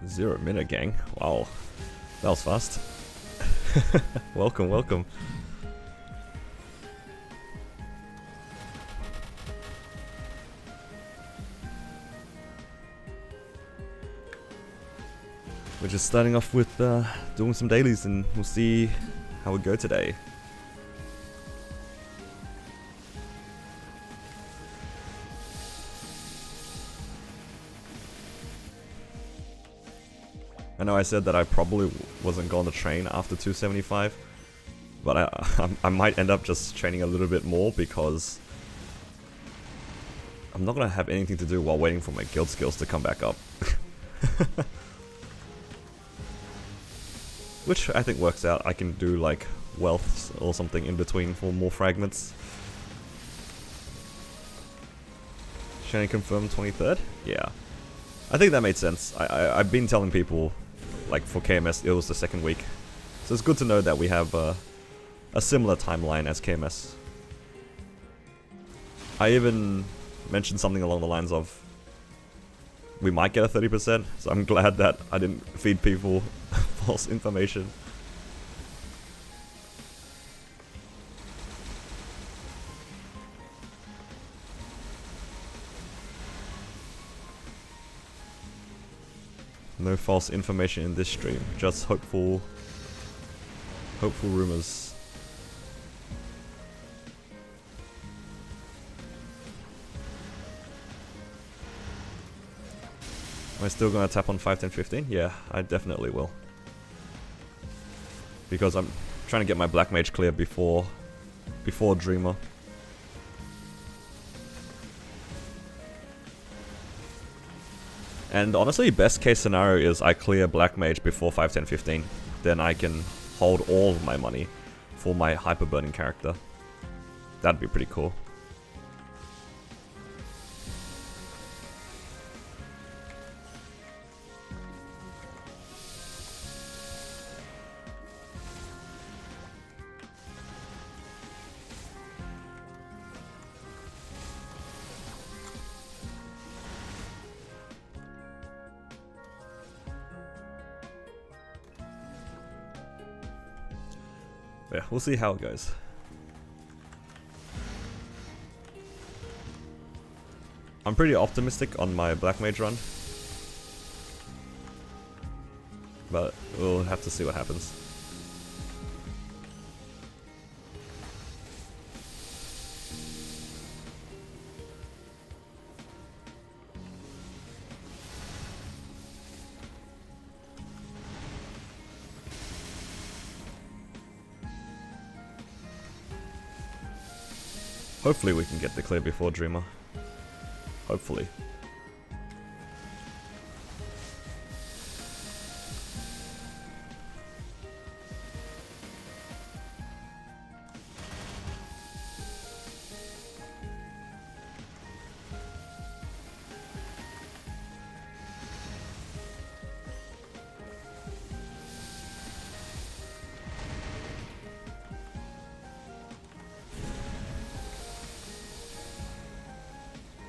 0 minute gang. Wow, that was fast. Welcome, welcome. We're just starting off with doing some dailies, and we'll see how we go today. I know I said that I probably wasn't going to train after 275, but I might end up just training a little bit more because I'm not going to have anything to do while waiting for my guild skills to come back up. Which I think works out. I can do like wealths or something in between for more fragments. Shiny confirmed 23rd? Yeah. I think that made sense. I've been telling people, like for KMS, it was the second week. So it's good to know that we have a similar timeline as KMS. I even mentioned something along the lines of, we might get a 30%, so I'm glad that I didn't feed people false information. No false information in this stream, just hopeful rumors. Am I still gonna tap on 5, 10, 15? Yeah, I definitely will. Because I'm trying to get my Black Mage clear before Dreamer. And honestly, best case scenario is I clear Black Mage before 5, 10, 15. Then I can hold all of my money for my hyper burning character. That'd be pretty cool. Yeah, we'll see how it goes. I'm pretty optimistic on my Black Mage run, but we'll have to see what happens. Hopefully we can get the clear before Dreamer. Hopefully.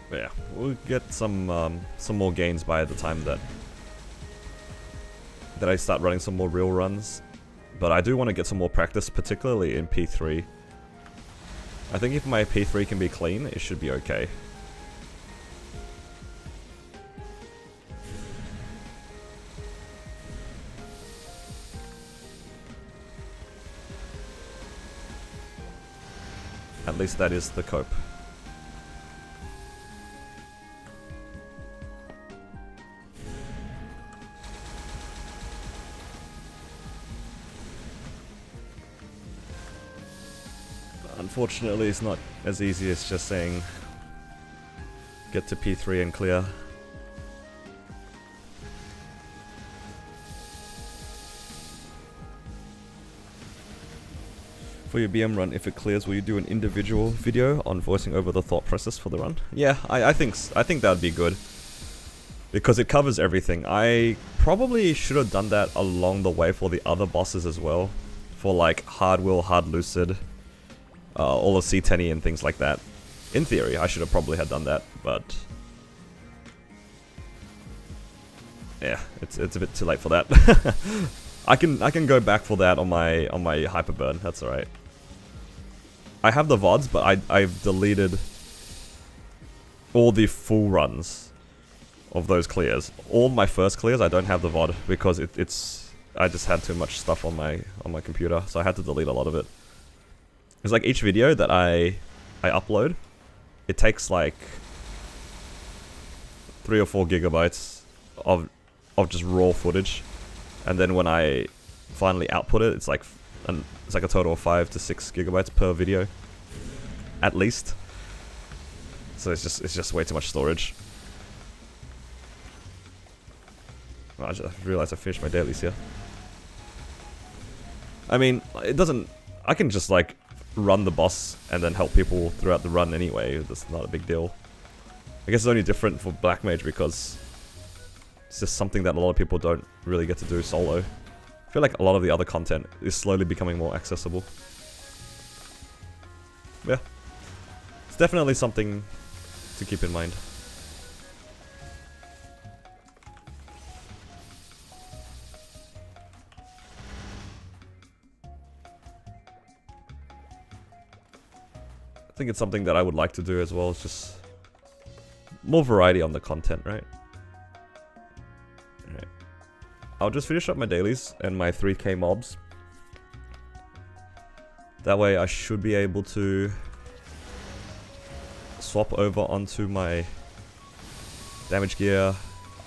But yeah, we'll get some more gains by the time that I start running some more real runs. But I do want to get some more practice, particularly in P3. I think if my P3 can be clean, it should be okay. At least that is the cope. Unfortunately, it's not as easy as just saying get to P3 and clear. For your BM run, if it clears, will you do an individual video on voicing over the thought process for the run? Yeah, I think that would be good. Because it covers everything. I probably should have done that along the way for the other bosses as well. For like Hard Will, Hard Lucid, all of C10 and things like that. In theory, I should have probably had done that, but Yeah, it's a bit too late for that. I can go back for that on my Hyperburn. That's alright. I have the VODs, but I've deleted all the full runs of those clears. All my first clears I don't have the VOD because it's I just had too much stuff on my computer, so I had to delete a lot of it. It's like each video that I upload, it takes like 3 or 4 gigabytes of just raw footage, and then when I finally output it, it's like a total of 5 to 6 gigabytes per video, at least. So it's just way too much storage. Oh, I just realized I finished my dailies here. I mean, it doesn't. I can just like run the boss and then help people throughout the run anyway. That's not a big deal. I guess it's only different for Black Mage because it's just something that a lot of people don't really get to do solo. I feel like a lot of the other content is slowly becoming more accessible. Yeah. It's definitely something to keep in mind. I think it's something that I would like to do as well. It's just more variety on the content, right? Alright. I'll just finish up my dailies and my 3k mobs. That way I should be able to swap over onto my damage gear.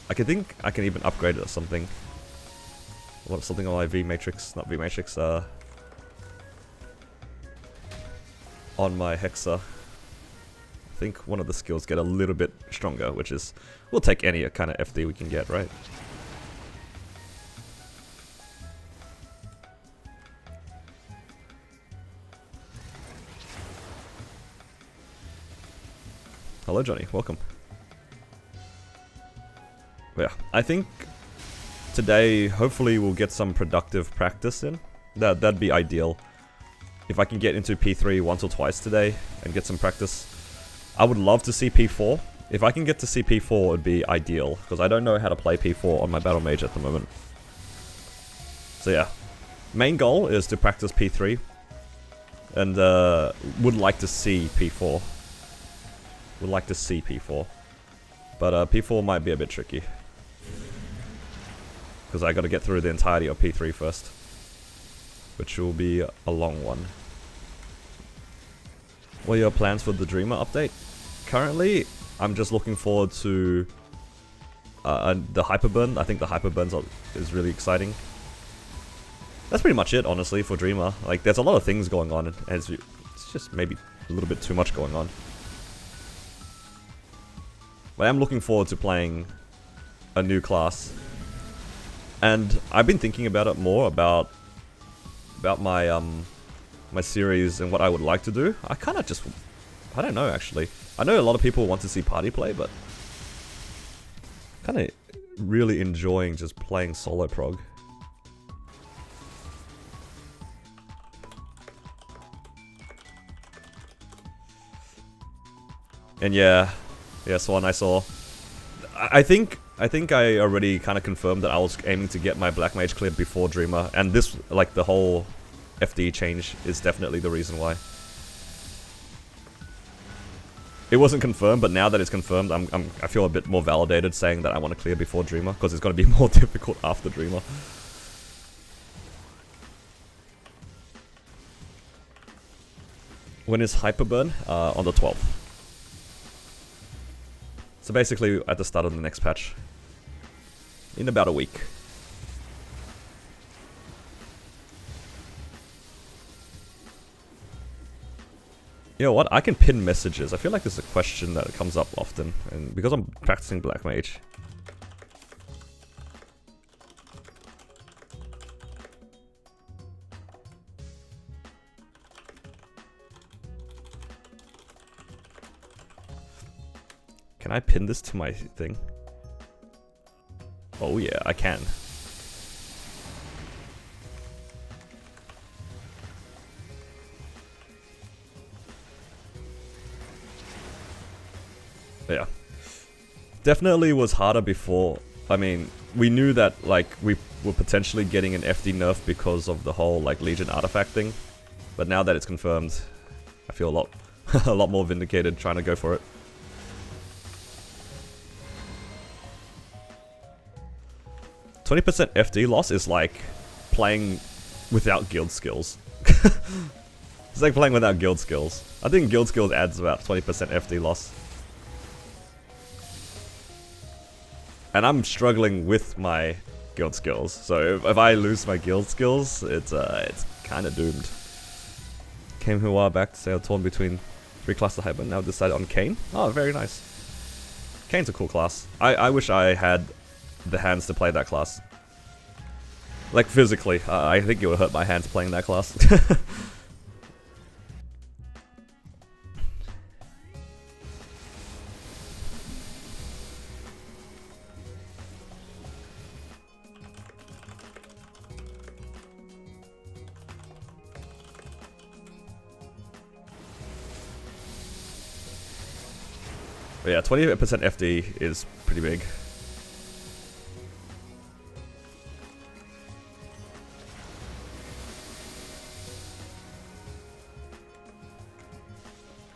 I think I can even upgrade it or something. Something on my V matrix, not V matrix, on my Hexa. I think one of the skills get a little bit stronger, which is, we'll take any kind of FD we can get, right? Hello Johnny, welcome. Yeah, I think today hopefully we'll get some productive practice in. That'd be ideal. If I can get into P3 once or twice today and get some practice. I would love to see P4. If I can get to see P4, it would be ideal, because I don't know how to play P4 on my Battle Mage at the moment. So yeah, main goal is to practice P3, and would like to see P4. Would like to see P4, but P4 might be a bit tricky, because I got to get through the entirety of P3 first, which will be a long one. What are your plans for the Dreamer update? Currently, I'm just looking forward to the Hyperburn. I think the Hyperburn is really exciting. That's pretty much it, honestly, for Dreamer. Like, there's a lot of things going on, and it's just maybe a little bit too much going on. But I am looking forward to playing a new class. And I've been thinking about it more, about my my series and what I would like to do. I kind of just, I don't know actually. I know a lot of people want to see party play, but kind of really enjoying just playing solo prog. And yeah, Swan, I saw. I think I already kind of confirmed that I was aiming to get my Black Mage cleared before Dreamer, and this, like, the whole FD change is definitely the reason why. It wasn't confirmed, but now that it's confirmed, I feel a bit more validated saying that I want to clear before Dreamer, because it's going to be more difficult after Dreamer. When is Hyperburn? On the 12th. So basically at the start of the next patch. In about a week. You know what? I can pin messages. I feel like this is a question that comes up often, and because I'm practicing Black Mage. Can I pin this to my thing? Oh yeah, I can. Yeah. Definitely was harder before. I mean, we knew that like we were potentially getting an FD nerf because of the whole like Legion artifact thing, but now that it's confirmed, I feel a lot a lot more vindicated trying to go for it. %, FD loss is like playing without guild skills. It's like playing without guild skills. I think guild skills adds about 20% FD loss. And I'm struggling with my guild skills, so if I lose my guild skills, it's kind of doomed. Came who are back to say torn between 3 classes of Hyper, now decided on Kayn. Oh, very nice. Kayn's a cool class. I wish I had the hands to play that class. Like physically, I think it would hurt my hands playing that class. But yeah, 20% FD is pretty big.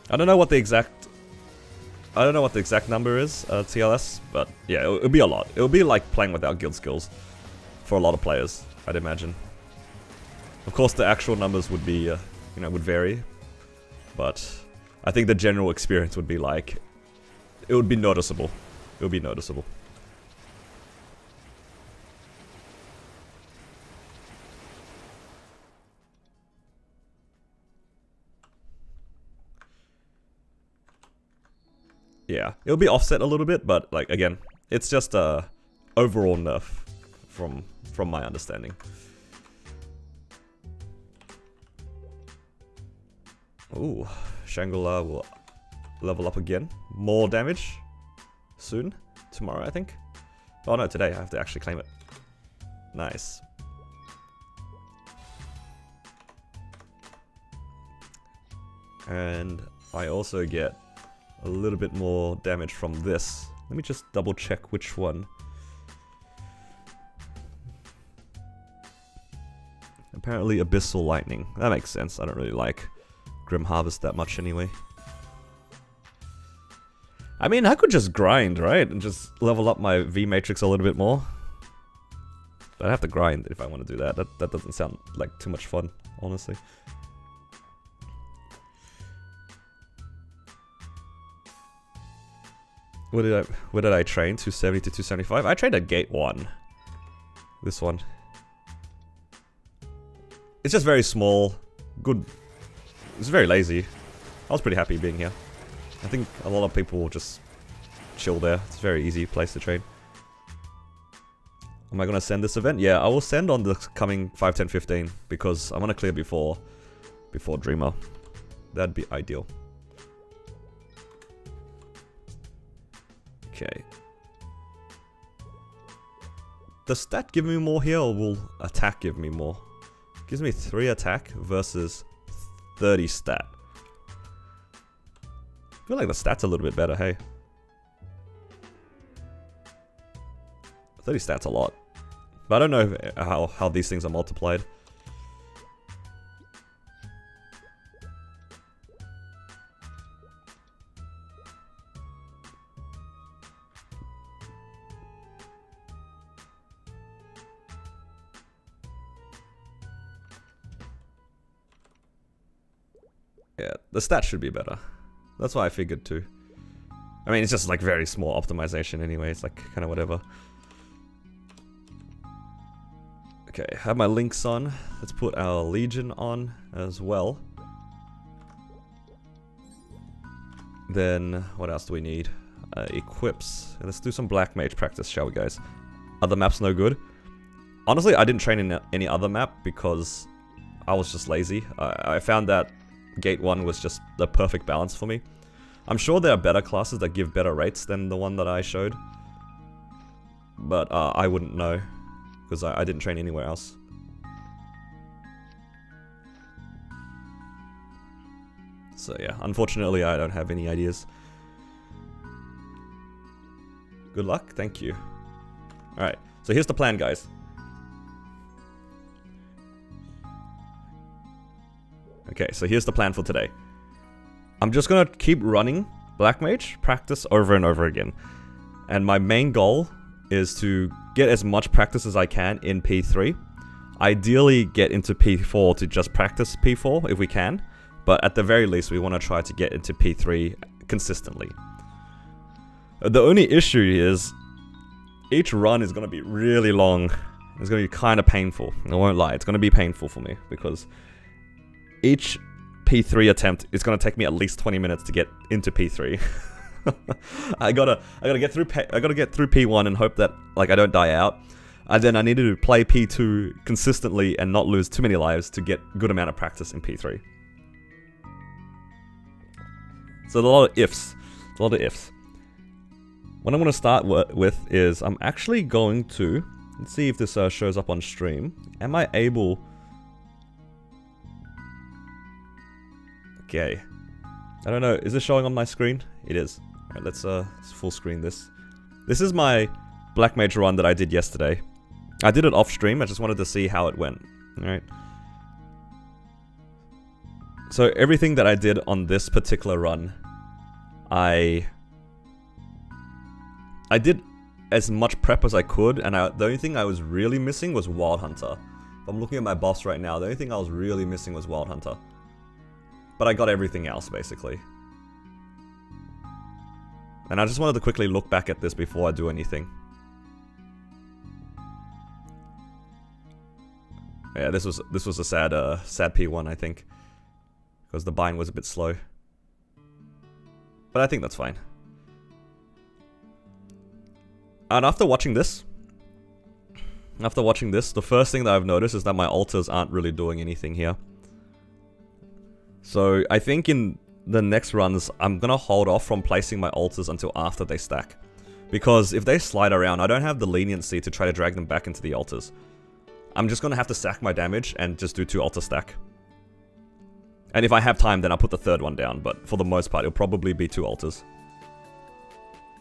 I don't know what the exact number is, TLS, but yeah, it'll be a lot. It'll be like playing without guild skills for a lot of players, I'd imagine. Of course, the actual numbers would be, you know, would vary, but I think the general experience would be like, it would be noticeable. It would be noticeable. Yeah, it'll be offset a little bit, but like again, it's just a overall nerf from my understanding. Ooh, Shangri-La will level up again. More damage soon. Tomorrow, I think. Oh no, today. I have to actually claim it. Nice. And I also get a little bit more damage from this. Let me just double check which one. Apparently Abyssal Lightning. That makes sense. I don't really like Grim Harvest that much anyway. I mean, I could just grind, right? And just level up my V matrix a little bit more. But I have to grind if I want to do that. That doesn't sound like too much fun, honestly. Where did I train? 270 to 275? I trained at gate 1. This one. It's just very small. Good. It's very lazy. I was pretty happy being here. I think a lot of people will just chill there. It's a very easy place to train. Am I gonna send this event? Yeah, I will send on the coming 5, 10, 15 because I want to clear before Dreamer. That'd be ideal. Okay. Does stat give me more here or will attack give me more? Gives me 3 attack versus 30 stat. I feel like the stat's a little bit better, hey. 30 stats a lot. But I don't know how these things are multiplied. Yeah, the stats should be better. That's what I figured too. I mean, it's just like very small optimization anyway. It's like kind of whatever. Okay, have my links on. Let's put our Legion on as well. Then, what else do we need? Equips. Let's do some Black Mage Practice, shall we, guys? Other maps no good? Honestly, I didn't train in any other map because I was just lazy. I found that Gate 1 was just the perfect balance for me. I'm sure there are better classes that give better rates than the one that I showed. But I wouldn't know, because I didn't train anywhere else. So yeah, unfortunately I don't have any ideas. Good luck, thank you. Alright, So here's the plan, guys. Okay, so here's the plan for today. I'm just gonna keep running Black Mage Practice over and over again. And my main goal is to get as much practice as I can in P3. Ideally get into P4 to just practice P4 if we can. But at the very least, we want to try to get into P3 consistently. The only issue is each run is going to be really long. It's going to be kind of painful. I won't lie, it's going to be painful for me because each P3 attempt is going to take me at least 20 minutes to get into P3. I gotta get through P1 and hope that like I don't die out. And then I need to play P2 consistently and not lose too many lives to get a good amount of practice in P3. So a lot of ifs. A lot of ifs. What I'm going to start with is I'm actually going to... Let's see if this shows up on stream. Am I able... Okay. I don't know. Is this showing on my screen? It is. Alright, let's full screen this. This is my Black Mage run that I did yesterday. I did it off stream. I just wanted to see how it went. Alright. So everything that I did on this particular run, I did as much prep as I could, and the only thing I was really missing was Wild Hunter. If I'm looking at my boss right now, the only thing I was really missing was Wild Hunter. But I got everything else, basically. And I just wanted to quickly look back at this before I do anything. Yeah, this was a sad P1, I think. Because the bind was a bit slow. But I think that's fine. And after watching this, the first thing that I've noticed is that my altars aren't really doing anything here. So I think in the next runs, I'm gonna hold off from placing my altars until after they stack. Because if they slide around, I don't have the leniency to try to drag them back into the altars. I'm just gonna have to stack my damage and just do 2 altar stack. And if I have time, then I'll put the third one down, but for the most part, it'll probably be 2 altars.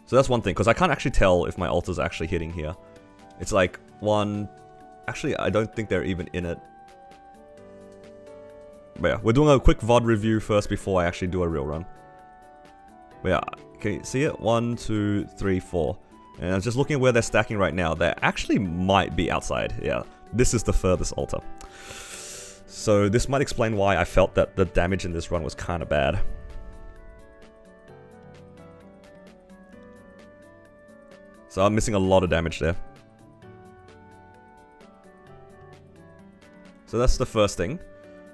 So that's one thing, because I can't actually tell if my altars are actually hitting here. It's like one... Actually, I don't think they're even in it. But yeah, we're doing a quick VOD review first before I actually do a real run. But yeah, can you see it? 1, 2, 3, 4. And I'm just looking at where they're stacking right now. They actually might be outside. Yeah, this is the furthest altar. So this might explain why I felt that the damage in this run was kind of bad. So I'm missing a lot of damage there. So that's the first thing.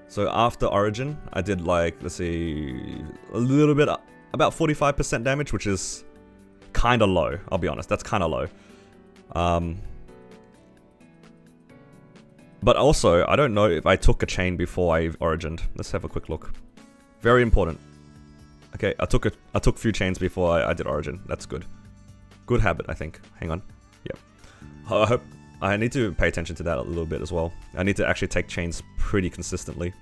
So after Origin, I did like, let's see, a little bit, about 45% damage, which is kind of low, I'll be honest, that's kind of low. But also, I don't know if I took a chain before I Origined. Let's have a quick look. Very important. Okay, I took a few chains before I did Origin, that's good. Good habit, I think. Hang on. Yep. I hope... I need to pay attention to that a little bit as well. I need to actually take chains pretty consistently.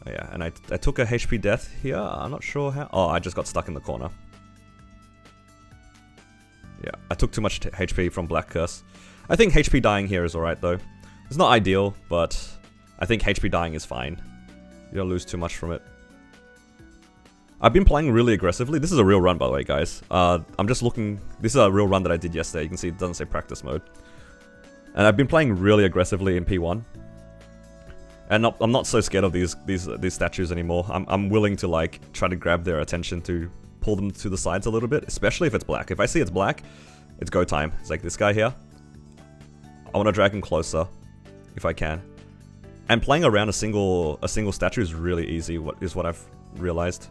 Oh, yeah, and I took a HP death here. I'm not sure how... Oh, I just got stuck in the corner. Yeah, I took too much HP from Black Curse. I think HP dying here is alright though. It's not ideal, but I think HP dying is fine. You don't lose too much from it. I've been playing really aggressively. This is a real run, by the way, guys. I'm just looking... This is a real run that I did yesterday. You can see it doesn't say practice mode. And I've been playing really aggressively in P1. And I'm not so scared of these statues anymore. I'm willing to, like, try to grab their attention to pull them to the sides a little bit. Especially if it's black. If I see it's black, it's go time. It's like this guy here. I want to drag him closer, if I can. And playing around a single statue is really easy, what I've realized.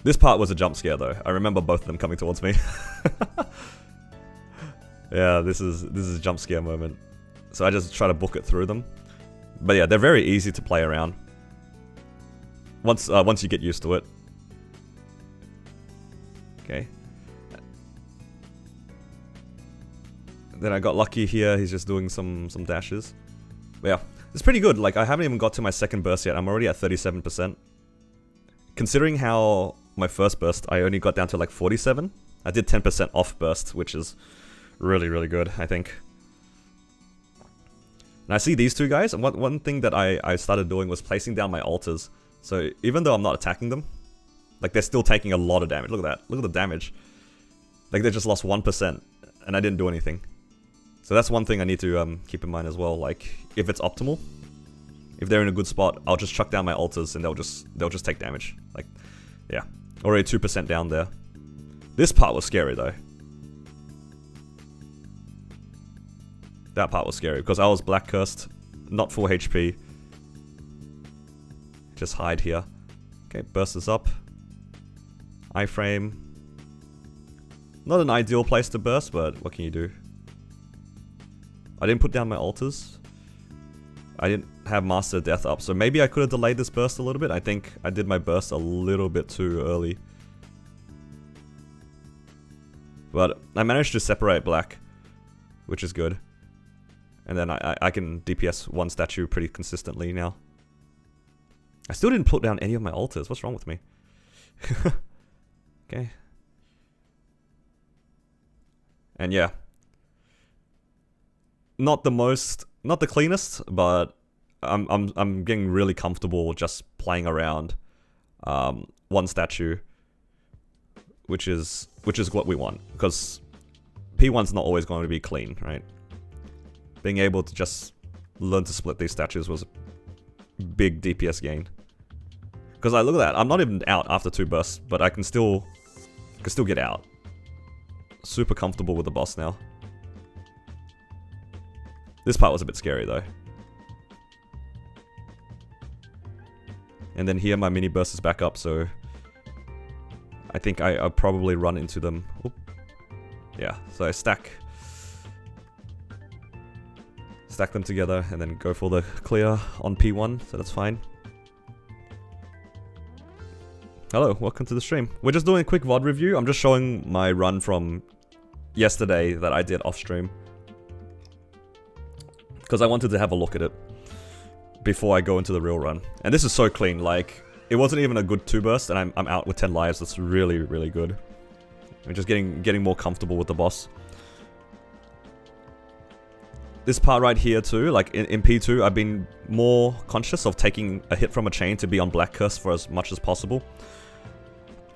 This part was a jump scare though. I remember both of them coming towards me. Yeah, this is a jump scare moment. So I just try to book it through them. But yeah, they're very easy to play around. Once you get used to it. Okay. Then I got lucky here, he's just doing some dashes. But yeah, it's pretty good. Like, I haven't even got to my second burst yet. I'm already at 37%. Considering how my first burst, I only got down to like 47. I did 10% off burst, which is really, really good, I think. And I see these two guys, and one thing that I started doing was placing down my altars. So even though I'm not attacking them, like they're still taking a lot of damage. Look at that. Look at the damage. Like they just lost 1%, and I didn't do anything. So that's one thing I need to keep in mind as well. Like if it's optimal, if they're in a good spot, I'll just chuck down my altars and they'll just take damage. Like, yeah, already 2% down there. This part was scary though. That part was scary because I was black cursed, not full HP. Just hide here. Okay, burst is up. Iframe. Not an ideal place to burst, but what can you do? I didn't put down my altars. I didn't have Master of Death up, so maybe I could have delayed this burst a little bit. I think I did my burst a little bit too early. But I managed to separate black, which is good. And then I can DPS one statue pretty consistently now. I still didn't put down any of my altars. What's wrong with me? Okay. And yeah. Not the cleanest, but I'm getting really comfortable just playing around one statue, which is what we want, because P1's not always going to be clean, right? Being able to just learn to split these statues was a big DPS gain. Because I look at that, I'm not even out after 2 bursts, but I can still get out. Super comfortable with the boss now. This part was a bit scary though. And then here my mini burst is back up, so I think I'll probably run into them. Oop. Yeah, so I stack them together and then go for the clear on P1, so that's fine. Hello, welcome to the stream. We're just doing a quick VOD review. I'm just showing my run from yesterday that I did off stream, because I wanted to have a look at it before I go into the real run. And this is so clean, like, it wasn't even a good 2 burst, and I'm out with 10 lives. That's really, really good. I'm just getting more comfortable with the boss. This part right here too, like in P2, I've been more conscious of taking a hit from a chain to be on Black Curse for as much as possible.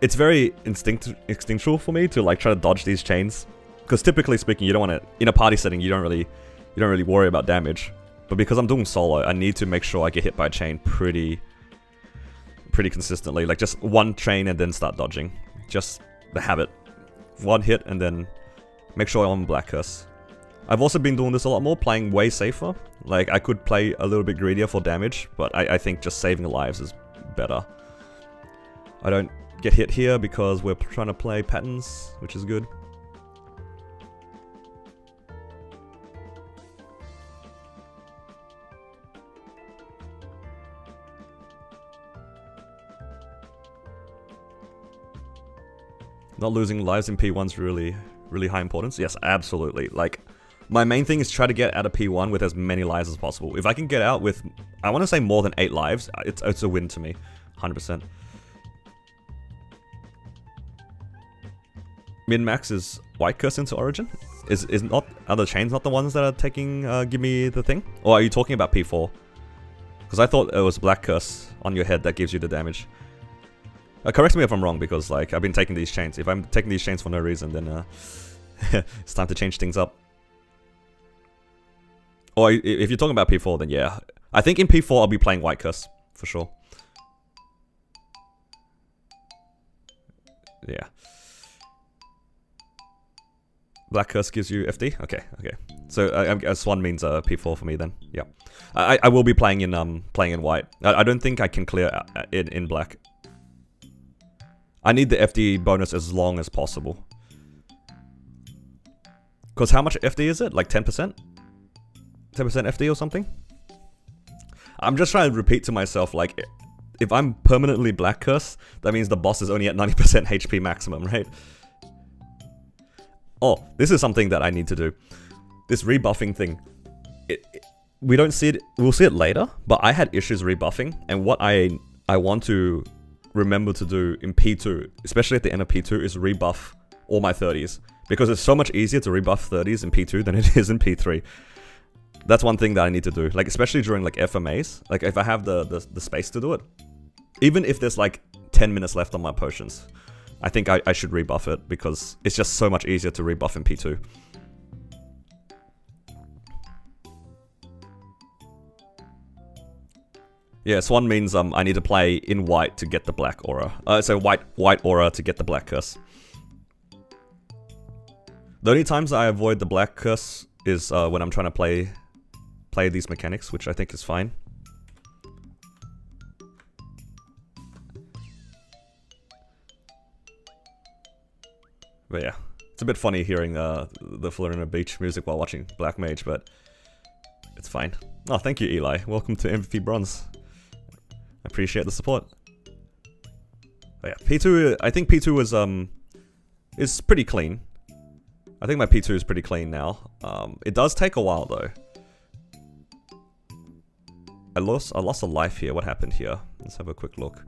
It's very instinctual for me to like try to dodge these chains, because typically speaking, you don't want to, in a party setting, you don't really worry about damage. But because I'm doing solo, I need to make sure I get hit by a chain pretty consistently. Like just one chain and then start dodging. Just the habit. One hit and then make sure I'm on Black Curse. I've also been doing this a lot more, playing way safer. Like I could play a little bit greedier for damage, but I think just saving lives is better. I don't get hit here because we're trying to play patterns, which is good. Not losing lives in P1's really high importance. Yes, absolutely. Like, my main thing is try to get out of P1 with as many lives as possible. If I can get out with, I want to say more than 8 lives, it's a win to me, 100%. Min-max is White Curse into Origin? Are the chains not the ones that are taking, give me the thing? Or are you talking about P4? Because I thought it was Black Curse on your head that gives you the damage. Correct me if I'm wrong, because like I've been taking these chains. If I'm taking these chains for no reason, then it's time to change things up. Or if you're talking about P4, then yeah. I think in P4 I'll be playing White Curse, for sure. Yeah. Black Curse gives you FD? Okay. So I guess 1 means P4 for me then. Yeah. I will be playing in white. I don't think I can clear in black. I need the FD bonus as long as possible. Because how much FD is it? Like 10%? 10% FD or something? I'm just trying to repeat to myself, like, if I'm permanently Black Curse, that means the boss is only at 90% HP maximum, right? Oh, this is something that I need to do. This rebuffing thing. We don't see it, we'll see it later, but I had issues rebuffing, and what I want to remember to do in P2, especially at the end of P2, is rebuff or my 30s. Because it's so much easier to rebuff 30s in P2 than it is in P3. That's one thing that I need to do. Like, especially during like FMAs. Like, if I have the space to do it. Even if there's like 10 minutes left on my potions. I think I should rebuff it because it's just so much easier to rebuff in P2. Yeah, Swan means I need to play in white to get the black aura. So white aura to get the black curse. The only times I avoid the black curse is when I'm trying to play these mechanics, which I think is fine. But yeah, it's a bit funny hearing the Florina Beach music while watching Black Mage, but it's fine. Oh, thank you, Eli. Welcome to MVP Bronze. I appreciate the support. But yeah, P2. I think P2 is pretty clean. I think my P2 is pretty clean now. It does take a while though. I lost a life here. What happened here? Let's have a quick look.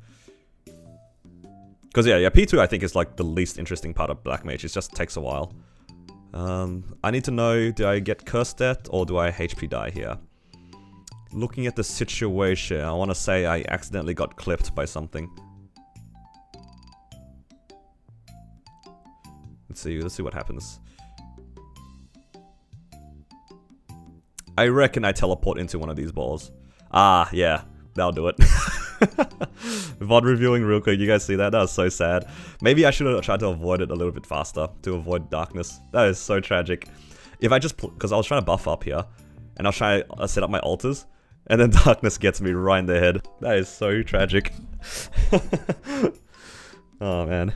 Because yeah, P2 I think is like the least interesting part of Black Mage. It just takes a while. I need to know, do I get cursed death or do I HP die here? Looking at the situation, I want to say I accidentally got clipped by something. Let's see what happens. I reckon I teleport into one of these balls. Ah, yeah, that'll do it. VOD reviewing real quick, you guys see that? That was so sad. Maybe I should have tried to avoid it a little bit faster to avoid darkness. That is so tragic. If I just, because I was trying to buff up here, and I was trying to set up my altars, and then darkness gets me right in the head. That is so tragic. Oh man.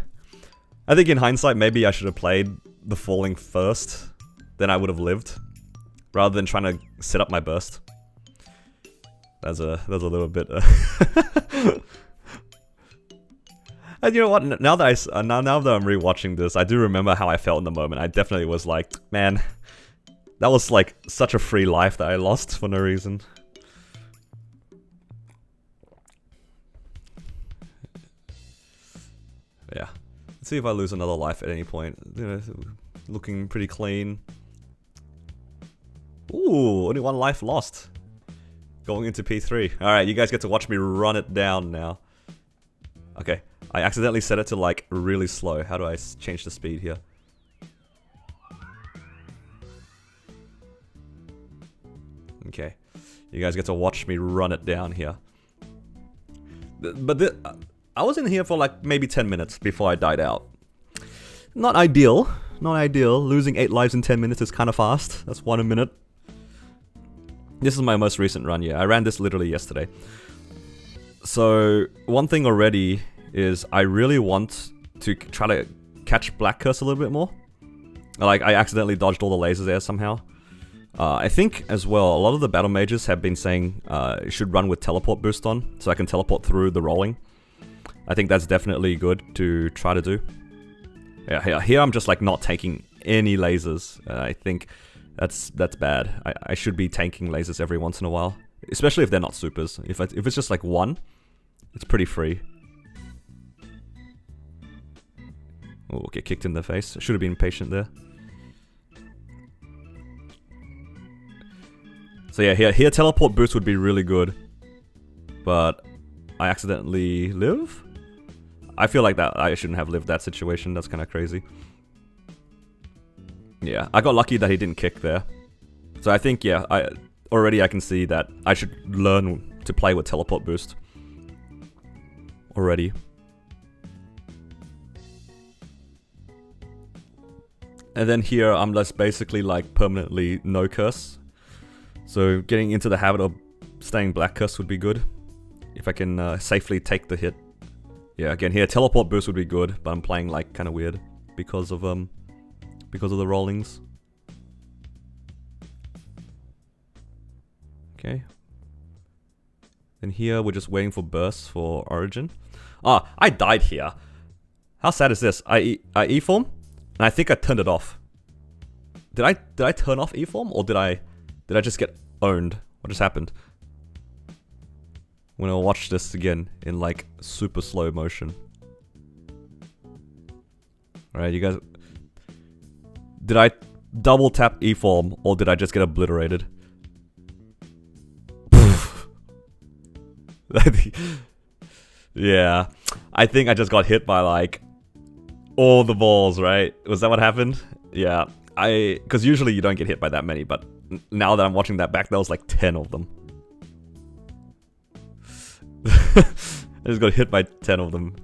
I think in hindsight, maybe I should have played the falling first, then I would have lived, rather than trying to set up my burst. That's a little bit. And you know what? Now that I'm rewatching this, I do remember how I felt in the moment. I definitely was like, man, that was like such a free life that I lost for no reason. Yeah. Let's see if I lose another life at any point. You know, looking pretty clean. Ooh, only one life lost. Going into P3. Alright, you guys get to watch me run it down now. Okay, I accidentally set it to like really slow. How do I change the speed here? Okay, you guys get to watch me run it down here. But I was in here for like maybe 10 minutes before I died out. Not ideal. Not ideal. Losing 8 lives in 10 minutes is kind of fast. That's 1 a minute. This is my most recent run, yeah. I ran this literally yesterday. So, one thing already is I really want to try to catch Black Curse a little bit more. Like, I accidentally dodged all the lasers there somehow. I think, as well, a lot of the battle mages have been saying it should run with teleport boost on, so I can teleport through the rolling. I think that's definitely good to try to do. Yeah, here I'm just like not taking any lasers. I think that's bad. I should be tanking lasers every once in a while, especially if they're not supers. If it's just like one, it's pretty free. Oh, get kicked in the face. I should have been patient there. So yeah, here teleport boost would be really good, but I accidentally live? I feel like that I shouldn't have lived that situation. That's kind of crazy. Yeah, I got lucky that he didn't kick there. So I think, yeah, I can see that I should learn to play with teleport boost. Already. And then here, I'm just basically like permanently no curse. So getting into the habit of staying black curse would be good. If I can safely take the hit. Yeah, again here, teleport boost would be good, but I'm playing like kind of weird because of the rollings. Okay. Then here, we're just waiting for bursts for Origin. Ah, I died here. How sad is this? I E-form, and I think I turned it off. Did I turn off E-form, or did I just get owned? What just happened? I'm gonna watch this again in like super slow motion. Alright, you guys, Did I double tap E-form or did I just get obliterated? Yeah, I think I just got hit by like all the balls, right? Was that what happened? Yeah, because usually you don't get hit by that many, but now that I'm watching that back, there was like 10 of them. I just got hit by 10 of them.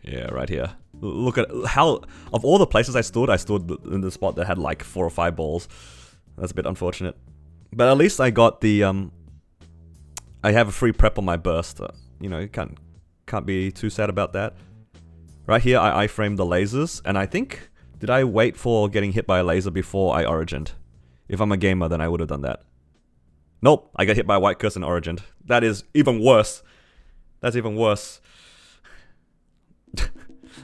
Yeah, right here. Look at how, of all the places I stood in the spot that had like 4 or 5 balls. That's a bit unfortunate. But at least I got the, I have a free prep on my burst. You know, you can't be too sad about that. Right here, I iframed the lasers, and I think, did I wait for getting hit by a laser before I origined? If I'm a gamer, then I would have done that. Nope, I got hit by a white curse and origined. That is even worse. That's even worse.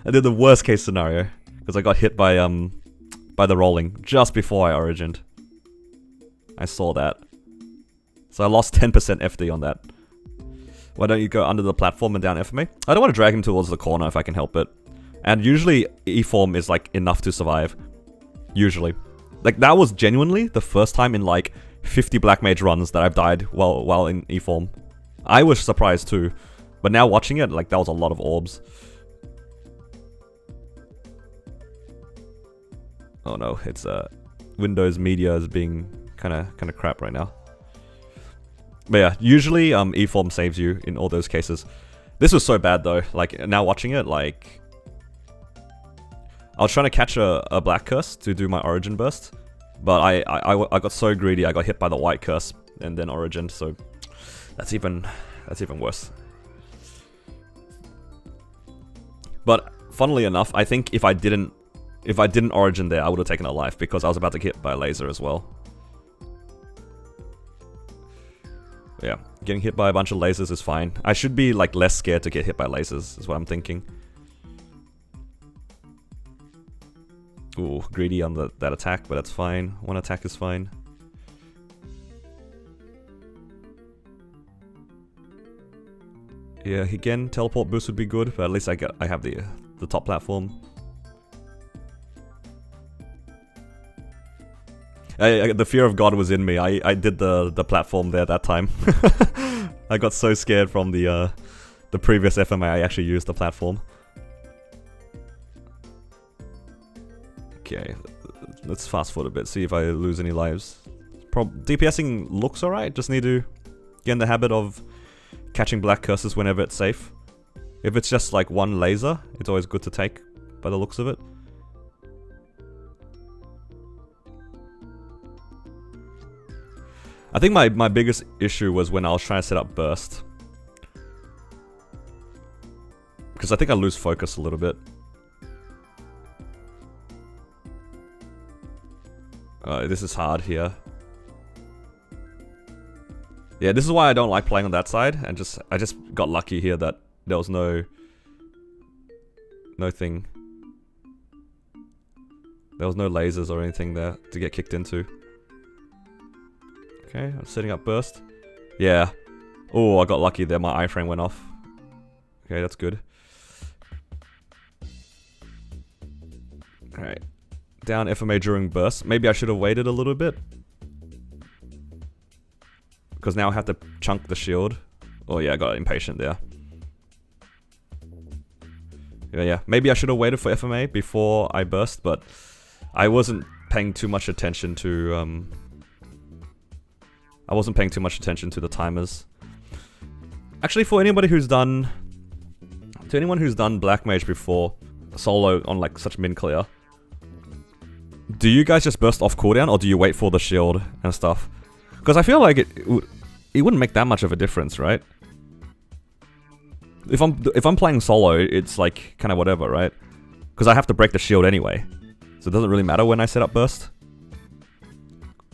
I did the worst case scenario because I got hit by the rolling just before I origined. I saw that. So I lost 10% FD on that. Why don't you go under the platform and down FMA? I don't want to drag him towards the corner if I can help it. And usually E-form is like enough to survive. Usually. Like that was genuinely the first time in like 50 Black Mage runs that I've died while in E-form. I was surprised too. But now watching it, like that was a lot of orbs. Oh no, it's Windows Media is being kind of crap right now. But yeah, usually E-form saves you in all those cases. This was so bad though. Like now watching it, like I was trying to catch a black curse to do my origin burst, but I got so greedy I got hit by the white curse and then origined. So that's even worse. But funnily enough, I think if I didn't origin there, I would have taken a life because I was about to get hit by a laser as well. Yeah, getting hit by a bunch of lasers is fine. I should be like less scared to get hit by lasers, is what I'm thinking. Ooh, greedy on that attack, but that's fine. One attack is fine. Yeah, again, teleport boost would be good, but at least I have the top platform. The fear of God was in me. I did the platform there that time. I got so scared from the previous FMA. I actually used the platform. Okay, let's fast forward a bit. See if I lose any lives. DPSing looks alright. Just need to get in the habit of catching black curses whenever it's safe. If it's just like one laser, it's always good to take by the looks of it. I think my biggest issue was when I was trying to set up burst. Because I think I lose focus a little bit. This is hard here. Yeah, this is why I don't like playing on that side, and I just got lucky here that there was no thing. There was no lasers or anything there to get kicked into. Okay, I'm setting up burst. Yeah. Oh, I got lucky there. My iframe went off. Okay, that's good. Alright. Down FMA during burst. Maybe I should have waited a little bit. Because now I have to chunk the shield. Oh yeah, I got impatient there. Yeah. Maybe I should have waited for FMA before I burst, but I wasn't paying too much attention to the timers. Actually, for anybody who's done... To anyone who's done Black Mage before, solo on like such min clear, do you guys just burst off cooldown or do you wait for the shield and stuff? Because I feel like it wouldn't make that much of a difference, right? If I'm playing solo, it's like kind of whatever, right? Because I have to break the shield anyway. So it doesn't really matter when I set up burst.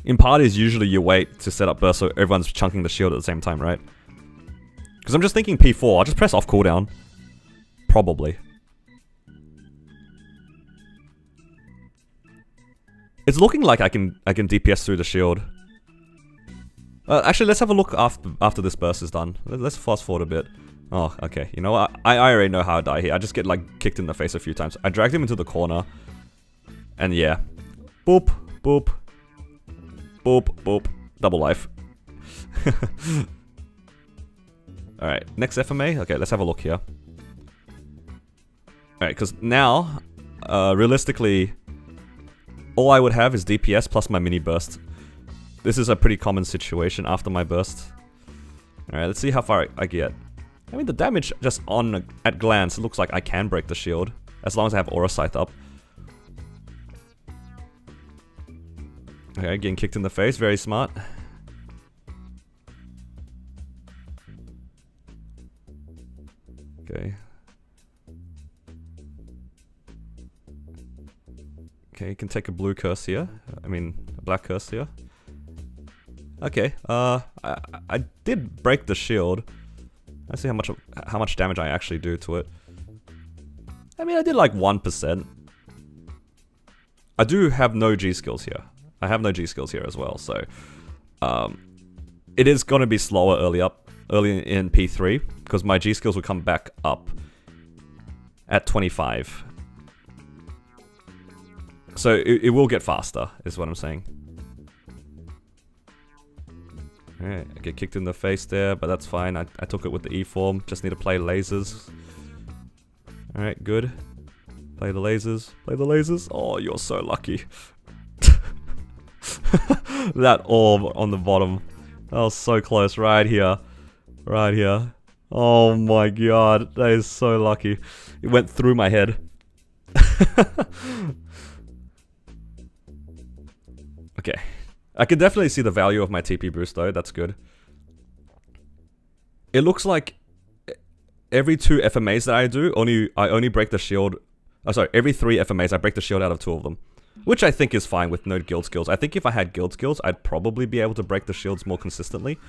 In parties, usually you wait to set up burst so everyone's chunking the shield at the same time, right? Because I'm just thinking P4, I'll just press off cooldown. Probably. It's looking like I can DPS through the shield. Actually, let's have a look after this burst is done. Let's fast forward a bit. Oh, okay. You know what? I already know how I die here. I just get, like, kicked in the face a few times. I dragged him into the corner. And yeah. Boop, boop. Boop, boop. Double life. Alright, next FMA. Okay, let's have a look here. Alright, because now, realistically, all I would have is DPS plus my mini burst. This is a pretty common situation after my burst. Alright, let's see how far I get. I mean, the damage just at glance, it looks like I can break the shield. As long as I have Aura Scythe up. Okay, getting kicked in the face, very smart. Okay. Okay, you can take a blue curse here. I mean, a black curse here. Okay, I did break the shield. Let's see how much damage I actually do to it. I mean, I did like 1%. I do have no G skills here. I have no G skills here as well, so it is going to be slower early in P3 because my G skills will come back up at 25. So it will get faster, is what I'm saying. Alright, I get kicked in the face there, but that's fine. I took it with the E form. Just need to play lasers. Alright, good. Play the lasers. Play the lasers. Oh, you're so lucky. That orb on the bottom. That was so close. Right here. Right here. Oh my god. That is so lucky. It went through my head. Okay. I can definitely see the value of my TP boost though. That's good. It looks like every 2 FMAs that I do, I only break the shield. Oh, sorry. Every 3 FMAs, I break the shield out of 2 of them. Which I think is fine with no guild skills. I think if I had guild skills, I'd probably be able to break the shields more consistently.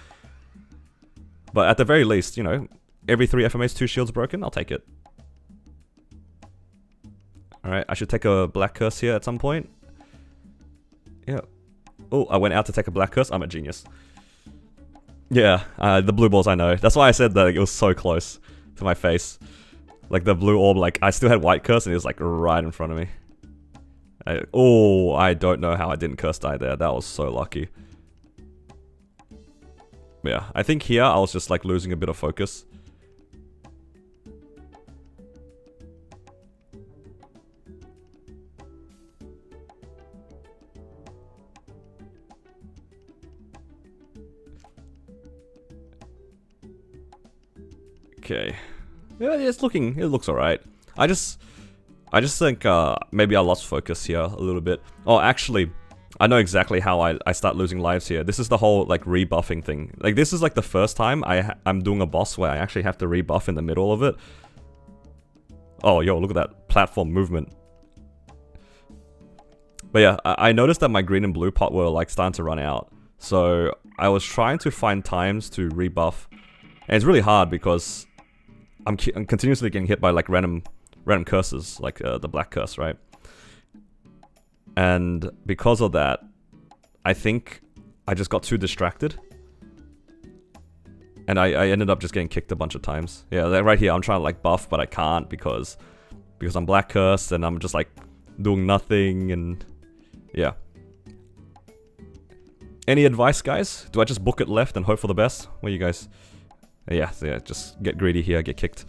But at the very least, you know, every 3 FMAs, 2 shields broken, I'll take it. Alright, I should take a black curse here at some point. Yeah. Oh, I went out to take a black curse. I'm a genius. Yeah, the blue balls I know. That's why I said that it was so close to my face. Like the blue orb, like I still had white curse and it was like right in front of me. I don't know how I didn't curse die there. That was so lucky. Yeah, I think here I was just like losing a bit of focus. Okay. Yeah, it looks alright. I just think maybe I lost focus here a little bit. Oh, actually, I know exactly how I start losing lives here. This is the whole like rebuffing thing. Like this is like the first time I'm doing a boss where I actually have to rebuff in the middle of it. Oh, yo, look at that platform movement. But yeah, I noticed that my green and blue pot were like starting to run out. So I was trying to find times to rebuff. And it's really hard because I'm continuously getting hit by like random curses, like the black curse, right? And because of that, I think I just got too distracted. And I ended up just getting kicked a bunch of times. Yeah, like right here, I'm trying to like buff, but I can't because I'm black cursed and I'm just like doing nothing and yeah. Any advice, guys? Do I just book it left and hope for the best? What are you guys? Yeah, just get greedy here, get kicked.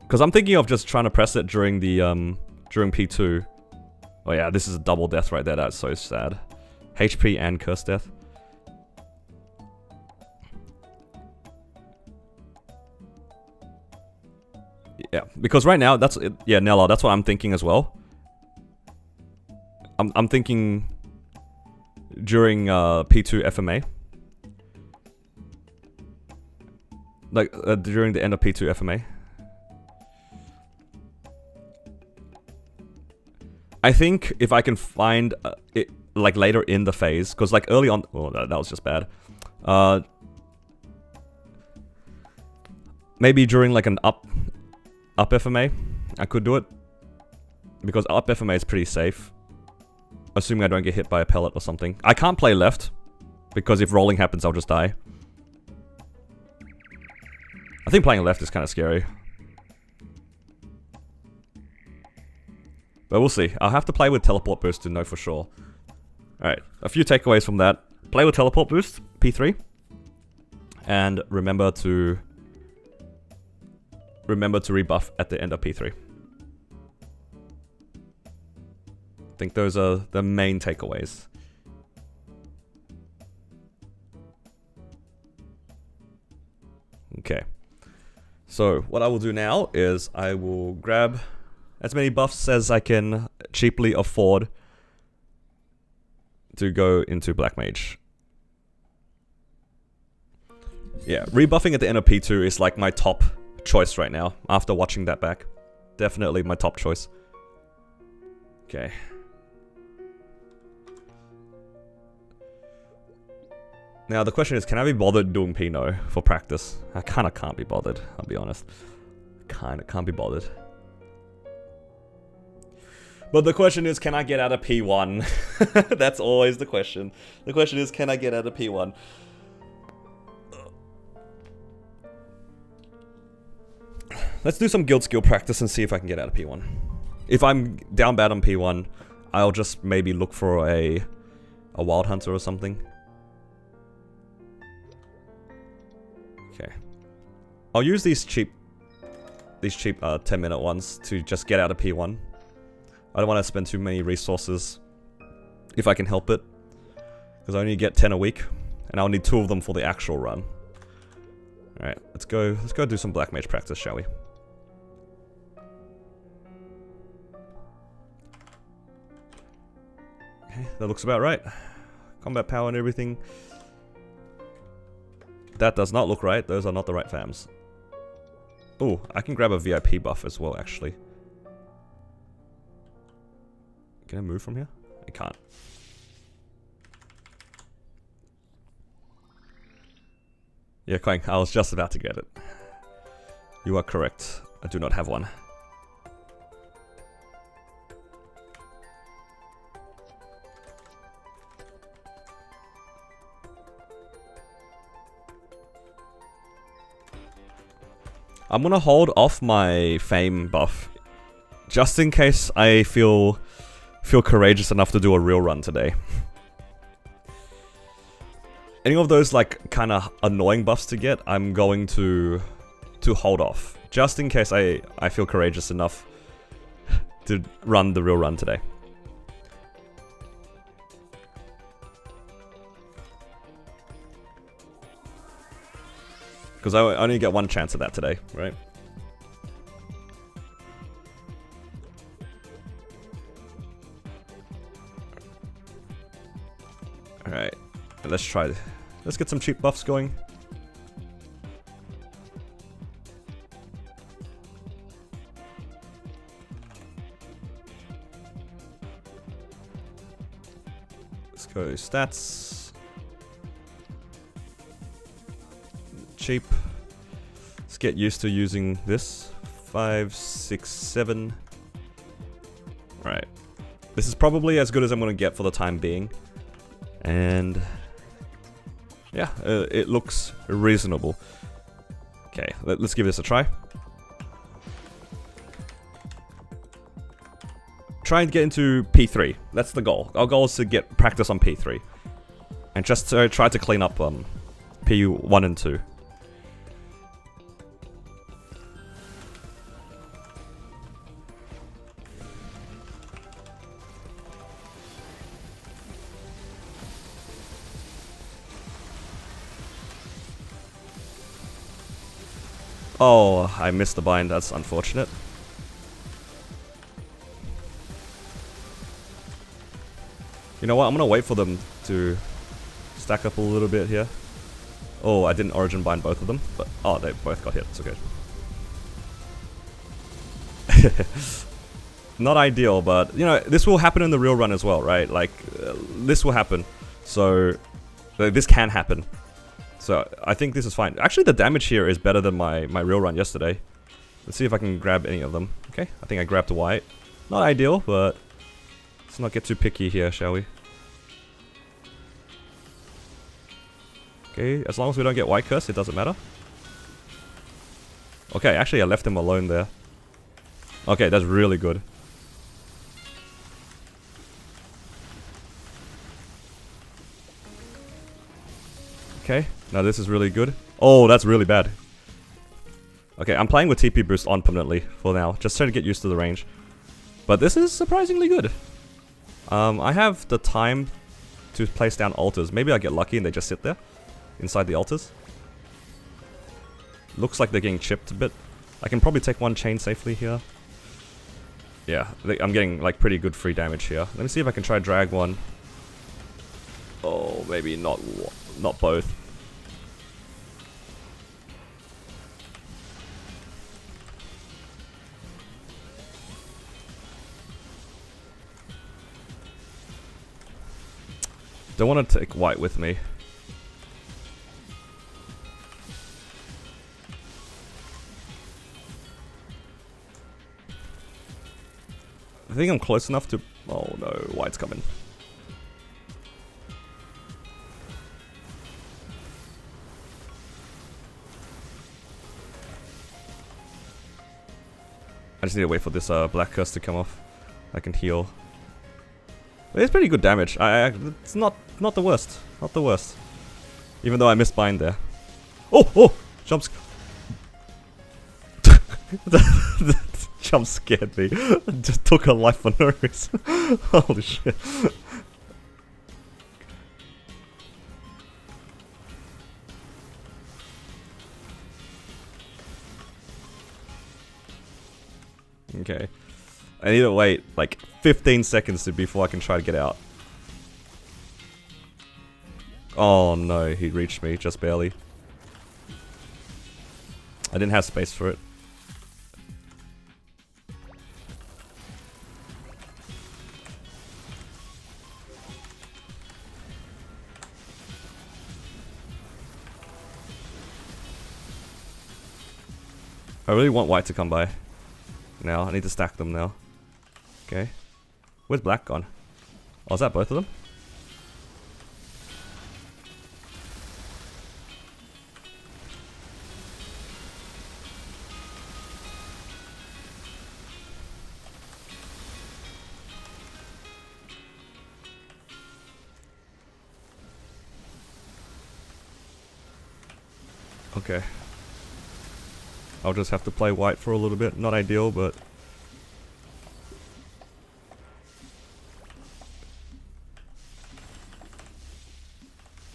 Because I'm thinking of just trying to press it during the, during P2. Oh yeah, this is a double death right there, that's so sad. HP and curse death. Yeah, because right now, that's it. Yeah, Nella, that's what I'm thinking as well. I'm thinking during P2 FMA. Like, during the end of P2 FMA. I think if I can find it, like, later in the phase, because, like, early on... Oh, that was just bad. Maybe during, like, an up FMA, I could do it. Because up FMA is pretty safe. Assuming I don't get hit by a pellet or something. I can't play left, because if rolling happens, I'll just die. think playing left is kind of scary. But we'll see. I'll have to play with teleport boost to know for sure. Alright, a few takeaways from that. Play with teleport boost, P3. And remember to rebuff at the end of P3. I think those are the main takeaways. Okay. So what I will do now is I will grab as many buffs as I can cheaply afford to go into Black Mage. Yeah, rebuffing at the end of P2 is like my top choice right now, after watching that back. Definitely my top choice. Okay. Now the question is, can I be bothered doing P-No for practice? I kinda can't be bothered, I'll be honest. Kinda can't be bothered. But the question is, can I get out of P1? That's always the question. The question is, can I get out of P1? Let's do some guild skill practice and see if I can get out of P1. If I'm down bad on P1, I'll just maybe look for a Wild Hunter or something. Okay. I'll use these cheap 10-minute ones to just get out of P1. I don't want to spend too many resources if I can help it, because I only get 10 a week, and I'll need 2 of them for the actual run. Alright, let's go do some Black Mage practice, shall we? Okay, that looks about right. Combat power and everything. That does not look right. Those are not the right fams. Oh, I can grab a VIP buff as well, actually. Can I move from here? I can't. Yeah, Quang, I was just about to get it. You are correct. I do not have one. I'm gonna hold off my fame buff just in case I feel courageous enough to do a real run today. Any of those like kind of annoying buffs to get, I'm going to hold off just in case I feel courageous enough to run the real run today. Because I only get one chance at that today, right? Alright, let's try. Let's get some cheap buffs going. Let's go stats. Cheap. Let's get used to using this. 5, 6, 7. Right. This is probably as good as I'm going to get for the time being. And yeah, it looks reasonable. Okay, let's give this a try. Try and get into P3. That's the goal. Our goal is to get practice on P3. And just try to clean up P1 and 2. Oh, I missed the bind. That's unfortunate. You know what? I'm gonna wait for them to stack up a little bit here. Oh, I didn't origin bind both of them, but oh, they both got hit. It's okay. Not ideal, but you know, this will happen in the real run as well, right? Like, this will happen. So, this can happen. So, I think this is fine. Actually, the damage here is better than my real run yesterday. Let's see if I can grab any of them. Okay, I think I grabbed the white. Not ideal, but let's not get too picky here, shall we? Okay, as long as we don't get white curse, it doesn't matter. Okay, actually I left him alone there. Okay, that's really good. Okay, now this is really good. Oh, that's really bad. Okay, I'm playing with TP boost on permanently for now, just trying to get used to the range. But this is surprisingly good. I have the time to place down altars. Maybe I get lucky and they just sit there inside the altars. Looks like they're getting chipped a bit. I can probably take one chain safely here. Yeah, I'm getting like pretty good free damage here. Let me see if I can try drag one. Oh, maybe not both. Don't want to take white with me. I think I'm close enough to... Oh no, white's coming. I just need to wait for this black curse to come off. I can heal. But it's pretty good damage. It's not the worst. Not the worst. Even though I missed bind there. Oh! Oh! Jumps. That jump scared me. Just took a life for no reason. Holy shit. Okay. I need to wait like 15 seconds before I can try to get out. Oh no, he reached me just barely. I didn't have space for it. I really want white to come by. Now, I need to stack them now. Okay. Where's black gone? Oh, is that both of them? Okay. I'll just have to play white for a little bit. Not ideal, but...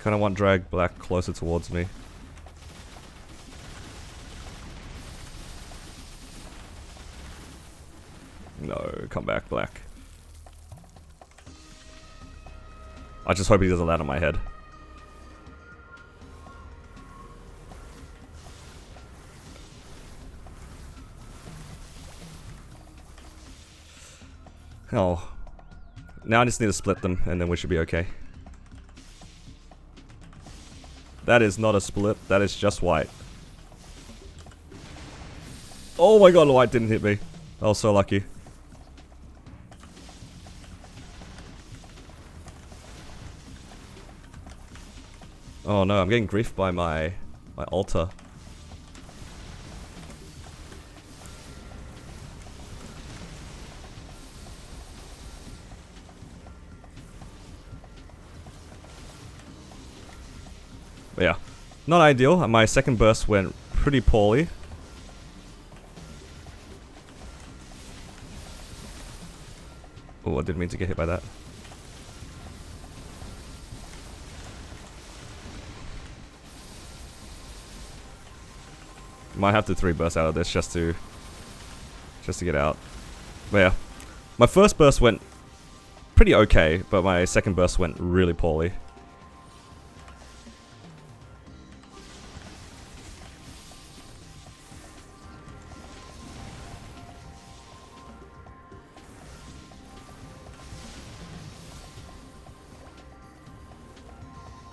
Kinda want drag black closer towards me. No, come back, black. I just hope he doesn't land on my head. Oh. Now I just need to split them and then we should be okay. That is not a split, that is just white. Oh my god, the white didn't hit me. I was so lucky. Oh no, I'm getting griefed by my altar. But yeah, not ideal. My second burst went pretty poorly. Oh, I didn't mean to get hit by that. Might have to 3 burst out of this just to get out. But yeah, my first burst went pretty okay, but my second burst went really poorly.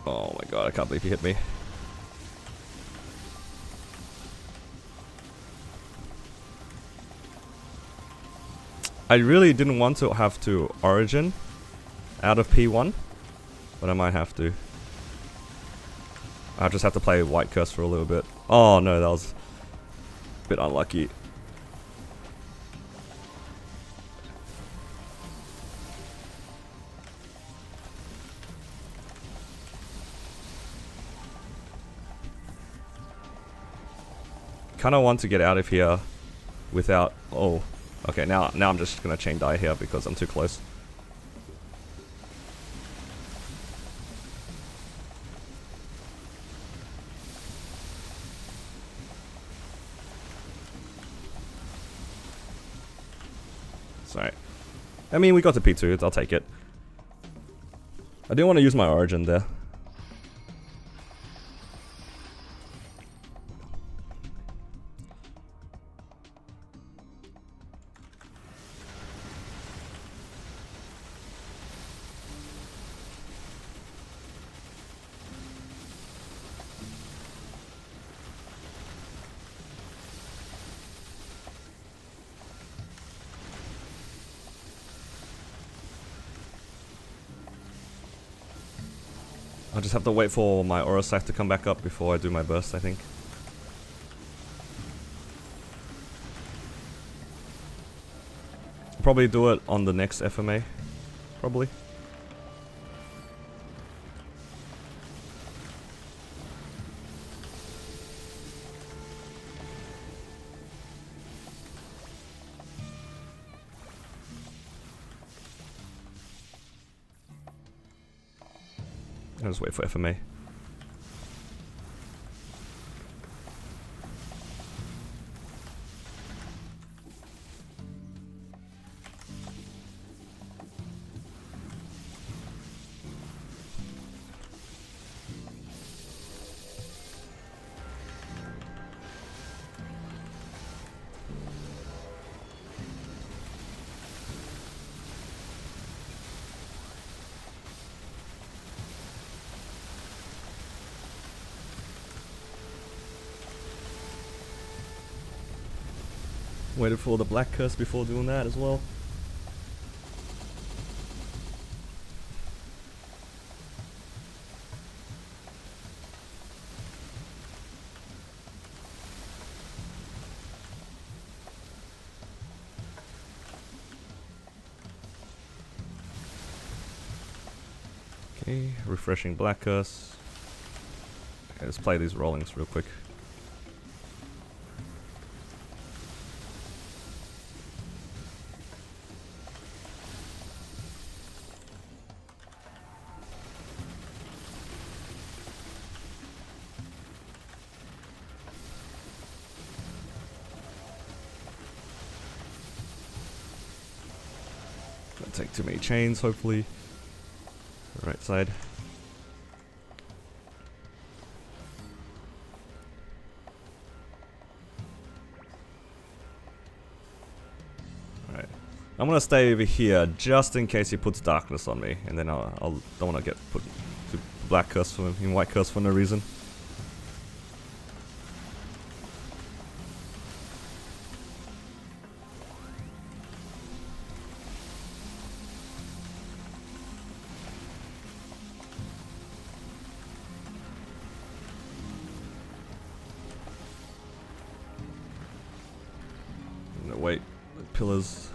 Oh my god, I can't believe he hit me. I really didn't want to have to Origin out of P1, but I might have to. I'll just have to play White Curse for a little bit. Oh no, that was... Bit unlucky. Kinda want to get out of here without... Oh, okay, now I'm just gonna chain die here because I'm too close. Sorry. I mean, we got to P2, I'll take it. I didn't want to use my origin there. I'll just have to wait for my aura sac to come back up before I do my burst, I think. Probably do it on the next FMA. Probably. I'll just wait for FMA. Waited for the black curse before doing that as well. Okay, refreshing black curse. Okay, let's play these rollings real quick. Don't take too many chains, hopefully. Right side. Alright. I'm gonna stay over here just in case he puts darkness on me, and then I'll don't wanna get put to black curse for him, in white curse for no reason. No, wait, pillars.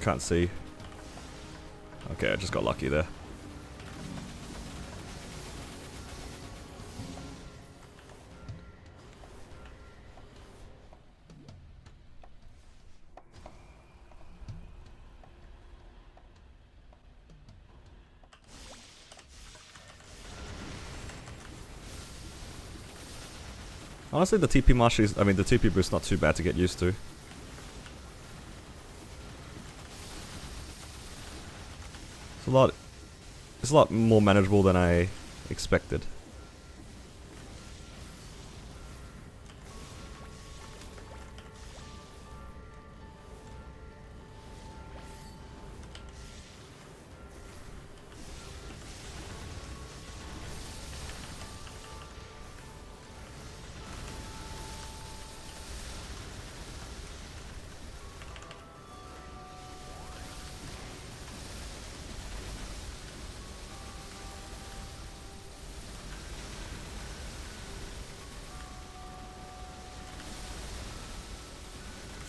Can't see. Okay, I just got lucky there. Honestly, the TP marsh is, I mean, the TP boost not too bad to get used to. It's a lot more manageable than I expected.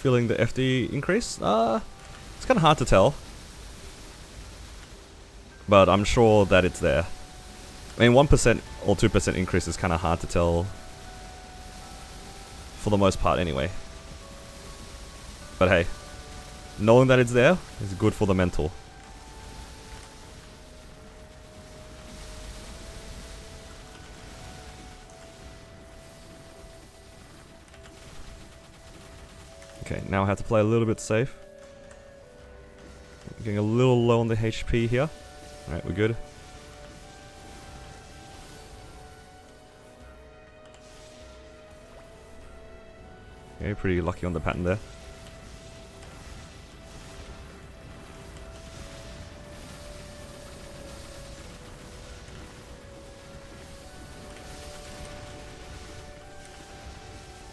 feeling the FD increase? It's kind of hard to tell. But I'm sure that it's there. I mean, 1% or 2% increase is kind of hard to tell. For the most part, anyway. But hey, knowing that it's there is good for the mental. Okay, now I have to play a little bit safe. Getting a little low on the HP here. Alright, we're good. Okay, pretty lucky on the pattern there.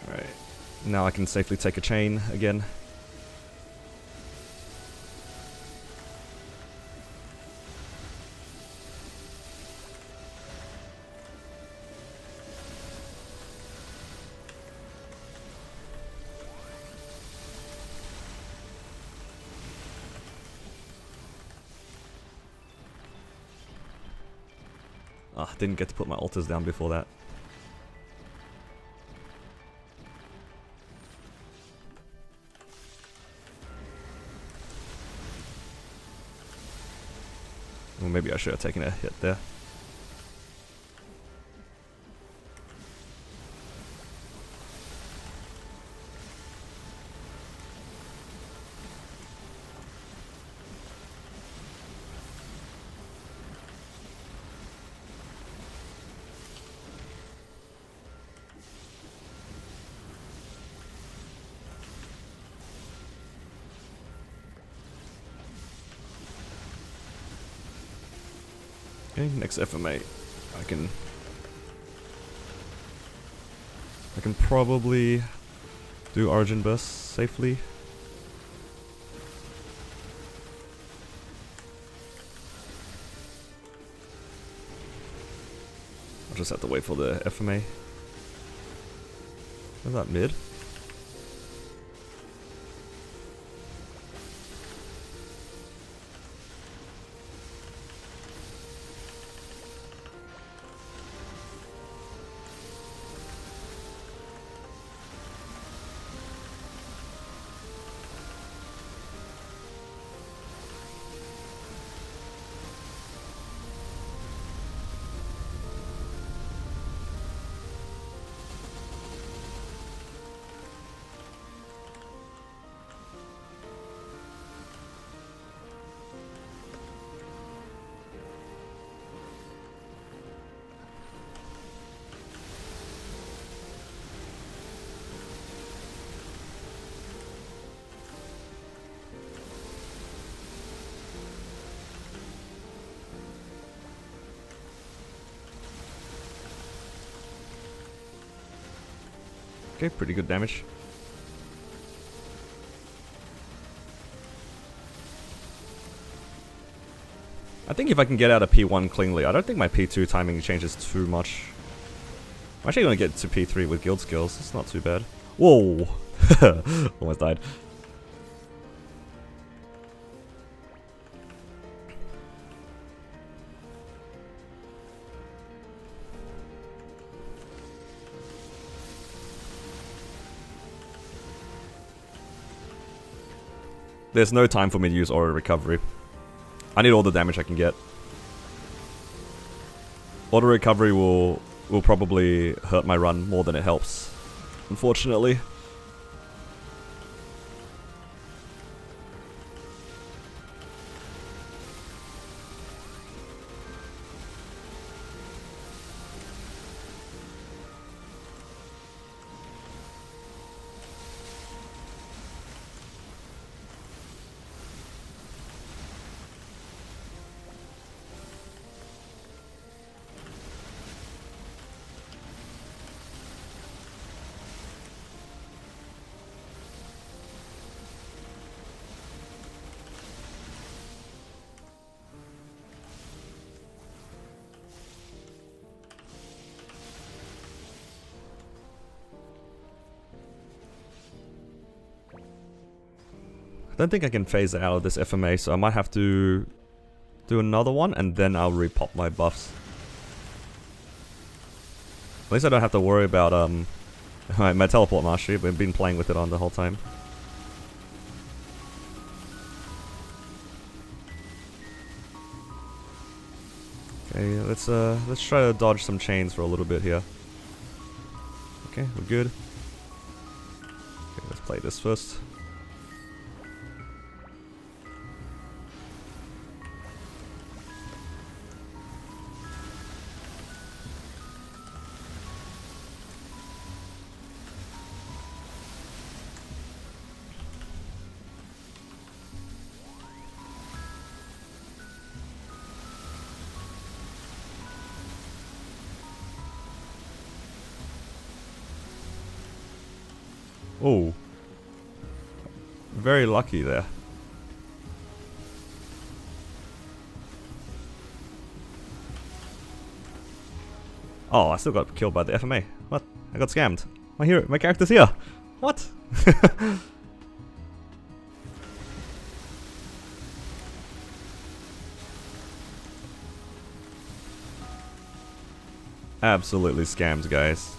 Alright, now I can safely take a chain again. Ah, didn't get to put my altars down before that. Well, maybe I should have taken a hit there. Okay, next FMA. I can probably do Origin Burst safely. I'll just have to wait for the FMA. Where's that mid? Okay, pretty good damage. I think if I can get out of P1 cleanly, I don't think my P2 timing changes too much. I'm actually going to get to P3 with guild skills, it's not too bad. Whoa! Almost died. There's no time for me to use Aura Recovery. I need all the damage I can get. Auto Recovery will probably hurt my run more than it helps, unfortunately. I don't think I can phase out of this FMA, so I might have to do another one and then I'll repop my buffs. At least I don't have to worry about my teleport mastery. We've been playing with it on the whole time. Okay, let's try to dodge some chains for a little bit here. Okay, we're good. Okay, let's play this first. Oh, very lucky there. Oh, I still got killed by the FMA. What? I got scammed. My character's here. What? Absolutely scammed, guys.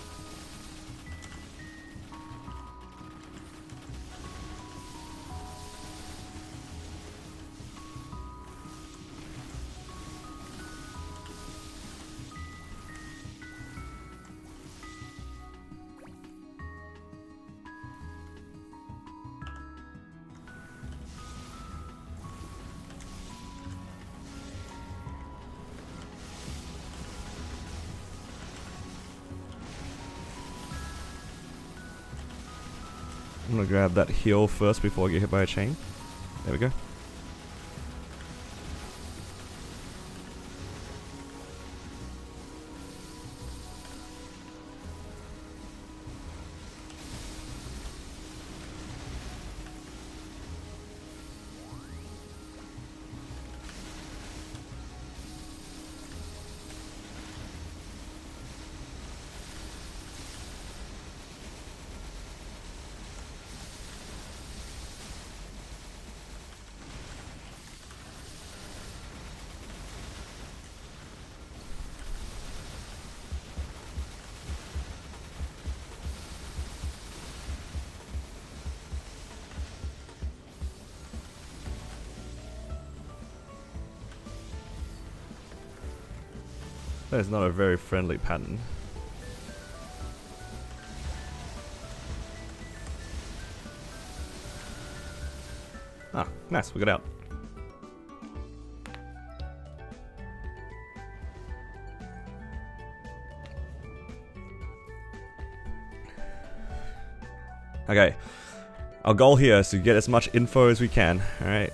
I'm gonna grab that heal first before I get hit by a chain. There we go. That is not a very friendly pattern. Ah, nice, we got out. Okay, our goal here is to get as much info as we can, alright?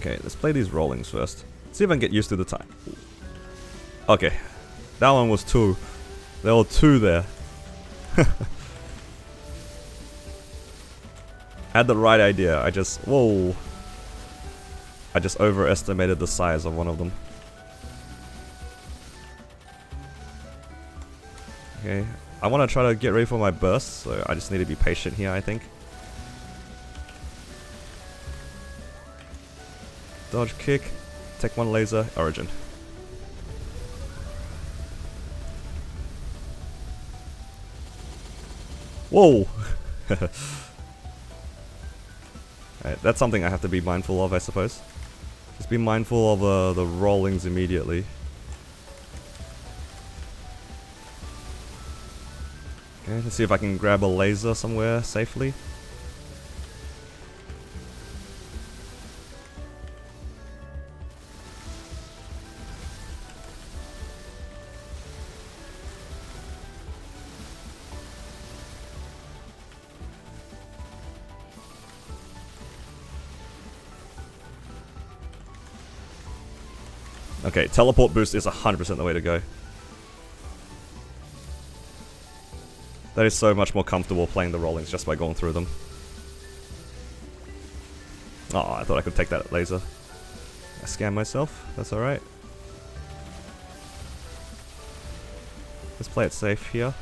Okay, let's play these rollings first. See if I can get used to the time. Okay, that one was 2. There were 2 there. Had the right idea, whoa. I just overestimated the size of one of them. Okay, I want to try to get ready for my burst, so I just need to be patient here, I think. Dodge kick, Tech 1 laser, origin. Whoa! Alright, that's something I have to be mindful of, I suppose. Just be mindful of the rollings immediately. Okay, let's see if I can grab a laser somewhere safely. Okay, teleport boost is 100% the way to go. That is so much more comfortable playing the rollings just by going through them. Oh, I thought I could take that laser. I scammed myself, that's alright. Let's play it safe here.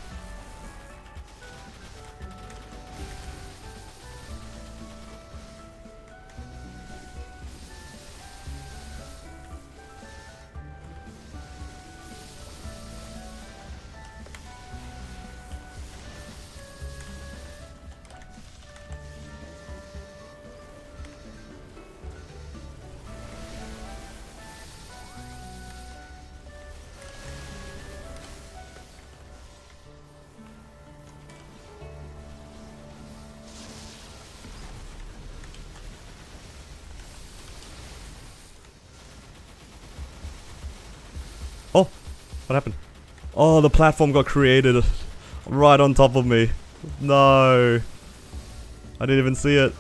What happened? Oh, the platform got created right on top of me. No. I didn't even see it.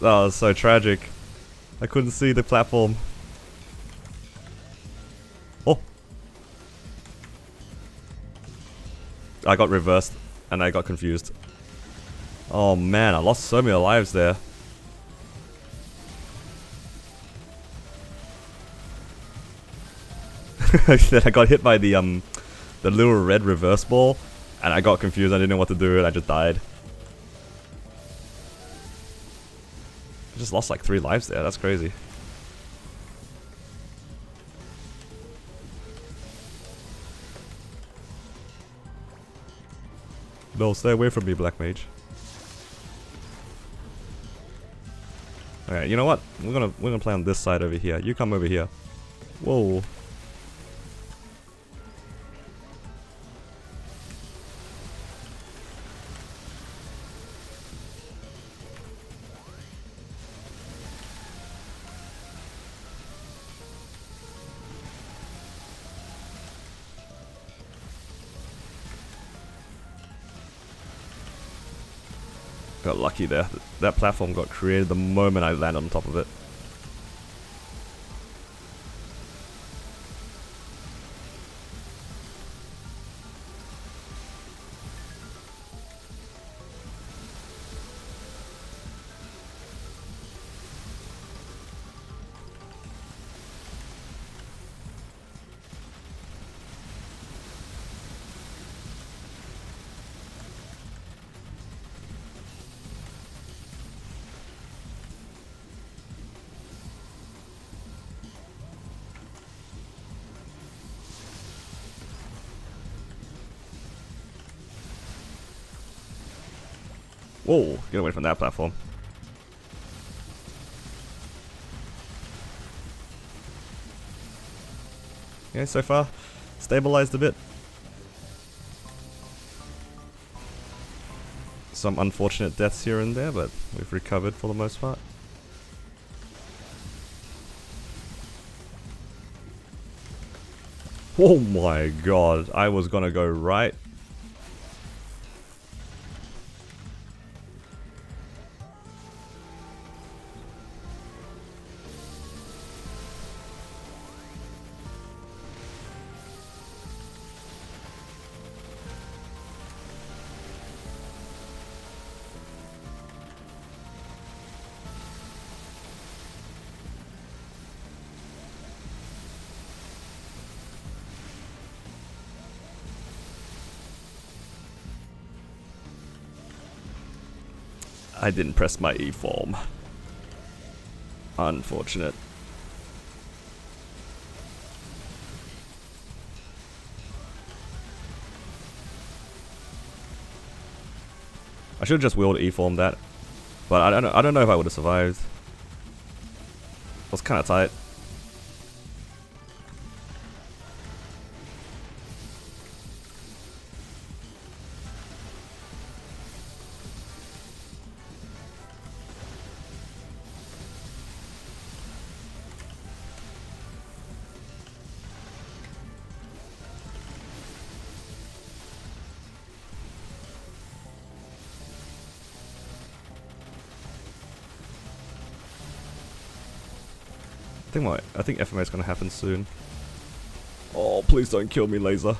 That was so tragic. I couldn't see the platform. Oh. I got reversed and I got confused. Oh man, I lost so many lives there. Then I got hit by the little red reverse ball and I got confused. I didn't know what to do and I just died. I just lost like 3 lives there. That's crazy. No, stay away from me, Black Mage. Alright, you know what? We're gonna play on this side over here. You come over here. Whoa. Got lucky there. That platform got created the moment I landed on top of it. Whoa, get away from that platform. Yeah, so far, stabilized a bit. Some unfortunate deaths here and there, but we've recovered for the most part. Oh my god, I was gonna go right. I didn't press my E form. Unfortunate. I should have just willed E form that, but I don't know if I would have survived. It was kind of tight. I think FMA is gonna happen soon. Oh, please don't kill me, laser.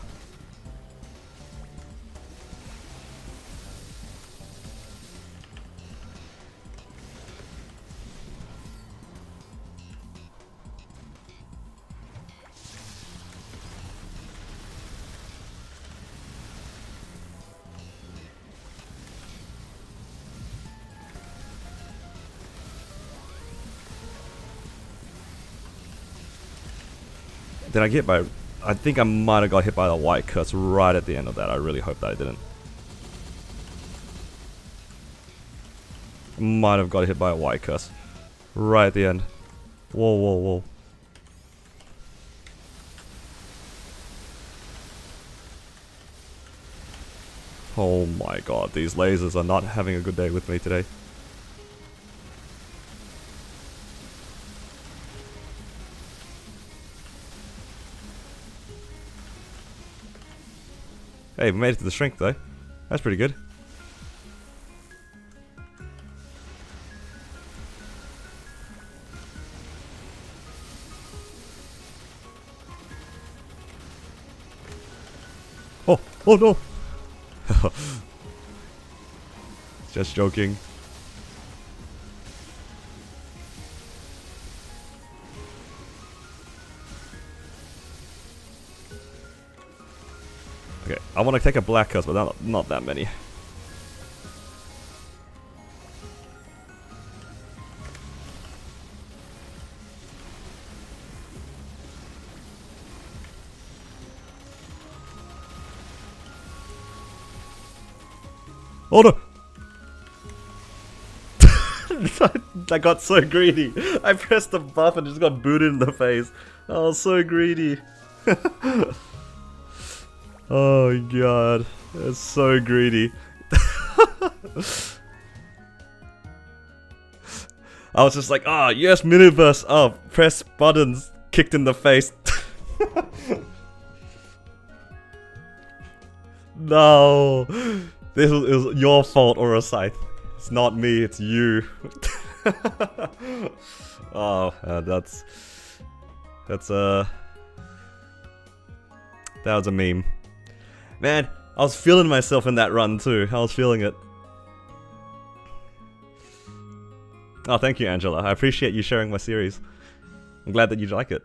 Did I get by... I think I might have got hit by the white curse right at the end of that. I really hope that I didn't. Might have got hit by a white curse right at the end. Whoa, whoa, whoa. Oh my god, these lasers are not having a good day with me today. Hey, we made it to the shrink though. That's pretty good. Oh, oh no! Just joking. Okay, I want to take a black curse, but not that many. Oh no! I got so greedy. I pressed the buff and just got booted in the face. I was so greedy. Oh god, that's so greedy. I was just like, ah, yes, miniverse. Oh, press buttons, kicked in the face. No, this was your fault, or a scythe. It's not me, it's you. Oh, that was a meme. Man, I was feeling myself in that run too. I was feeling it. Oh, thank you, Angela. I appreciate you sharing my series. I'm glad that you like it.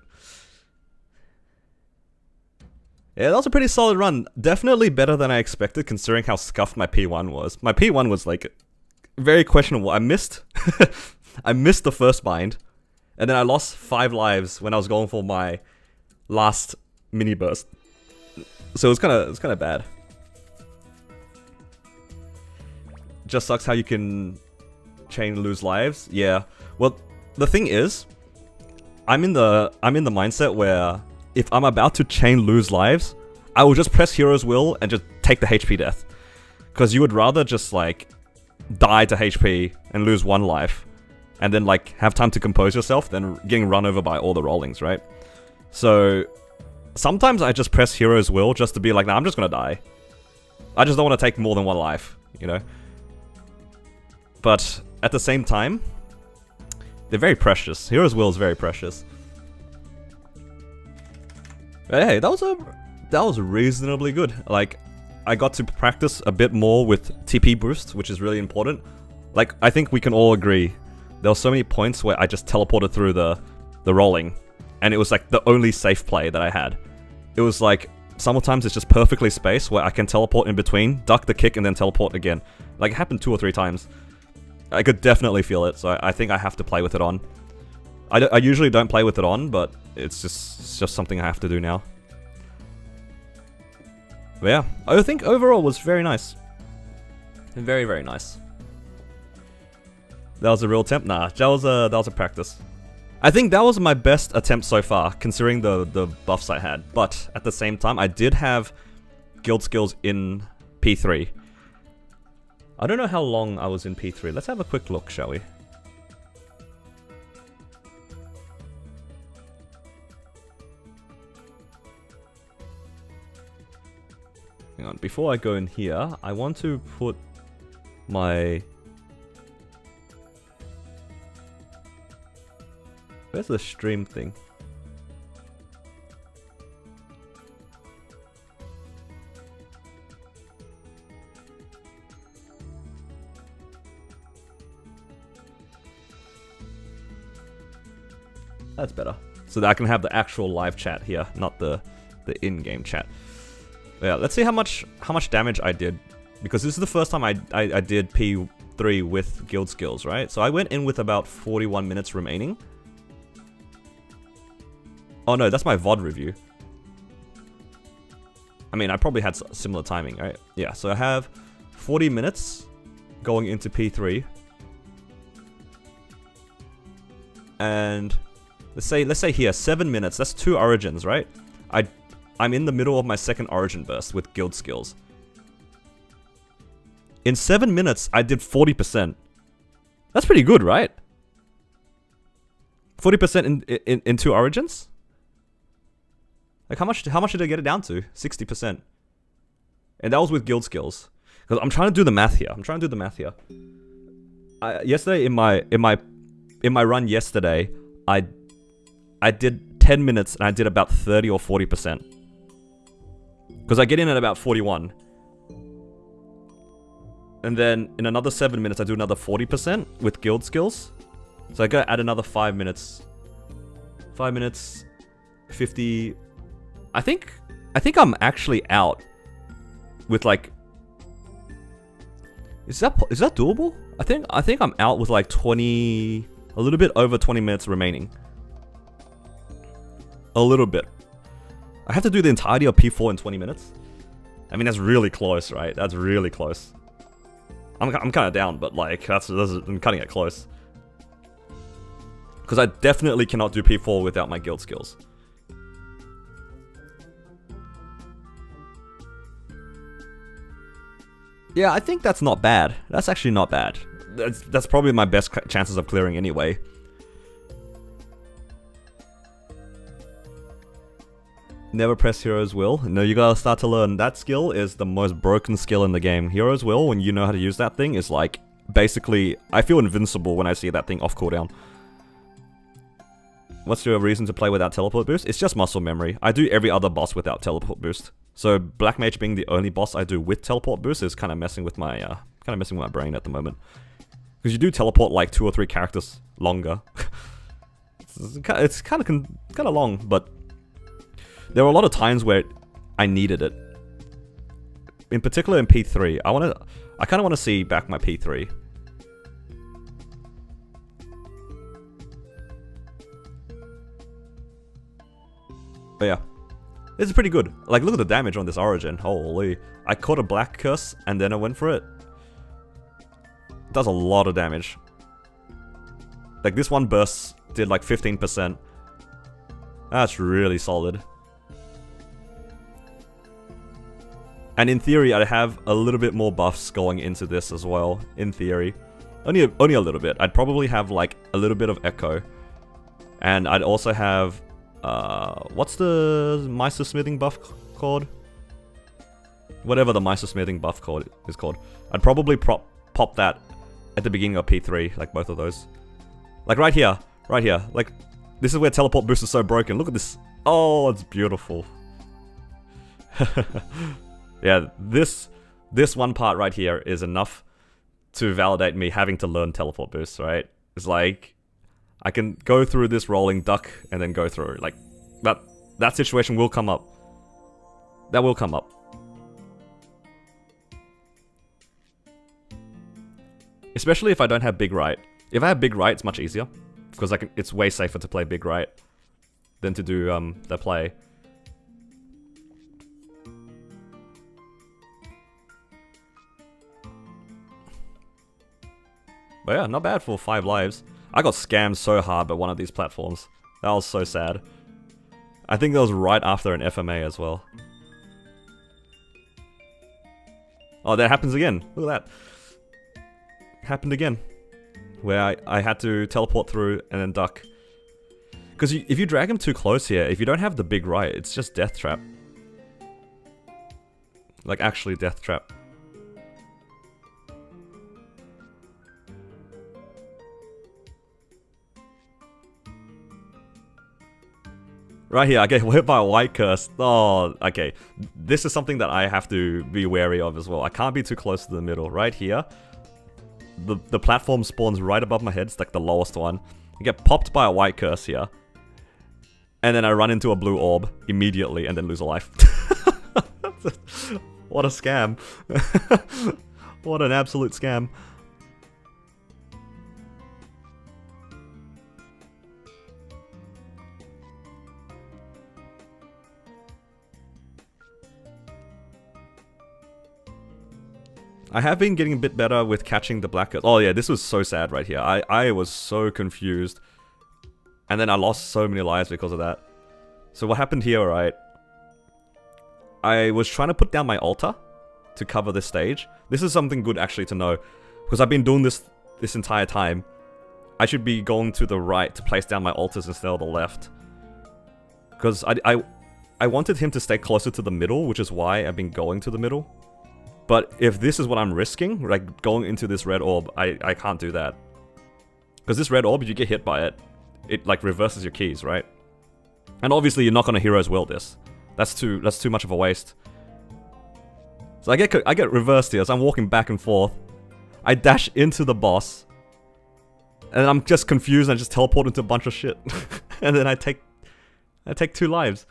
Yeah, that was a pretty solid run. Definitely better than I expected, considering how scuffed my P1 was. My P1 was like very questionable. I missed I missed the first bind, and then I lost 5 lives when I was going for my last mini burst. So it's kind of bad. Just sucks how you can chain lose lives. Yeah. Well, the thing is, I'm in the mindset where if I'm about to chain lose lives, I will just press Hero's Will and just take the HP death. Because you would rather just like die to HP and lose 1 life, and then like have time to compose yourself than getting run over by all the rollings, right? So sometimes I just press Hero's Will just to be like, nah, I'm just gonna die. I just don't want to take more than 1 life, you know? But at the same time, they're very precious. Hero's Will is very precious. But hey, that was reasonably good. Like, I got to practice a bit more with TP boost, which is really important. Like, I think we can all agree, there were so many points where I just teleported through the rolling, and it was like the only safe play that I had. It was like, sometimes it's just perfectly spaced where I can teleport in between, duck the kick, and then teleport again. Like, it happened 2 or 3 times. I could definitely feel it, so I think I have to play with it on. I usually don't play with it on, but it's just something I have to do now. But yeah, I think overall was very nice. Very, very nice. That was a real attempt? Nah, that was a practice. I think that was my best attempt so far, considering the buffs I had. But at the same time, I did have guild skills in P3. I don't know how long I was in P3. Let's have a quick look, shall we? Hang on, before I go in here, I want to put my... Where's the stream thing? That's better. So that I can have the actual live chat here, not the in-game chat. But yeah, let's see how much damage I did, because this is the first time I did P3 with guild skills, right? So I went in with about 41 minutes remaining. Oh no, that's my VOD review. I mean, I probably had similar timing, right? Yeah, so I have 40 minutes going into P3. And let's say here, 7 minutes, that's 2 origins, right? I'm in the middle of my second origin burst with guild skills. In 7 minutes, I did 40%. That's pretty good, right? 40% in 2 origins? Like how much did I get it down to? 60%. And that was with guild skills. Because I'm trying to do the math here. Yesterday in my run yesterday, I did 10 minutes and I did about 30 or 40%. Because I get in at about 41. And then in another 7 minutes I do another 40% with guild skills. So I gotta add another 5 minutes. 5 minutes, 50. I think I'm actually out with like. Is that doable? I think I'm out with like 20, a little bit over 20 minutes remaining. A little bit. I have to do the entirety of P4 in 20 minutes. I mean, that's really close, right? That's really close. I'm kind of down, but like I'm cutting it close. Because I definitely cannot do P4 without my guild skills. Yeah, I think that's not bad. That's actually not bad. That's probably my best chances of clearing anyway. Never press Hero's Will. No, you gotta start to learn. That skill is the most broken skill in the game. Hero's Will, when you know how to use that thing, is like, basically, I feel invincible when I see that thing off cooldown. What's your reason to play without teleport boost? It's just muscle memory. I do every other boss without teleport boost. So Black Mage being the only boss I do with teleport boost is kind of messing with my brain at the moment. Because you do teleport like 2 or 3 characters longer. It's kind of long, but there were a lot of times where I needed it. In particular in P3, I kind of want to see back my P3. But yeah, this is pretty good. Like, look at the damage on this Origin. Holy. I caught a Black Curse and then I went for it. It does a lot of damage. Like, this one burst did like 15%. That's really solid. And in theory, I'd have a little bit more buffs going into this as well. In theory. Only a little bit. I'd probably have like a little bit of Echo. And I'd also have... what's the Meister Smithing buff called? Whatever the Meister Smithing buff is called. I'd probably pop that at the beginning of P3, like both of those. Like right here. Like, this is where teleport boost is so broken. Look at this. Oh, it's beautiful. Yeah, this one part right here is enough to validate me having to learn teleport boost, right? It's like, I can go through this rolling duck and then go through. Like, that situation will come up. That will come up. Especially if I don't have big right. If I have big right, it's much easier. Because it's way safer to play big right than to do the play. But yeah, not bad for 5 lives. I got scammed so hard by one of these platforms. That was so sad. I think that was right after an FMA as well. Oh, that happens again. Look at that. Happened again. Where I had to teleport through and then duck. Because if you drag him too close here, if you don't have the big right, it's just death trap. Like, actually death trap. Right here, I get hit by a white curse. Oh, okay. This is something that I have to be wary of as well. I can't be too close to the middle. Right here, the platform spawns right above my head. It's like the lowest one. I get popped by a white curse here. And then I run into a blue orb immediately and then lose a life. What a scam. What an absolute scam. I have been getting a bit better with catching the black... Oh yeah, this was so sad right here. I was so confused. And then I lost so many lives because of that. So what happened here, right? I was trying to put down my altar to cover this stage. This is something good actually to know. Because I've been doing this entire time. I should be going to the right to place down my altars instead of the left. Because I wanted him to stay closer to the middle, which is why I've been going to the middle. But if this is what I'm risking, like going into this red orb, I can't do that. Because this red orb, if you get hit by it, it like reverses your keys, right? And obviously you're not gonna Hero's Will this. That's too much of a waste. So I get reversed here, so I'm walking back and forth. I dash into the boss. And I'm just confused and I just teleport into a bunch of shit. And then I take 2 lives.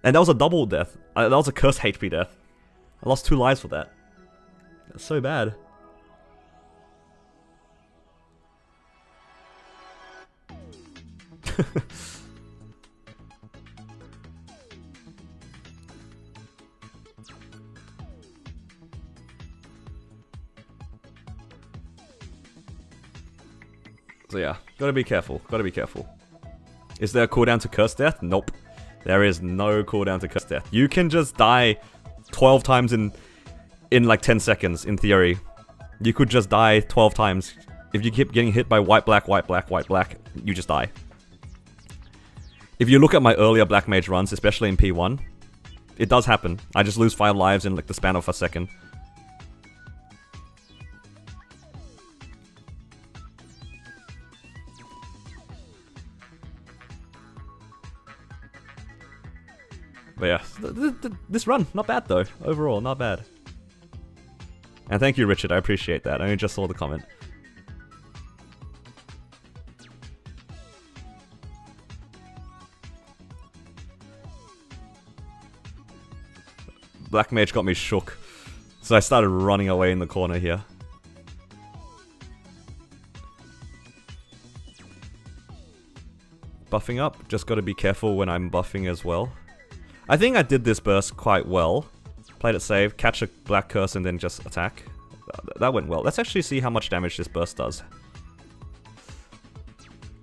And that was a double death. That was a cursed HP death. I lost 2 lives for that. That's so bad. So yeah, gotta be careful, gotta be careful. Is there a cooldown to curse death? Nope. There is no cooldown to curse death. You can just die 12 times in like 10 seconds, in theory. You could just die 12 times. If you keep getting hit by white, black, white, black, white, black, you just die. If you look at my earlier Black Mage runs, especially in P1, it does happen. I just lose 5 lives in like the span of a second. But yeah, this run, not bad though. Overall, not bad. And thank you, Richard, I appreciate that. I only just saw the comment. Black Mage got me shook. So I started running away in the corner here. Buffing up, just gotta be careful when I'm buffing as well. I think I did this burst quite well. Played it safe, catch a black curse and then just attack. That went well. Let's actually see how much damage this burst does.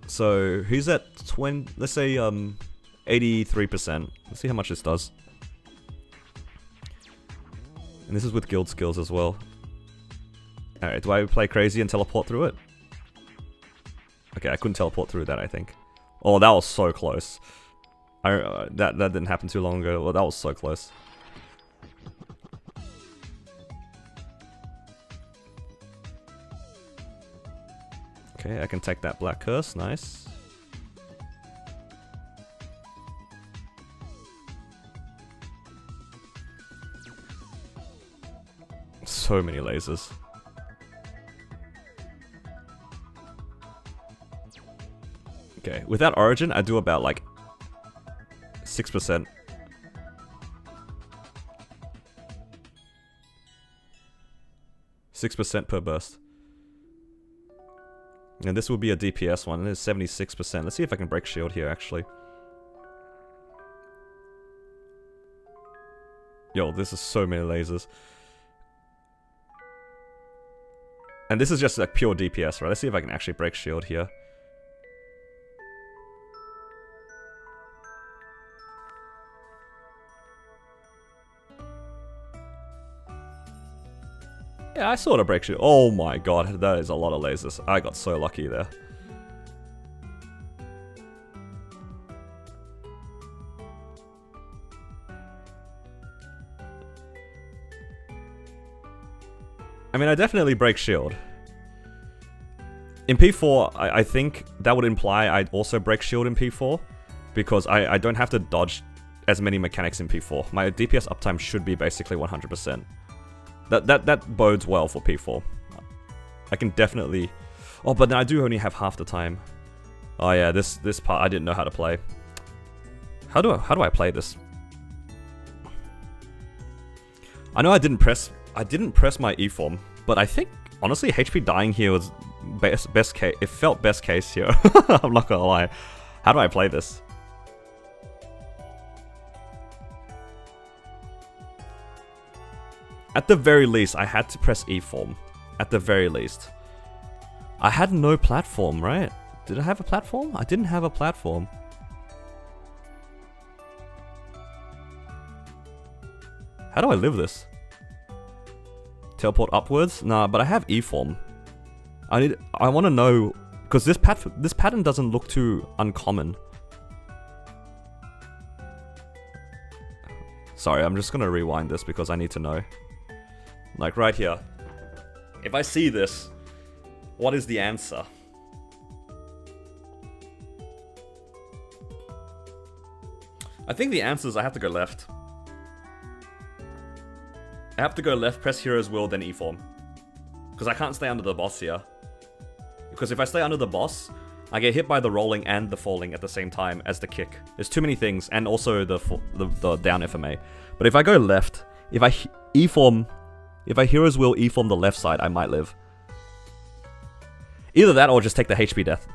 So he's at 20, let's say 83%. Let's see how much this does. And this is with guild skills as well. Alright, do I play crazy and teleport through it? Okay, I couldn't teleport through that, I think. Oh, that was so close. That didn't happen too long ago. Well, that was so close. Okay, I can take that black curse. Nice. So many lasers. Okay, with that origin, I do about like 6%. % per burst. And this will be a DPS one, and it's 76%. Let's see if I can break shield here, actually. Yo, this is so many lasers. And this is just like pure DPS, right? Let's see if I can actually break shield here. Yeah, I sort of break shield. Oh my god, that is a lot of lasers. I got so lucky there. I mean, I definitely break shield. In P4, I think that would imply I'd also break shield in P4, because I don't have to dodge as many mechanics in P4. My DPS uptime should be basically 100%. That bodes well for P4. I can definitely... Oh, but then I do only have half the time. Oh yeah, this part I didn't know how to play. How do I play this? I know I didn't press my E form, but I think honestly HP dying here was best case. It felt best case here. I'm not gonna lie. How do I play this? At the very least, I had to press E form. At the very least. I had no platform, right? Did I have a platform? I didn't have a platform. How do I live this? Teleport upwards? Nah, but I have E form. I want to know, because this pattern doesn't look too uncommon. Sorry, I'm just gonna rewind this because I need to know. Like right here. If I see this, what is the answer? I think the answer is I have to go left. I have to go left, press Hero's Will, then E-Form. Because I can't stay under the boss here. Because if I stay under the boss, I get hit by the rolling and the falling at the same time as the kick. There's too many things, and also the down FMA. But if I go left, if I E-Form, if I Hero's Will E-Form the left side, I might live. Either that or just take the HP death.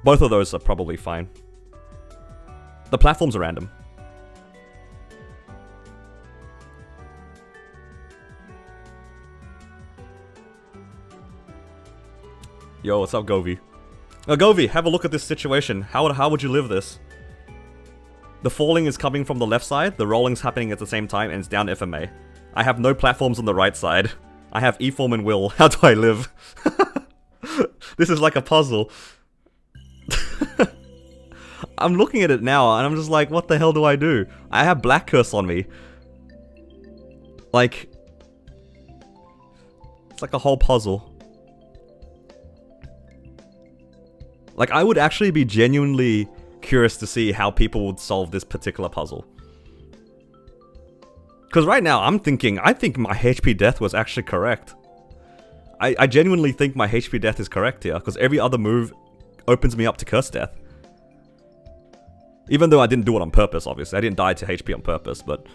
Both of those are probably fine. The platforms are random. Yo, what's up, Govi? Govi, have a look at this situation. How would you live this? The falling is coming from the left side, the rolling's happening at the same time, and it's down FMA. I have no platforms on the right side. I have E-Form and Will. How do I live? This is like a puzzle. I'm looking at it now, and I'm just like, what the hell do I do? I have Black Curse on me. Like... It's like a whole puzzle. Like, I would actually be genuinely curious to see how people would solve this particular puzzle. Because right now, I think my HP death was actually correct. I genuinely think my HP death is correct here, because every other move opens me up to curse death. Even though I didn't do it on purpose, obviously. I didn't die to HP on purpose, but...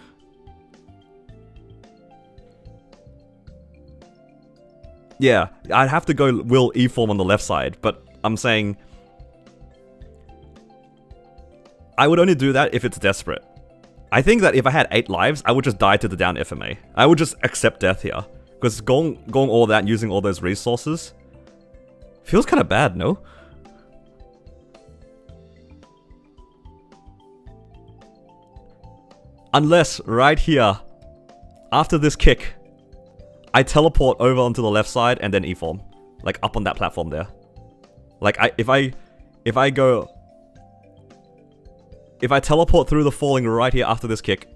Yeah, I'd have to go Will E-Form on the left side, but I'm saying... I would only do that if it's desperate. I think that if I had 8 lives, I would just die to the down FMA. I would just accept death here. Because going all that and using all those resources... feels kind of bad, no? Unless, right here, after this kick, I teleport over onto the left side and then E-Form. Like, up on that platform there. Like, if I teleport through the falling right here after this kick,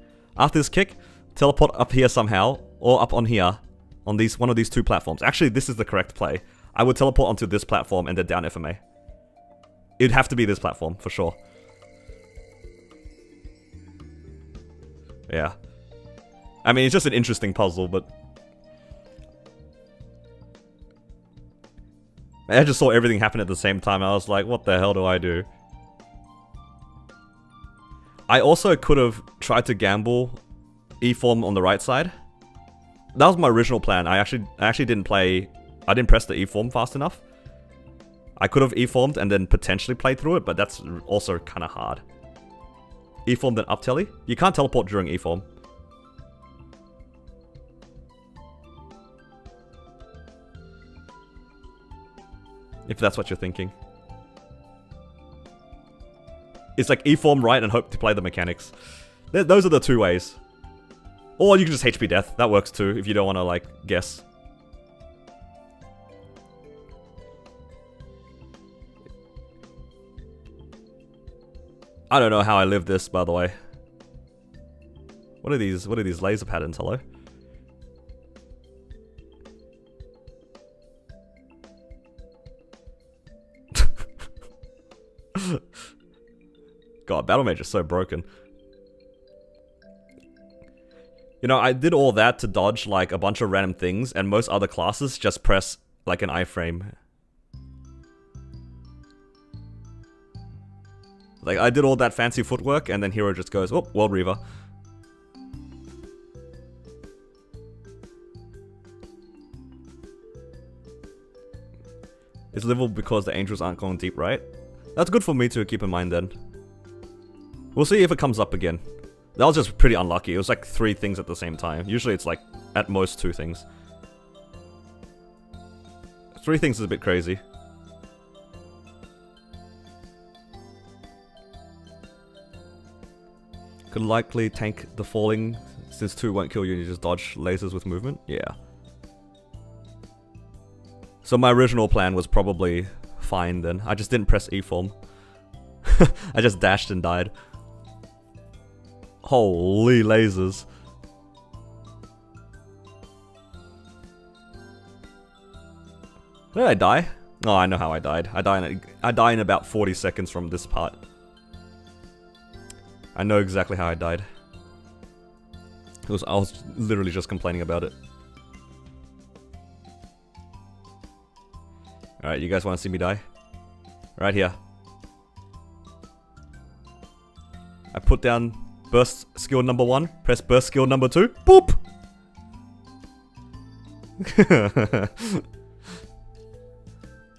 teleport up here somehow, or up on here, on one of these 2 platforms. Actually, this is the correct play. I would teleport onto this platform and then down FMA. It'd have to be this platform, for sure. Yeah. I mean, it's just an interesting puzzle, but... I just saw everything happen at the same time. I was like, what the hell do I do? I also could have tried to gamble E-Form on the right side. That was my original plan. I actually didn't play... I didn't press the E-Form fast enough. I could have E-Formed and then potentially played through it, but that's also kind of hard. E-Form then up telly? You can't teleport during E-Form. If that's what you're thinking. It's like E-Form right and hope to play the mechanics. Those are the 2 ways. Or you can just HP death. That works too, if you don't want to, like, guess. I don't know how I live this, by the way. What are these laser patterns? Hello? God, Battle Mage is so broken. You know, I did all that to dodge, like, a bunch of random things, and most other classes just press, like, an iframe. Like, I did all that fancy footwork, and then Hero just goes, oh, World Reaver. It's livable because the angels aren't going deep, right? That's good for me to keep in mind then. We'll see if it comes up again. That was just pretty unlucky. It was like 3 things at the same time. Usually it's like, at most 2 things. 3 things is a bit crazy. Could likely tank the falling, since 2 won't kill you and you just dodge lasers with movement. Yeah. So my original plan was probably fine then. I just didn't press E-Form. I just dashed and died. Holy lasers. Did I die? Oh, I know how I died. I die in about 40 seconds from this part. I know exactly how I died. I was literally just complaining about it. Alright, you guys want to see me die? Right here. I put down burst skill number 1, press burst skill number 2, boop!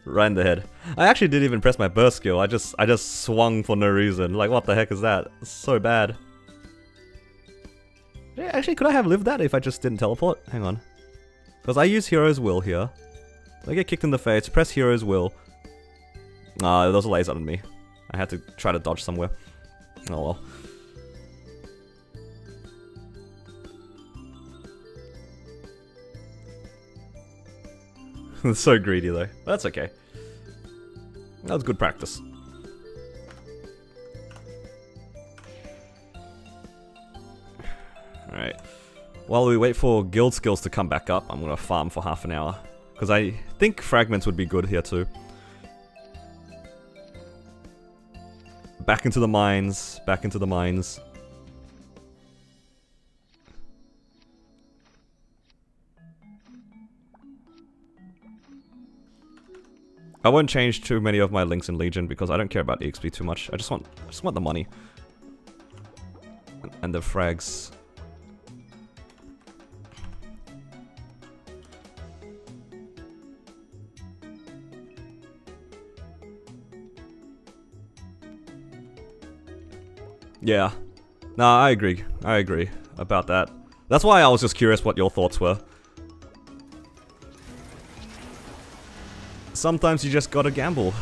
Right in the head. I actually didn't even press my burst skill, I just swung for no reason. Like, what the heck is that? It's so bad. Yeah, actually, could I have lived that if I just didn't teleport? Hang on. Because I use Hero's Will here. I get kicked in the face, press Hero's Will. Ah, there was a laser on me. I had to try to dodge somewhere. Oh well. It's so greedy though. That's okay. That was good practice. Alright. While we wait for guild skills to come back up, I'm gonna farm for half an hour. Because I think fragments would be good here too. Back into the mines, back into the mines. I won't change too many of my links in Legion because I don't care about EXP too much. I just want the money. And the frags. Yeah. No, I agree. I agree about that. That's why I was just curious what your thoughts were. Sometimes you just gotta gamble.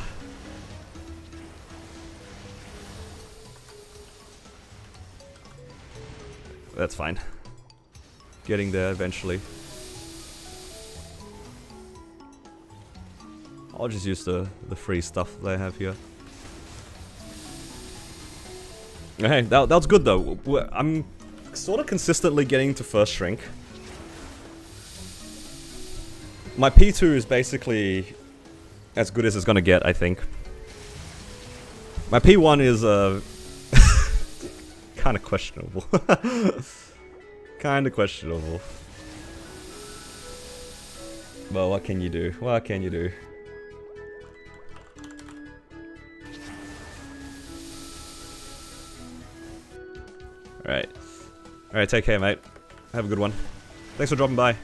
That's fine. Getting there eventually. I'll just use the free stuff they have here. Hey, that was good though. I'm sort of consistently getting to first shrink. My P2 is basically as good as it's gonna get, I think. My P1 is kind of questionable. Kind of questionable. Well, what can you do? What can you do? Alright. Alright, take care, mate. Have a good one. Thanks for dropping by.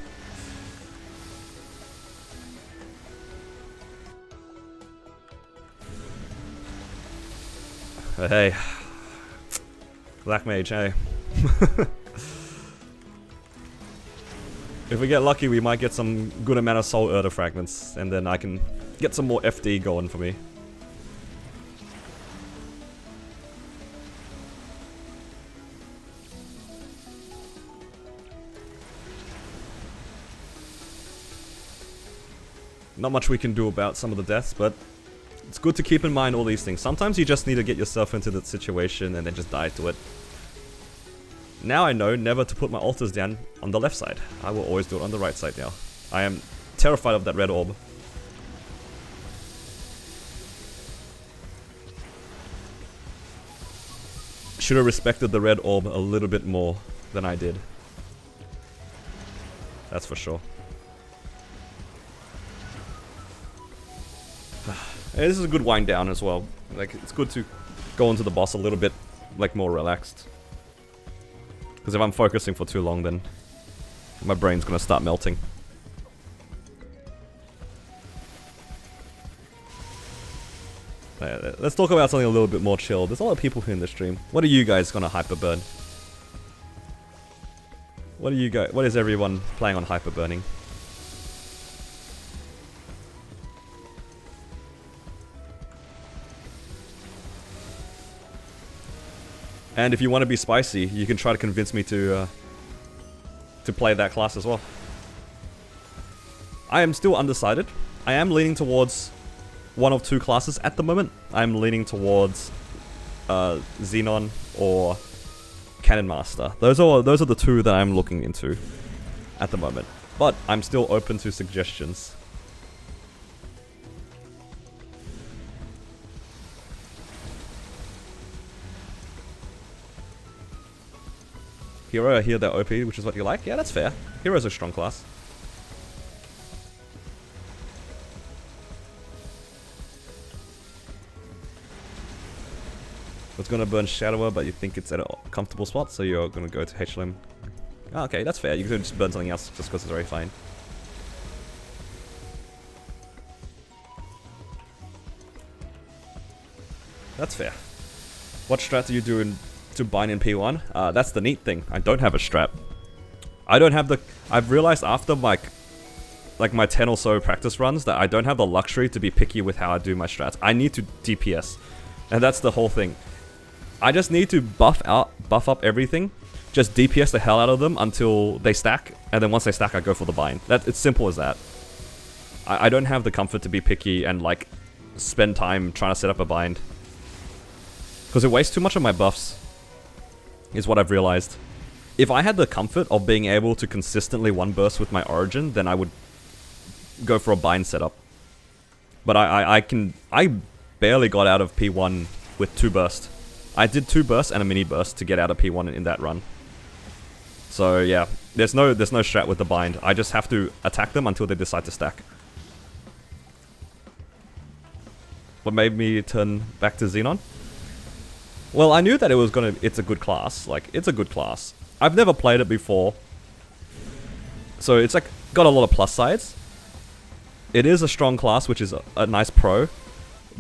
Hey. Black Mage, hey. If we get lucky, we might get some good amount of Soul Erda fragments, and then I can get some more FD going for me. Not much we can do about some of the deaths, but it's good to keep in mind all these things. Sometimes you just need to get yourself into that situation and then just die to it. Now I know never to put my altars down on the left side. I will always do it on the right side now. I am terrified of that red orb. Should have respected the red orb a little bit more than I did. That's for sure. Hey, this is a good wind down as well. Like, it's good to go into the boss a little bit, like, more relaxed. Because if I'm focusing for too long, then my brain's gonna start melting. Let's talk about something a little bit more chill. There's a lot of people here in the stream. What are you guys gonna hyperburn? What is everyone playing on hyperburning? And if you want to be spicy, you can try to convince me to play that class as well. I am still undecided. I am leaning towards one of two classes at the moment. I'm leaning towards Xenon or Cannon Master. Those are the two that I'm looking into at the moment. But I'm still open to suggestions. Hero, I hear they're OP, which is what you like. Yeah, that's fair. Hero's a strong class. It's gonna burn Shadower, but you think it's at a comfortable spot, so you're gonna go to HLM. Oh, okay, that's fair. You could just burn something else just because it's very fine. That's fair. What strat do you do to bind in P1? That's the neat thing. I don't have a strat. I don't have the... I've realized after like my 10 or so practice runs that I don't have the luxury to be picky with how I do my strats. I need to DPS. And that's the whole thing. I just need to buff up everything. Just DPS the hell out of them until they stack. And then once they stack, I go for the bind. It's simple as that. I don't have the comfort to be picky and like spend time trying to set up a bind. Because it wastes too much of my buffs, is what I've realized. If I had the comfort of being able to consistently one burst with my Origin, then I would go for a bind setup. But I barely got out of P1 with 2 burst. I did 2 bursts and a mini burst to get out of P1 in that run. So yeah, there's no strat with the bind. I just have to attack them until they decide to stack. What made me turn back to Xenon? Well, I knew that it's a good class. Like, it's a good class. I've never played it before. So it's like, got a lot of plus sides. It is a strong class, which is a nice pro.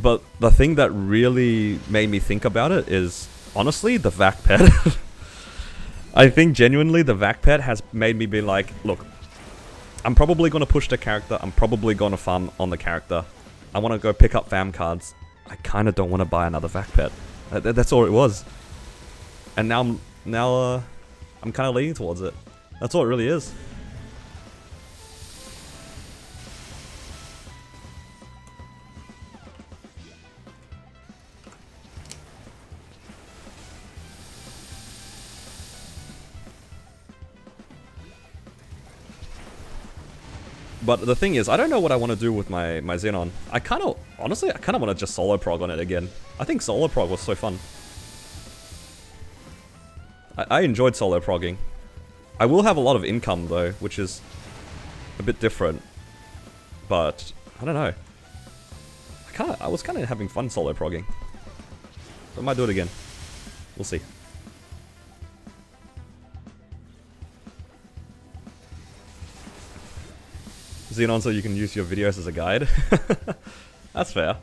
But the thing that really made me think about it is, honestly, the vac pet. I think genuinely the vac pet has made me be like, look, I'm probably going to push the character. I'm probably going to farm on the character. I want to go pick up fam cards. I kind of don't want to buy another vac pet. That's all it was. And now I'm kind of leaning towards it. That's all it really is. But the thing is, I don't know what I want to do with my Xenon. Honestly, I kind of want to just solo prog on it again. I think solo prog was so fun. I enjoyed solo progging. I will have a lot of income though, which is a bit different. But, I don't know. I was kind of having fun solo progging. So I might do it again. We'll see. Xenon, so you can use your videos as a guide. That's fair.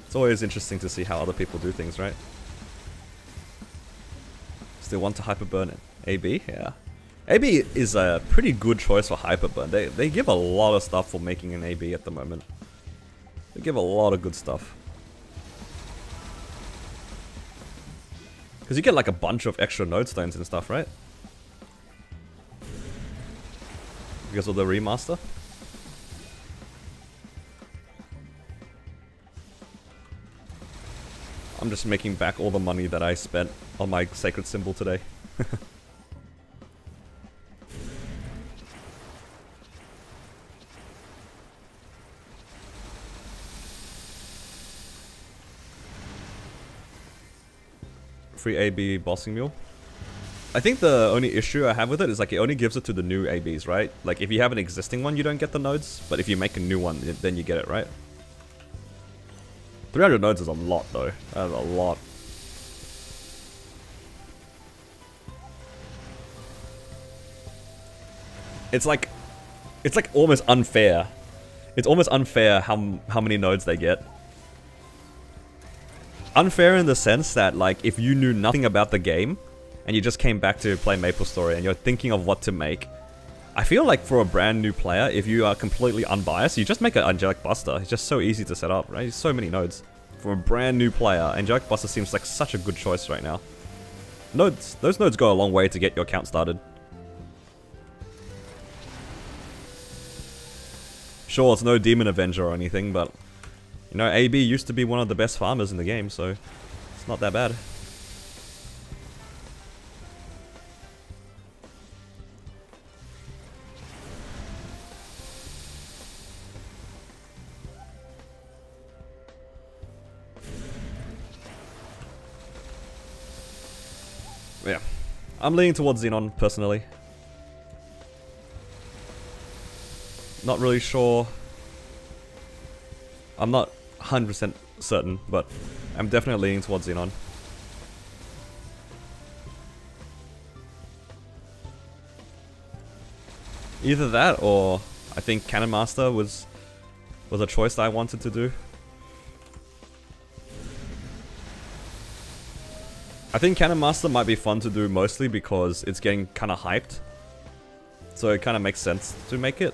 It's always interesting to see how other people do things, right? Still want to hyperburn it. AB? Yeah. AB is a pretty good choice for hyperburn. They give a lot of stuff for making an AB at the moment. They give a lot of good stuff. Because you get like a bunch of extra node stones and stuff, right? Because of the remaster. I'm just making back all the money that I spent on my sacred symbol today. Free AB bossing mule. I think the only issue I have with it is like it only gives it to the new ABs, right? Like if you have an existing one, you don't get the nodes, but if you make a new one, then you get it, right? 300 nodes is a lot though. That's a lot. It's like almost unfair. It's almost unfair how many nodes they get. Unfair in the sense that like if you knew nothing about the game and you just came back to play MapleStory and you're thinking of what to make, I feel like for a brand new player, if you are completely unbiased, you just make an Angelic Buster. It's just so easy to set up, right? There's so many nodes. For a brand new player, Angelic Buster seems like such a good choice right now. Those nodes go a long way to get your account started. Sure, it's no Demon Avenger or anything, but you know, AB used to be one of the best farmers in the game, so it's not that bad. Yeah, I'm leaning towards Xenon, personally. Not really sure. I'm not 100% certain, but I'm definitely leaning towards Xenon. Either that, or I think Cannon Master was a choice that I wanted to do. I think Cannon Master might be fun to do mostly because it's getting kind of hyped. So it kind of makes sense to make it.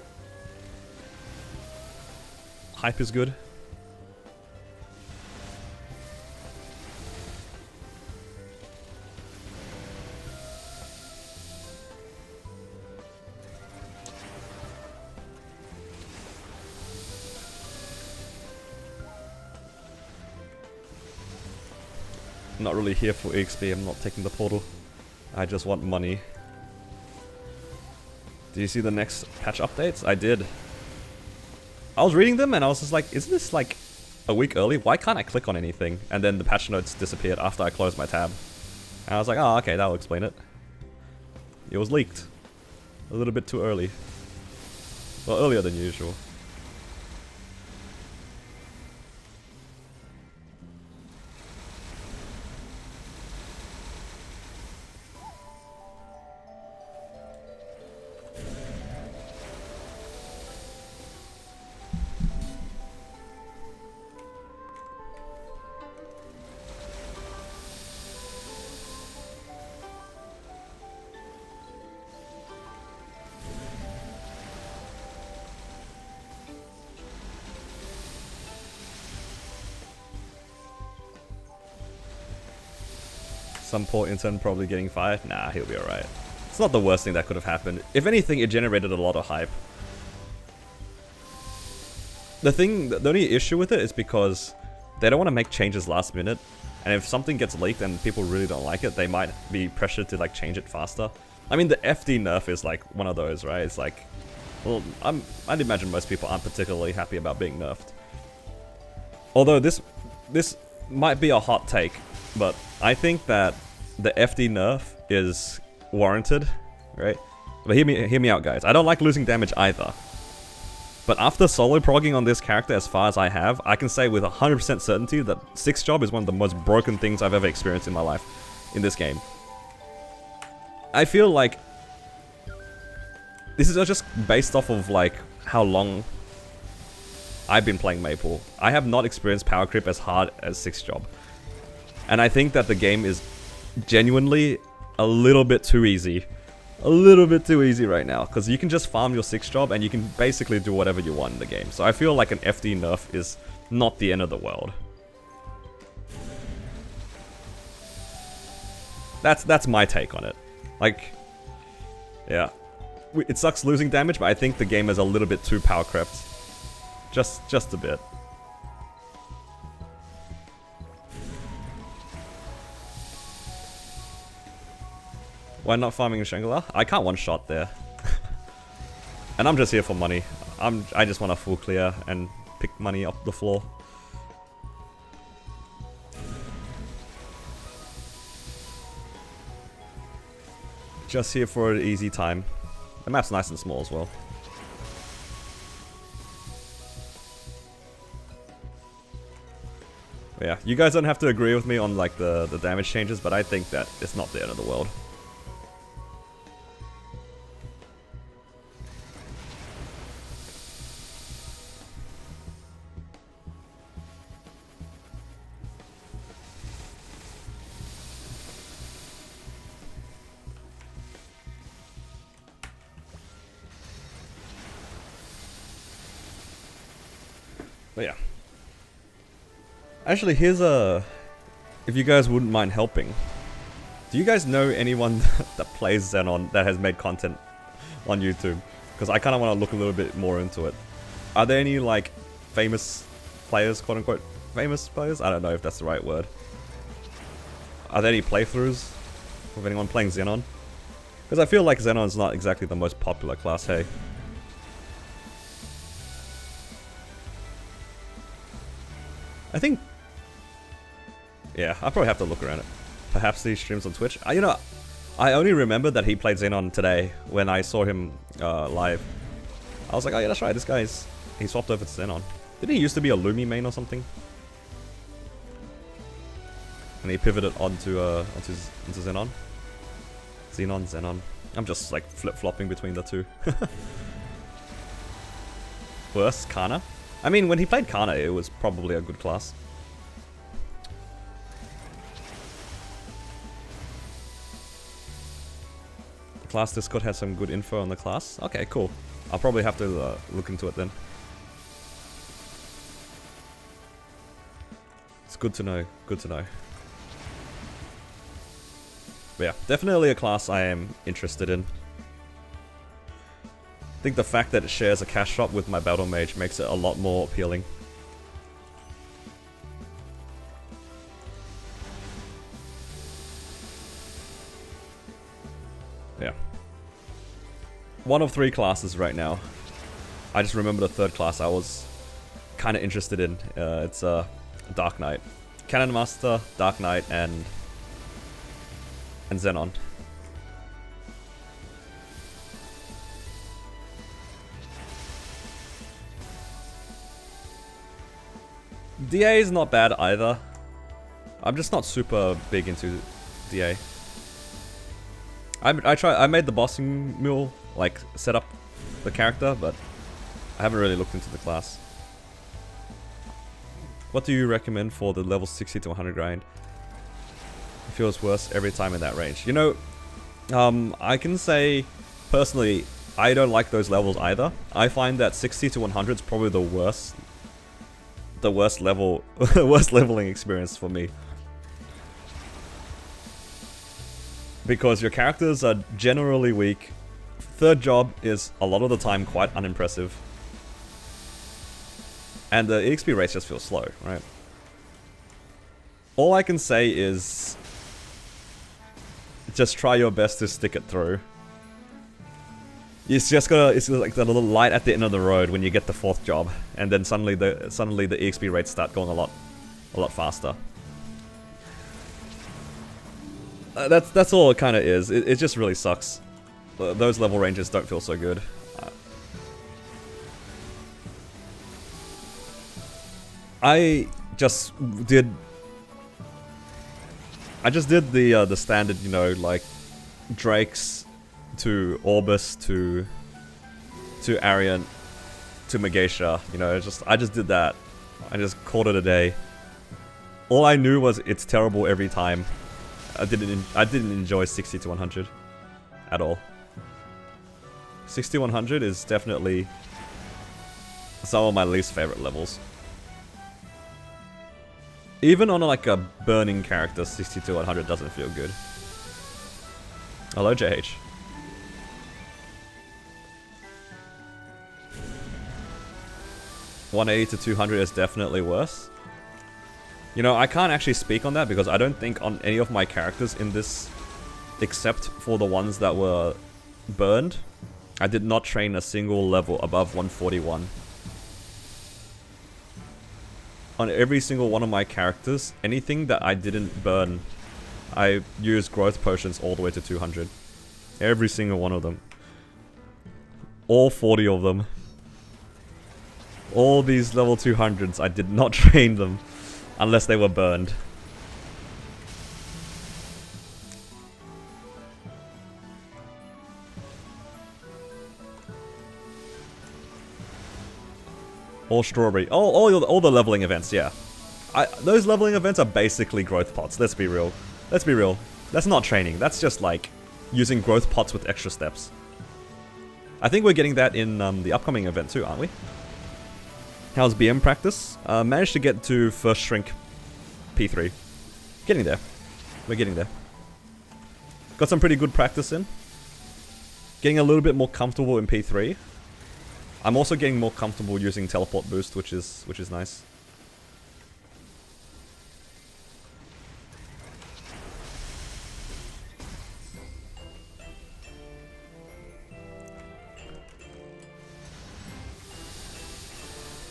Hype is good. I'm not really here for EXP, I'm not taking the portal. I just want money. Do you see the next patch updates? I did. I was reading them and I was just like, isn't this like a week early? Why can't I click on anything? And then the patch notes disappeared after I closed my tab. And I was like, oh, okay, that'll explain it. It was leaked. A little bit too early. Well, earlier than usual. Some poor intern probably getting fired. Nah, he'll be alright. It's not the worst thing that could have happened. If anything, it generated a lot of hype. The only issue with it is because they don't want to make changes last minute. And if something gets leaked and people really don't like it, they might be pressured to like change it faster. I mean, the FD nerf is like one of those, right? It's like, well, I'd imagine most people aren't particularly happy about being nerfed. Although this might be a hot take, but I think that the FD nerf is warranted, right? But hear me out, guys. I don't like losing damage either. But after solo progging on this character as far as I have, I can say with 100% certainty that 6 job is one of the most broken things I've ever experienced in my life in this game. I feel like this is just based off of like how long I've been playing Maple. I have not experienced power creep as hard as 6 job. And I think that the game is genuinely a little bit too easy. A little bit too easy right now. Because you can just farm your 6 job and you can basically do whatever you want in the game. So I feel like an FD nerf is not the end of the world. That's my take on it. Like, yeah. It sucks losing damage, but I think the game is a little bit too power crept. Just a bit. Why not farming in Shangri-La? I can't one-shot there. And I'm just here for money. I just want a full clear and pick money off the floor. Just here for an easy time. The map's nice and small as well. But yeah, you guys don't have to agree with me on like the damage changes, but I think that it's not the end of the world. But yeah. Actually, here's a... If you guys wouldn't mind helping. Do you guys know anyone that plays Xenon that has made content on YouTube? Because I kind of want to look a little bit more into it. Are there any, like, famous players, quote-unquote, famous players? I don't know if that's the right word. Are there any playthroughs of anyone playing Xenon? Because I feel like Xenon's not exactly the most popular class, hey? I think... Yeah, I'll probably have to look around it. Perhaps these streams on Twitch. You know, I only remembered that he played Xenon today when I saw him live. I was like, oh yeah, that's right, this guy's... He swapped over to Xenon. Didn't he used to be a Lumi main or something? And he pivoted onto Xenon. Xenon. I'm just like flip-flopping between the two. Worse, Kana? I mean, when he played Kana, it was probably a good class. The class Discord has some good info on the class. Okay, cool. I'll probably have to look into it then. It's good to know. Good to know. But yeah, definitely a class I am interested in. I think the fact that it shares a cash shop with my Battle Mage makes it a lot more appealing. Yeah. One of 3 classes right now. I just remember the third class I was kind of interested in. It's Dark Knight. Cannon Master, Dark Knight, and Xenon. DA is not bad either. I'm just not super big into DA. I made the bossing mule, like, set up the character, but I haven't really looked into the class. What do you recommend for the level 60 to 100 grind? It feels worse every time in that range. You know, I can say, personally, I don't like those levels either. I find that 60 to 100 is probably the worst level, worst leveling experience for me. Because your characters are generally weak. Third job is a lot of the time quite unimpressive. And the EXP rates just feel slow, right? All I can say is just try your best to stick it through. It's like the little light at the end of the road when you get the 4th job, and then suddenly the EXP rates start going a lot faster. That's all it kind of is. It just really sucks. Those level ranges don't feel so good. I just did the standard, you know, like Drakes to Orbis to Arian to Megacia, you know, I just did that. I just called it a day. All I knew was it's terrible every time. I didn't enjoy 60 to 100 at all. 60 to 100 is definitely some of my least favorite levels. Even on like a burning character, 60 to 100 doesn't feel good. Hello, JH. $180 to 200 is definitely worse. You know, I can't actually speak on that because I don't think on any of my characters in this, except for the ones that were burned, I did not train a single level above 141. On every single one of my characters, anything that I didn't burn, I used growth potions all the way to 200. Every single one of them. All 40 of them. All these level 200s, I did not train them unless they were burned. Or strawberry. All the leveling events, yeah. Those leveling events are basically growth pots, let's be real. Let's be real. That's not training, that's just like using growth pots with extra steps. I think we're getting that in the upcoming event too, aren't we? How's BM practice? Managed to get to first shrink P3. Getting there. We're getting there. Got some pretty good practice in. Getting a little bit more comfortable in P3. I'm also getting more comfortable using teleport boost, which is nice.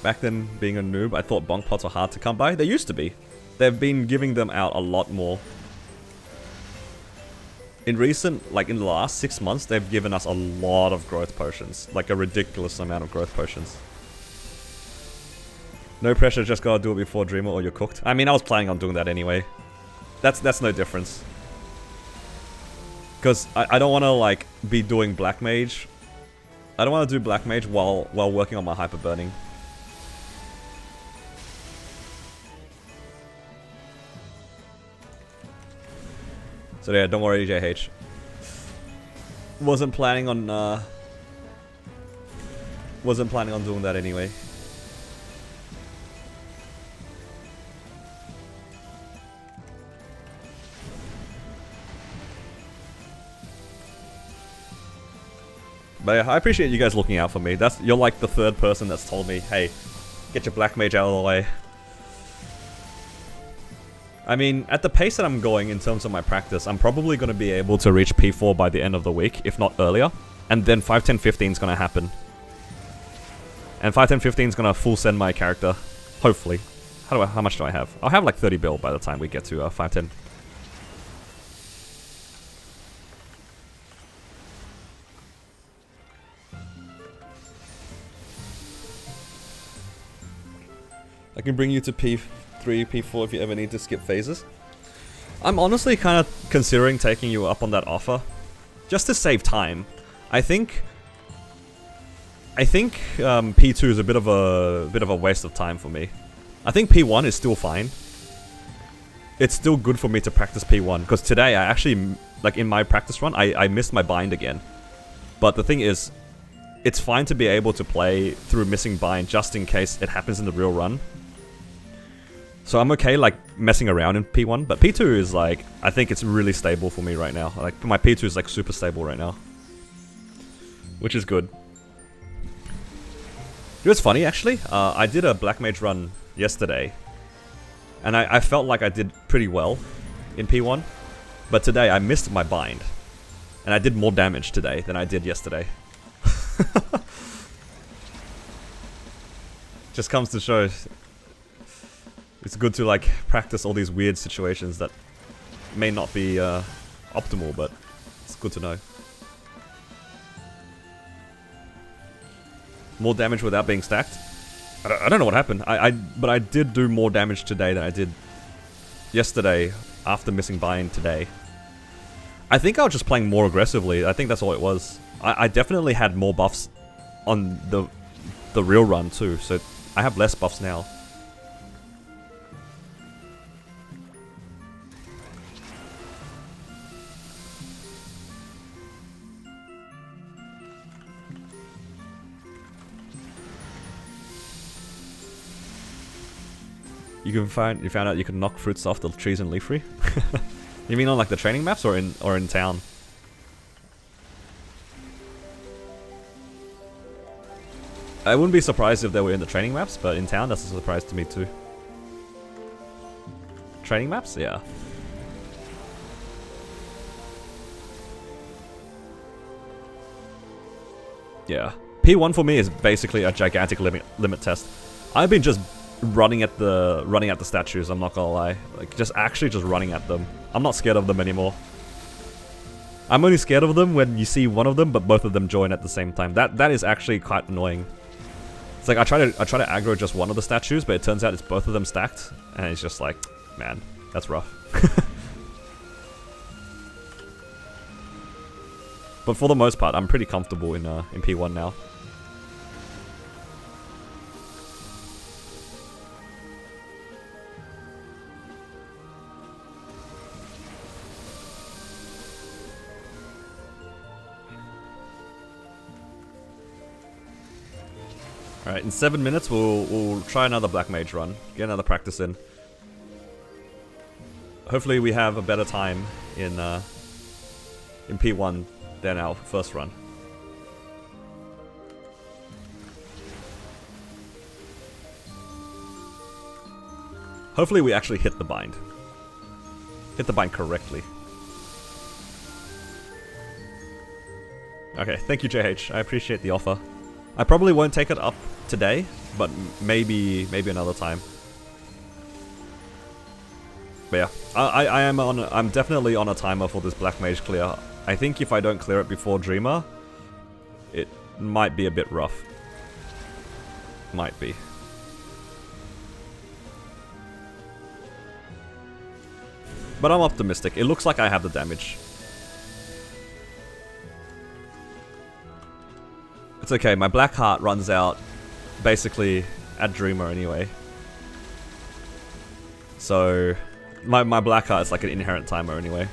Back then, being a noob, I thought bonk pots were hard to come by. They used to be. They've been giving them out a lot more. in recent, like in the last 6 months, they've given us a lot of growth potions. Like a ridiculous amount of growth potions. No pressure, just gotta do it before Dreamer or you're cooked. I mean, I was planning on doing that anyway. That's no difference. Because I don't want to like be doing Black Mage. I don't want to do Black Mage while working on my Hyper Burning. So yeah, don't worry, JH. Wasn't planning on doing that anyway. But yeah, I appreciate you guys looking out for me. You're like the third person that's told me, hey, get your Black Mage out of the way. I mean, at the pace that I'm going in terms of my practice, I'm probably going to be able to reach P4 by the end of the week, if not earlier. And then 5, 10, 15 is going to happen. And 5, 10, 15 is going to full send my character, hopefully. How much do I have? I'll have like 30 bill by the time we get to 5, 10. I can bring you to P3, P4 if you ever need to skip phases. I'm honestly kind of considering taking you up on that offer, just to save time. I think P2 is a bit of a waste of time for me. I think P1 is still fine. It's still good for me to practice P1 because today I actually, like in my practice run, I missed my bind again. But the thing is, it's fine to be able to play through missing bind just in case it happens in the real run. So I'm okay like messing around in P1, but P2 is like, I think it's really stable for me right now. Like my P2 is like super stable right now. Which is good. You know what's funny actually? I did a Black Mage run yesterday. And I felt like I did pretty well in P1. But today I missed my bind. And I did more damage today than I did yesterday. Just comes to show. It's good to like practice all these weird situations that may not be optimal, but it's good to know. More damage without being stacked? I don't know what happened. But I did do more damage today than I did yesterday after missing bind today. I think I was just playing more aggressively. I think that's all it was. I definitely had more buffs on the real run too, so I have less buffs now. You found out you can knock fruits off the trees in Leafree? You mean on like the training maps or in town? I wouldn't be surprised if they were in the training maps, but in town that's a surprise to me too. Training maps? Yeah. Yeah. P1 for me is basically a gigantic limit test. I've been just running at the statues, I'm not gonna lie. Like just running at them. I'm not scared of them anymore. I'm only scared of them when you see one of them but both of them join at the same time. That is actually quite annoying. It's like I try to aggro just one of the statues, but it turns out it's both of them stacked, and it's just like, man, that's rough. But for the most part, I'm pretty comfortable in P1 now. Alright, in 7 minutes we'll try another Black Mage run. Get another practice in. Hopefully we have a better time in P1 than our first run. Hopefully we actually hit the bind. Hit the bind correctly. Okay, thank you JH. I appreciate the offer. I probably won't take it up today, but maybe another time. But yeah, I'm definitely on a timer for this Black Mage clear. I think if I don't clear it before Dreamer, it might be a bit rough. Might be. But I'm optimistic. It looks like I have the damage. It's okay, my Black Heart runs out basically at Dreamer anyway. So my Black Heart is like an inherent timer anyway.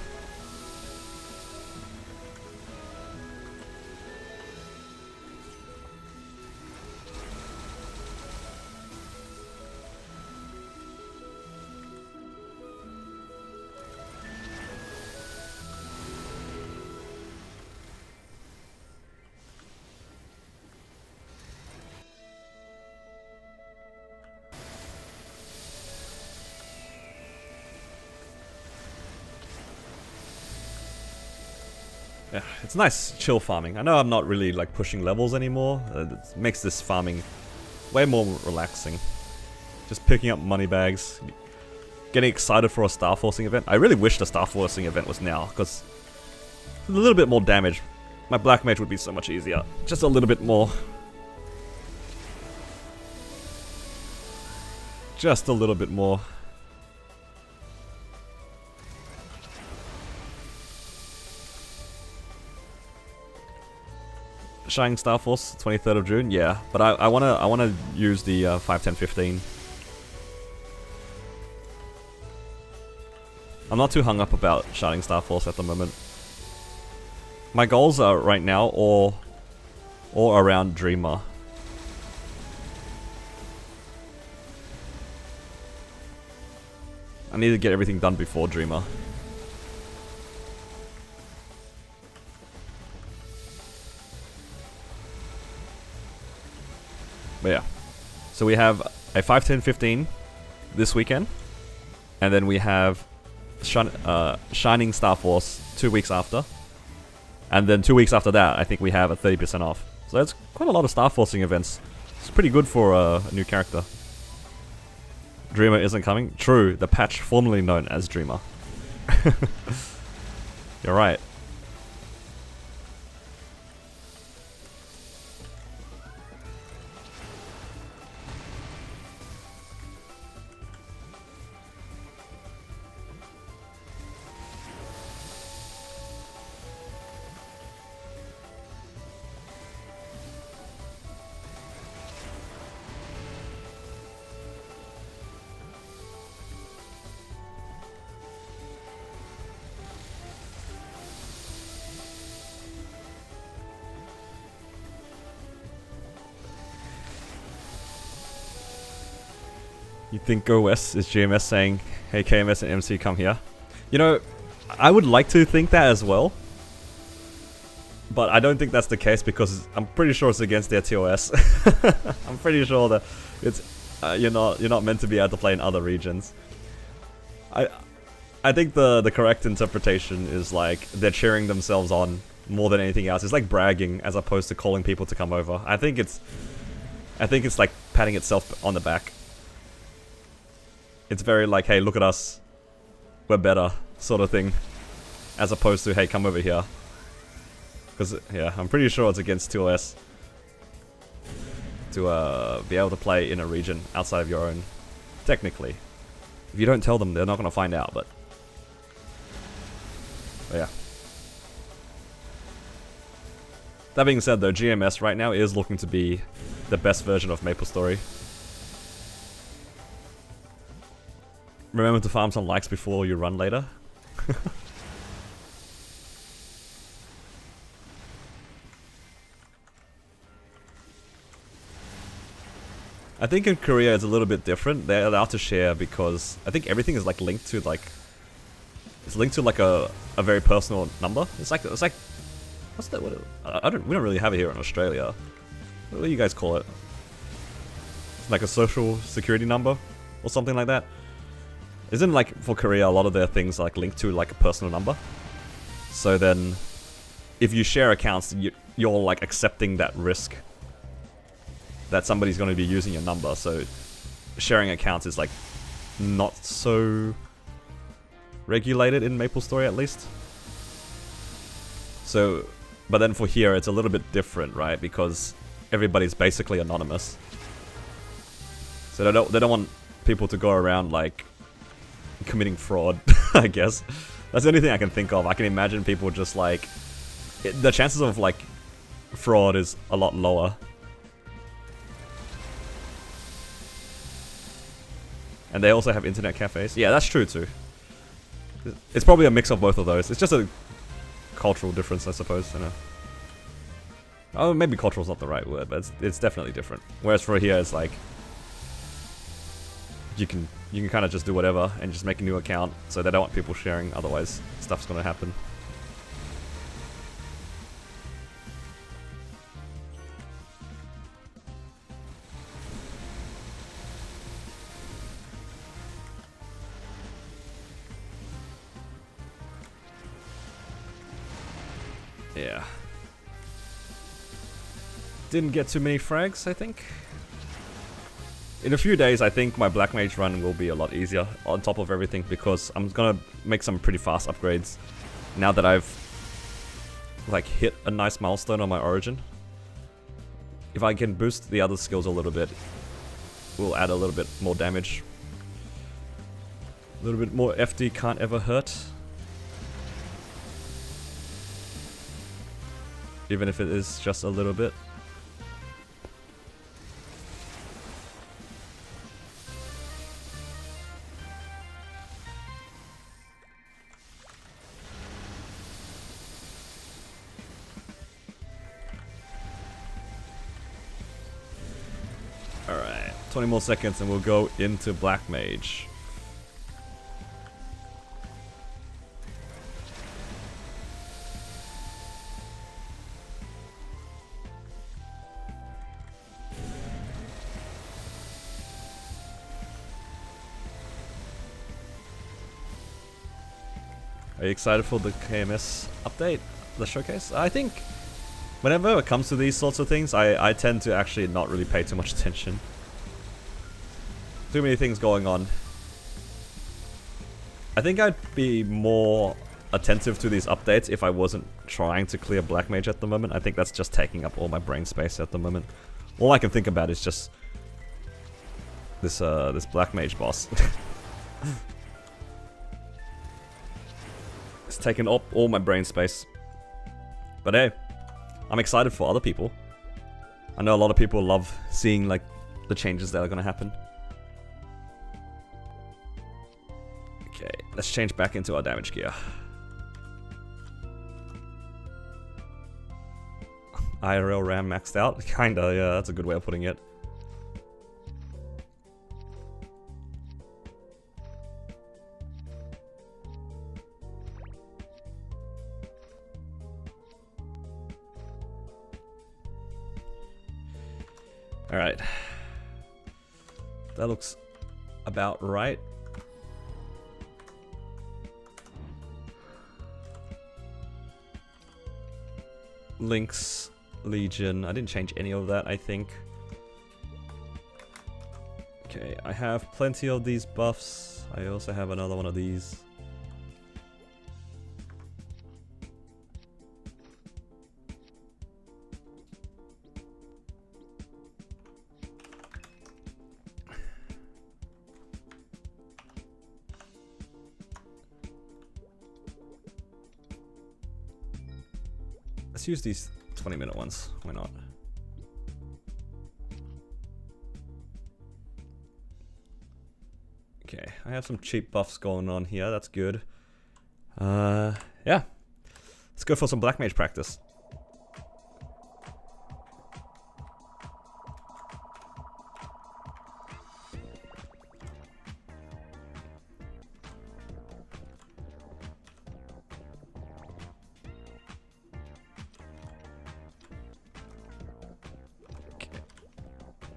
Yeah, it's nice chill farming. I know I'm not really like pushing levels anymore. It makes this farming way more relaxing. Just picking up money bags, getting excited for a Star Forcing event. I really wish the Star Forcing event was now, because a little bit more damage. My Black Mage would be so much easier. Just a little bit more. Just a little bit more. Shining Star Force, 23rd of June, yeah, but I wanna use the 5, 10, 15. I'm not too hung up about Shining Star Force at the moment. My goals are right now all around Dreamer. I need to get everything done before Dreamer. But yeah, so we have a 5, 10, 15 this weekend, and then we have Shining Star Force 2 weeks after, and then 2 weeks after that I think we have a 30% off. So that's quite a lot of Star Forcing events. It's pretty good for a new character. Dreamer isn't coming? True, the patch formerly known as Dreamer. You're right. You think Go West is GMS saying, hey KMS and MC come here? You know, I would like to think that as well. But I don't think that's the case because I'm pretty sure it's against their TOS. I'm pretty sure that it's you're not meant to be able to play in other regions. I think the correct interpretation is like they're cheering themselves on more than anything else. It's like bragging as opposed to calling people to come over. I think it's like patting itself on the back. It's very like, hey, look at us, we're better, sort of thing, as opposed to, hey, come over here. Because, yeah, I'm pretty sure it's against TOS to be able to play in a region outside of your own, technically. If you don't tell them, they're not going to find out, but yeah. That being said, though, GMS right now is looking to be the best version of MapleStory. Remember to farm some likes before you run later. I think in Korea it's a little bit different. They're allowed to share because I think everything is like linked to like it's linked to like a very personal number. It's like what's that? We don't really have it here in Australia. What do you guys call it? It's like a social security number or something like that. Isn't like for Korea a lot of their things are like linked to like a personal number? So then, if you share accounts, you're like accepting that risk that somebody's going to be using your number. So sharing accounts is like not so regulated in MapleStory at least. So, but then for here it's a little bit different, right? Because everybody's basically anonymous. So they don't want people to go around like committing fraud, I guess. That's the only thing I can think of. I can imagine people just like the chances of like fraud is a lot lower. And they also have internet cafes. Yeah, that's true too. It's probably a mix of both of those. It's just a cultural difference, I suppose. You know. Oh, maybe cultural is not the right word, but it's definitely different. Whereas for here, it's like you can kind of just do whatever and just make a new account, so they don't want people sharing. Otherwise, stuff's gonna happen. Yeah. Didn't get too many frags, I think. In a few days, I think my Black Mage run will be a lot easier on top of everything, because I'm gonna make some pretty fast upgrades now that I've like hit a nice milestone on my origin. If I can boost the other skills a little bit, we'll add a little bit more damage. A little bit more FD can't ever hurt. Even if it is just a little bit. Alright, 20 more seconds and we'll go into Black Mage. Are you excited for the KMS update, the showcase? I think whenever it comes to these sorts of things, I tend to actually not really pay too much attention. Too many things going on. I think I'd be more attentive to these updates if I wasn't trying to clear Black Mage at the moment. I think that's just taking up all my brain space at the moment. All I can think about is just this this Black Mage boss. It's taken up all my brain space. But hey, I'm excited for other people. I know a lot of people love seeing like the changes that are gonna happen. Okay, let's change back into our damage gear. IRL RAM maxed out? Kinda, yeah, that's a good way of putting it. Alright. That looks about right. Lynx, Legion. I didn't change any of that, I think. Okay, I have plenty of these buffs. I also have another one of these. Let's use these 20-minute ones. Why not? Okay, I have some cheap buffs going on here. That's good. Yeah. Let's go for some Black Mage practice.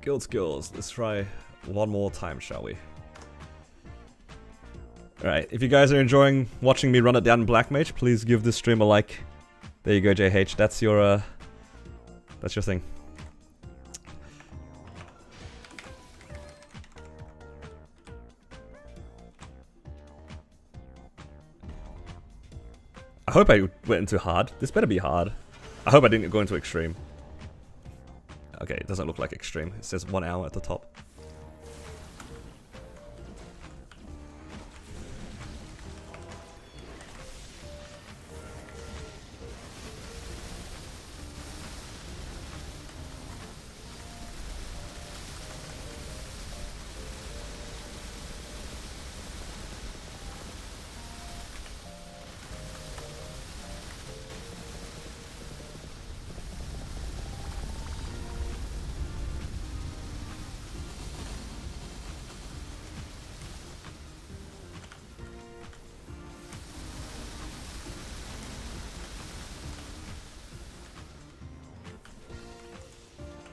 Guild skills. Let's try one more time, shall we? Alright, if you guys are enjoying watching me run it down in Black Mage, please give this stream a like. There you go, JH. That's your thing. I hope I went into hard. This better be hard. I hope I didn't go into extreme. Okay, it doesn't look like extreme. It says 1 hour at the top.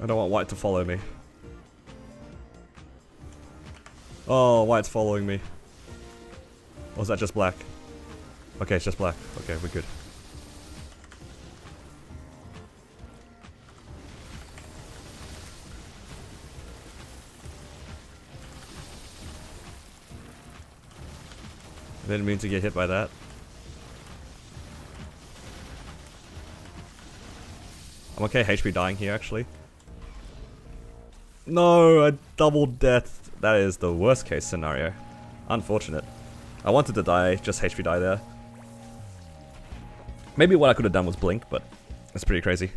I don't want white to follow me. Oh, white's following me. Or is that just black? Okay, it's just black. Okay, we're good. I didn't mean to get hit by that. I'm okay HP dying here, actually. No, I double death. That is the worst case scenario. Unfortunate. I wanted to die, just HP die there. Maybe what I could have done was blink, but that's pretty crazy.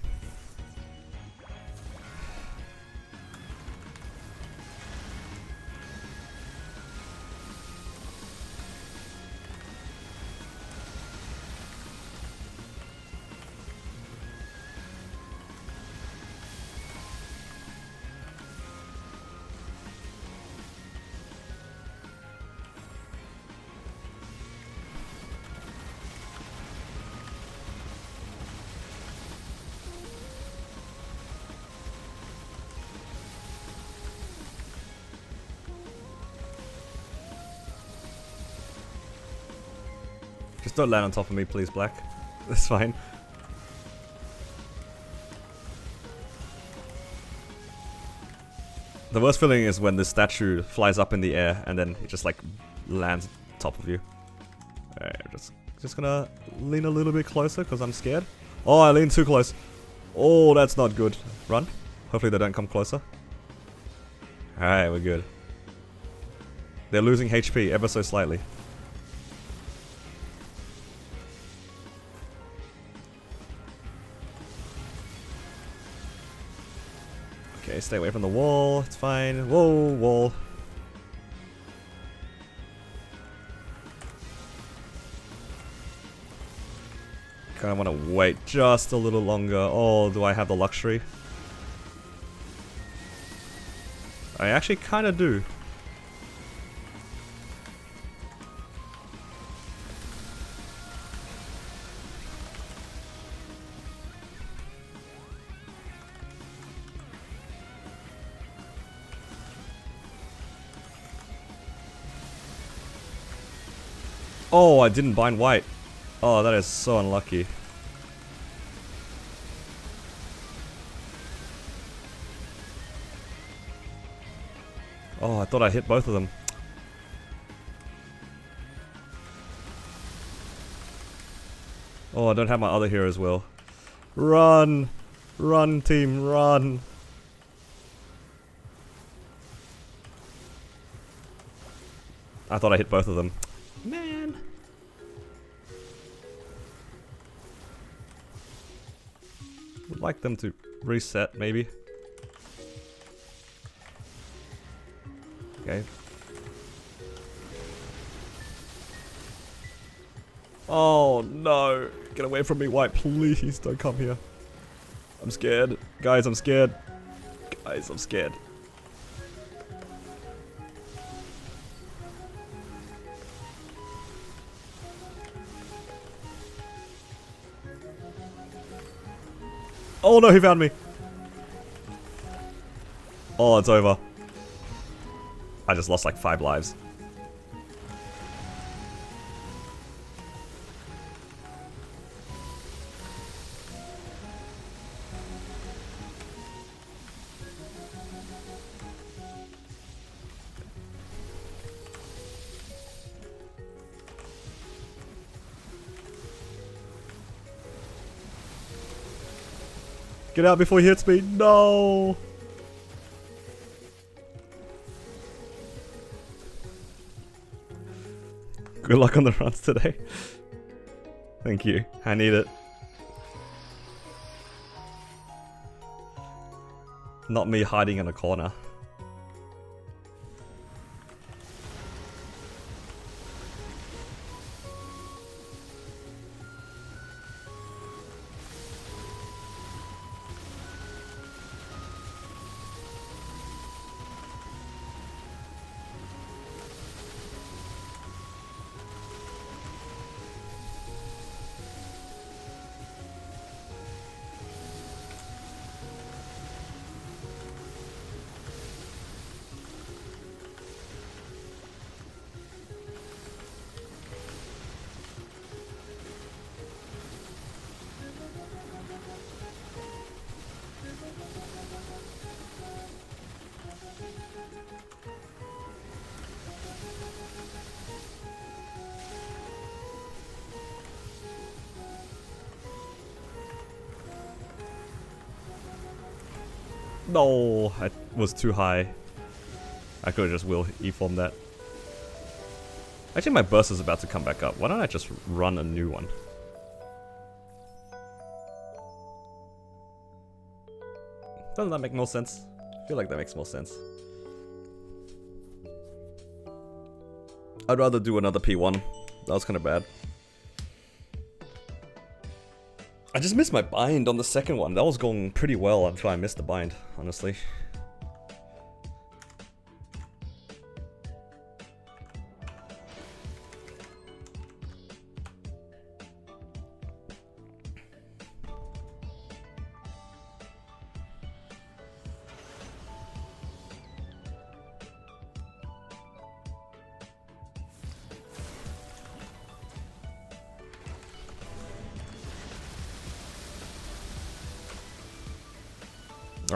Just don't land on top of me, please, Black. That's fine. The worst feeling is when the statue flies up in the air and then it just like lands on top of you. Alright, I'm just gonna lean a little bit closer because I'm scared. Oh, I leaned too close. Oh, that's not good. Run. Hopefully they don't come closer. Alright, we're good. They're losing HP ever so slightly. Okay, stay away from the wall. It's fine. Whoa, wall. Kinda wanna wait just a little longer. Oh, do I have the luxury? I actually kinda do. Oh, I didn't bind white. Oh, that is so unlucky. Oh, I thought I hit both of them. Oh, I don't have my other hero as well. Run! Run, team, run! I thought I hit both of them. Man! Would like them to reset, maybe. Okay. Oh no! Get away from me, white, please don't come here. I'm scared. Guys, I'm scared. Guys, I'm scared. Oh no, he found me! Oh, it's over. I just lost like 5 lives. Get out before he hits me. No. Good luck on the runs today. Thank you. I need it. Not me hiding in a corner. No, I was too high. I could have just will E-form that. Actually, my burst is about to come back up. Why don't I just run a new one? Doesn't that make more sense? I feel like that makes more sense. I'd rather do another P1. That was kind of bad. I just missed my bind on the second one. That was going pretty well until I missed the bind, honestly.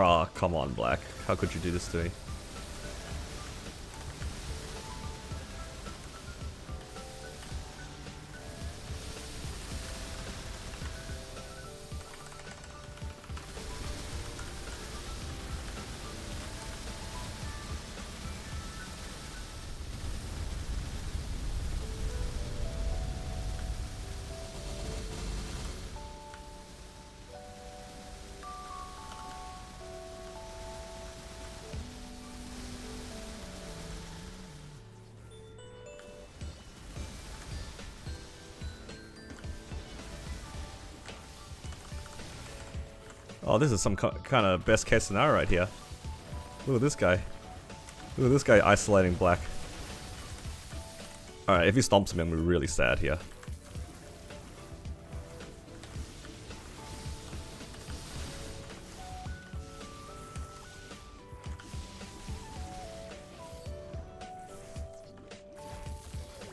Oh, come on, Black. How could you do this to me? Oh, this is some kind of best case scenario right here. Look at this guy. Look at this guy isolating Black. Alright, if he stomps me, I'm gonna be really sad here.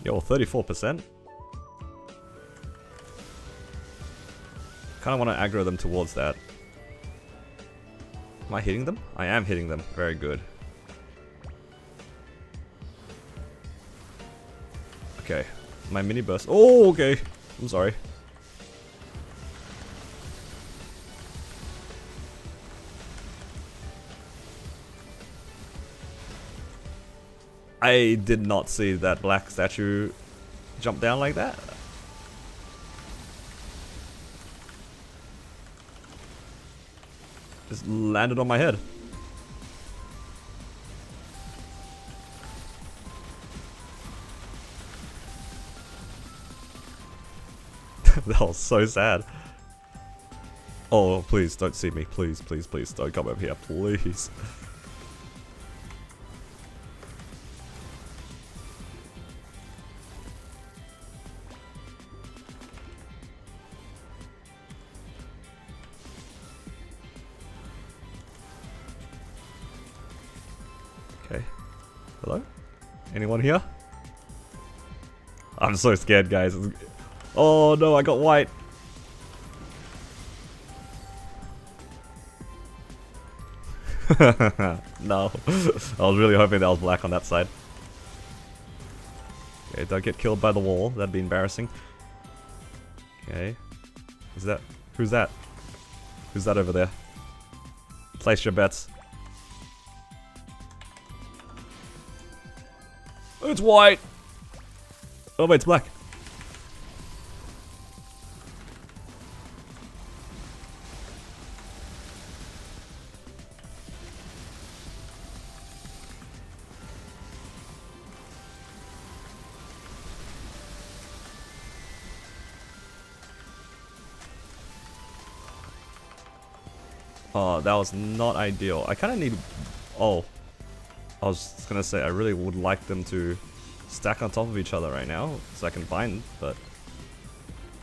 Yo, 34%? Kinda wanna aggro them towards that. Am I hitting them? I am hitting them. Very good. Okay. My mini burst. Oh, okay. I'm sorry. I did not see that Black statue jump down like that. Just landed on my head. That was so sad. Oh, please don't see me. Please, please, please don't come over here. Please. Okay. Hello? Anyone here? I'm so scared, guys. Oh no, I got white. No. I was really hoping that was Black on that side. Okay, don't get killed by the wall. That'd be embarrassing. Okay. Is that... Who's that? Who's that over there? Place your bets. It's white! Oh wait, it's black. Oh, that was not ideal. I kind of need... Oh. I was gonna say, I really would like them to stack on top of each other right now, so I can bind, but...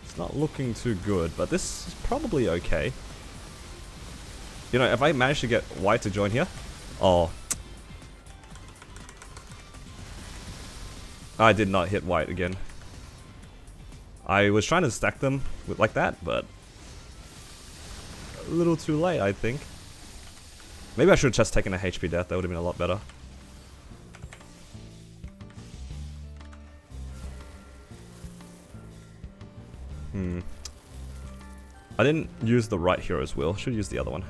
It's not looking too good, but this is probably okay. You know, if I manage to get white to join here... Oh. I did not hit white again. I was trying to stack them with like that, but... A little too late, I think. Maybe I should have just taken a HP death, that would have been a lot better. I didn't use the right hero's wheel, should use the other one.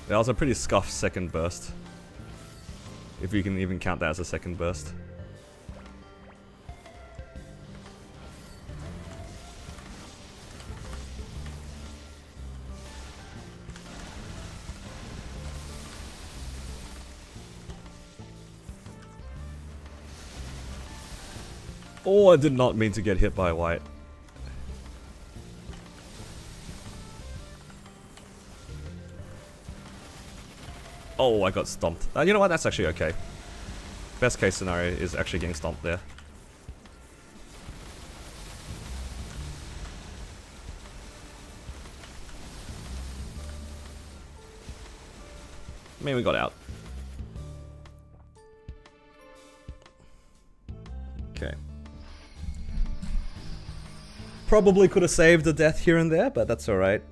That was a pretty scuffed second burst. If you can even count that as a second burst. Oh, I did not mean to get hit by white. Oh, I got stomped. You know what? That's actually okay. Best case scenario is actually getting stomped there. I mean, we got out. Okay. Probably could have saved a death here and there, but that's alright.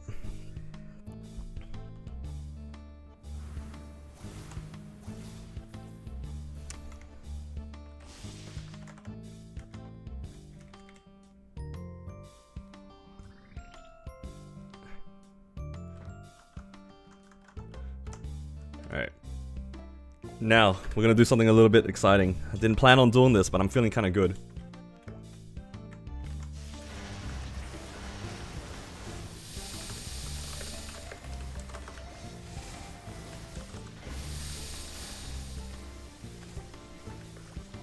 Alright. Now, we're gonna do something a little bit exciting. I didn't plan on doing this, but I'm feeling kinda good.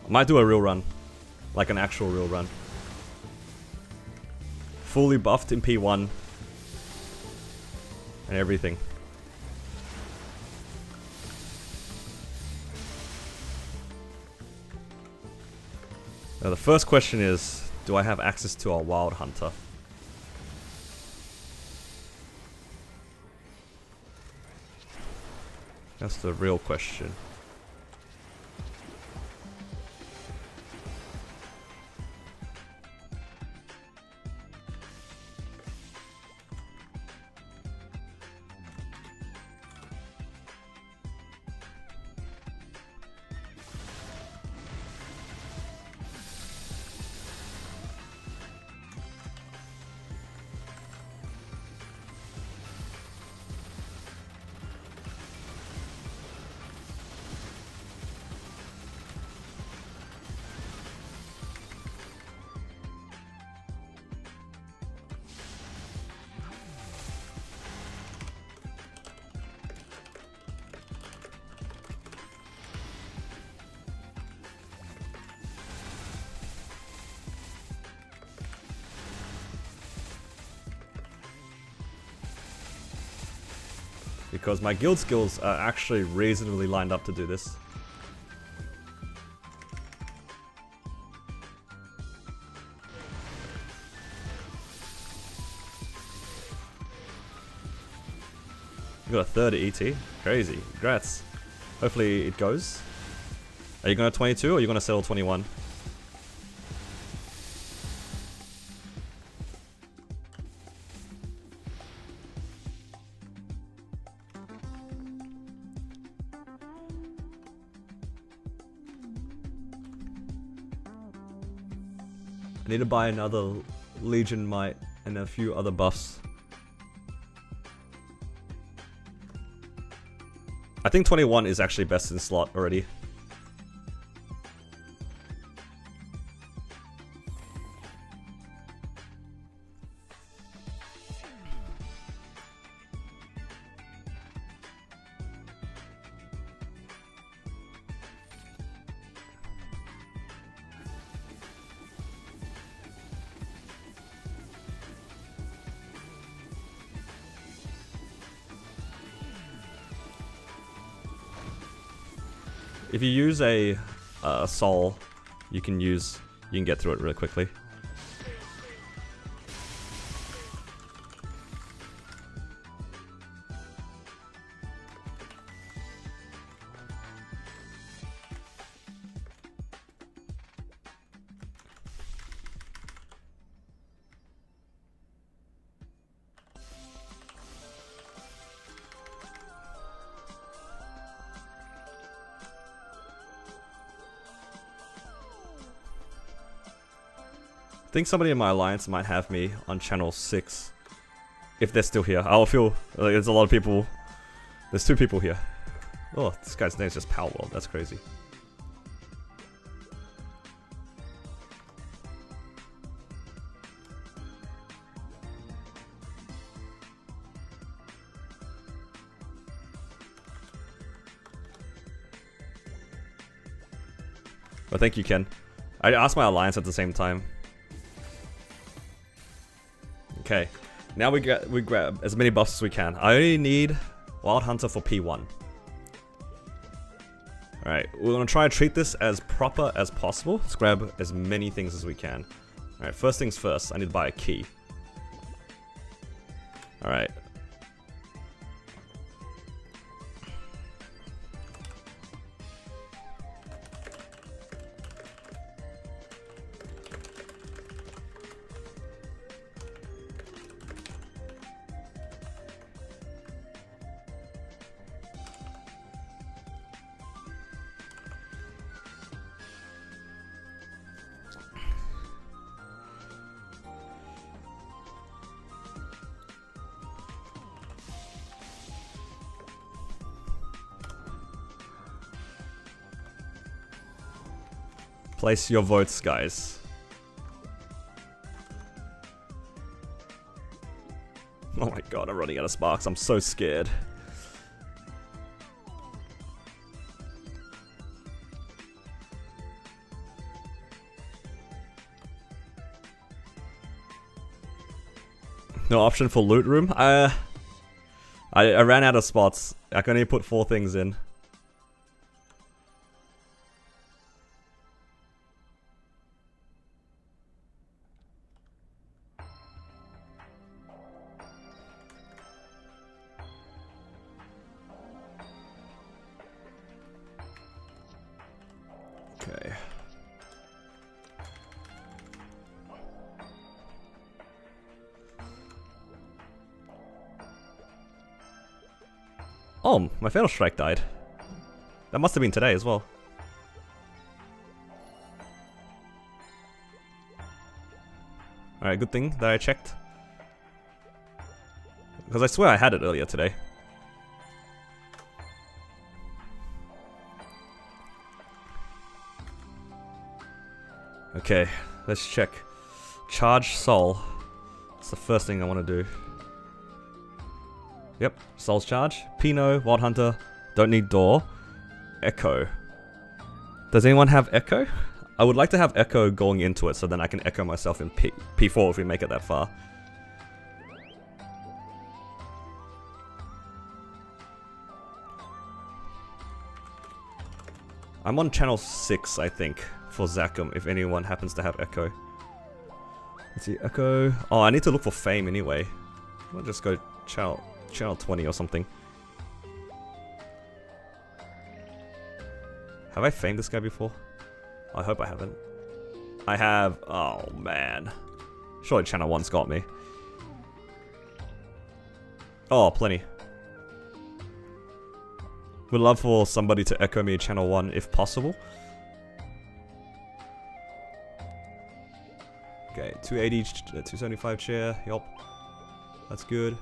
I might do a real run. Like an actual real run. Fully buffed in P1. And everything. Now the first question is, do I have access to a Wild Hunter? That's the real question. Because my guild skills are actually reasonably lined up to do this. You got a third ET? Crazy. Congrats. Hopefully it goes. Are you going to 22 or are you going to settle 21? I need to buy another Legion Might and a few other buffs. I think 21 is actually best in slot already. If you use a soul, you can get through it really quickly. I think somebody in my alliance might have me on channel 6. If they're still here. I'll feel like there's a lot of people. There's 2 people here. Oh, this guy's name is just Power World. That's crazy. But thank you, Ken. I asked my alliance at the same time. Okay, now we grab as many buffs as we can. I only need Wild Hunter for P1. Alright, we're gonna try to treat this as proper as possible. Let's grab as many things as we can. Alright, first things first, I need to buy a key. Alright. Place your votes, guys. Oh my god, I'm running out of sparks. I'm so scared. No option for loot room? I ran out of spots. I can only put 4 things in. Okay. Oh, my Fatal Strike died. That must have been today as well. Alright, good thing that I checked. Because I swear I had it earlier today. Okay, let's check. Charge Soul. That's the first thing I want to do. Yep, Soul's charge. Pinot, Wild Hunter, don't need Door. Echo. Does anyone have Echo? I would like to have Echo going into it so then I can Echo myself in P4 if we make it that far. I'm on channel 6, I think, for Zakum, if anyone happens to have Echo. Let's see, Echo... Oh, I need to look for Fame anyway. I'll just go channel 20 or something. Have I famed this guy before? I hope I haven't. I have... Oh, man. Surely channel 1's got me. Oh, plenty. Would love for somebody to echo me channel 1 if possible. Okay, 280, 275 chair, yup. That's good.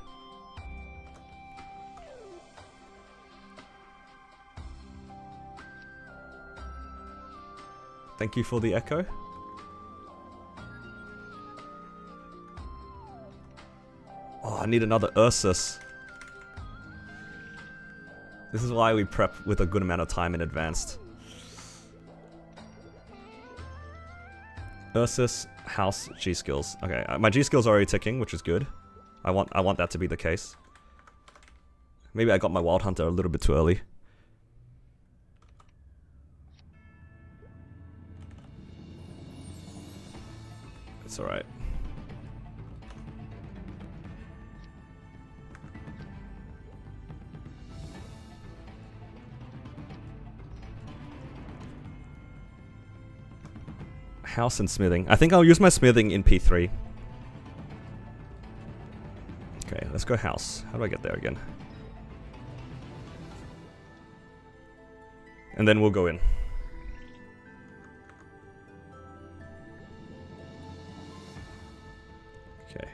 Thank you for the echo. Oh, I need another Ursus. This is why we prep with a good amount of time in advance. Ursus, House, G skills. Okay, my G skills are already ticking, which is good. I want that to be the case. Maybe I got my Wild Hunter a little bit too early. It's alright. House and smithing. I think I'll use my smithing in P3. Okay, let's go house. How do I get there again? And then we'll go in. Okay.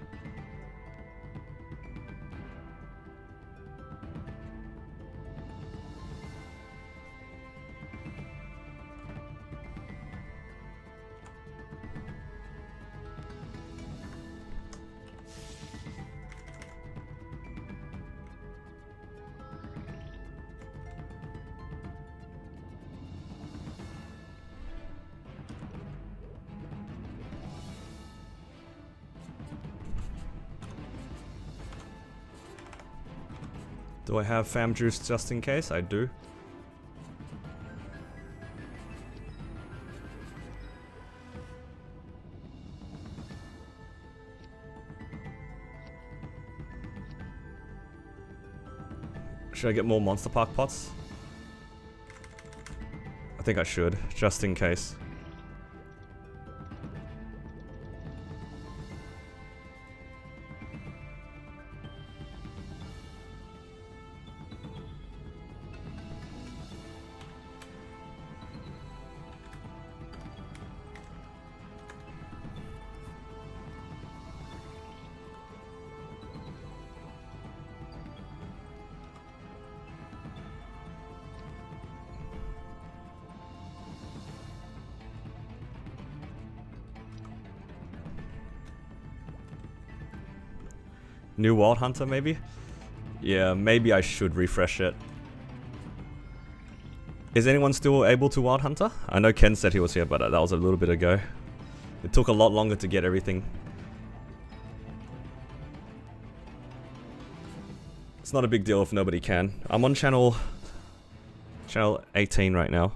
Do I have fam juice just in case? I do. Should I get more Monster Park pots? I think I should, just in case. New Wild Hunter, maybe? Yeah, maybe I should refresh it. Is anyone still able to Wild Hunter? I know Ken said he was here, but that was a little bit ago. It took a lot longer to get everything. It's not a big deal if nobody can. I'm on channel 18 right now.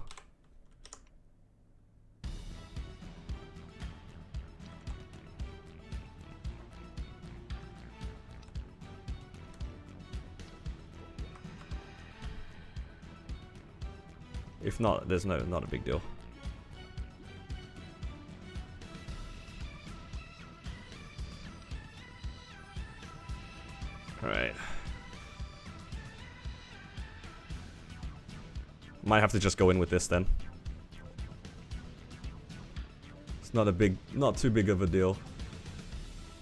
If not, there's not a big deal. Alright. Might have to just go in with this then. It's not too big of a deal.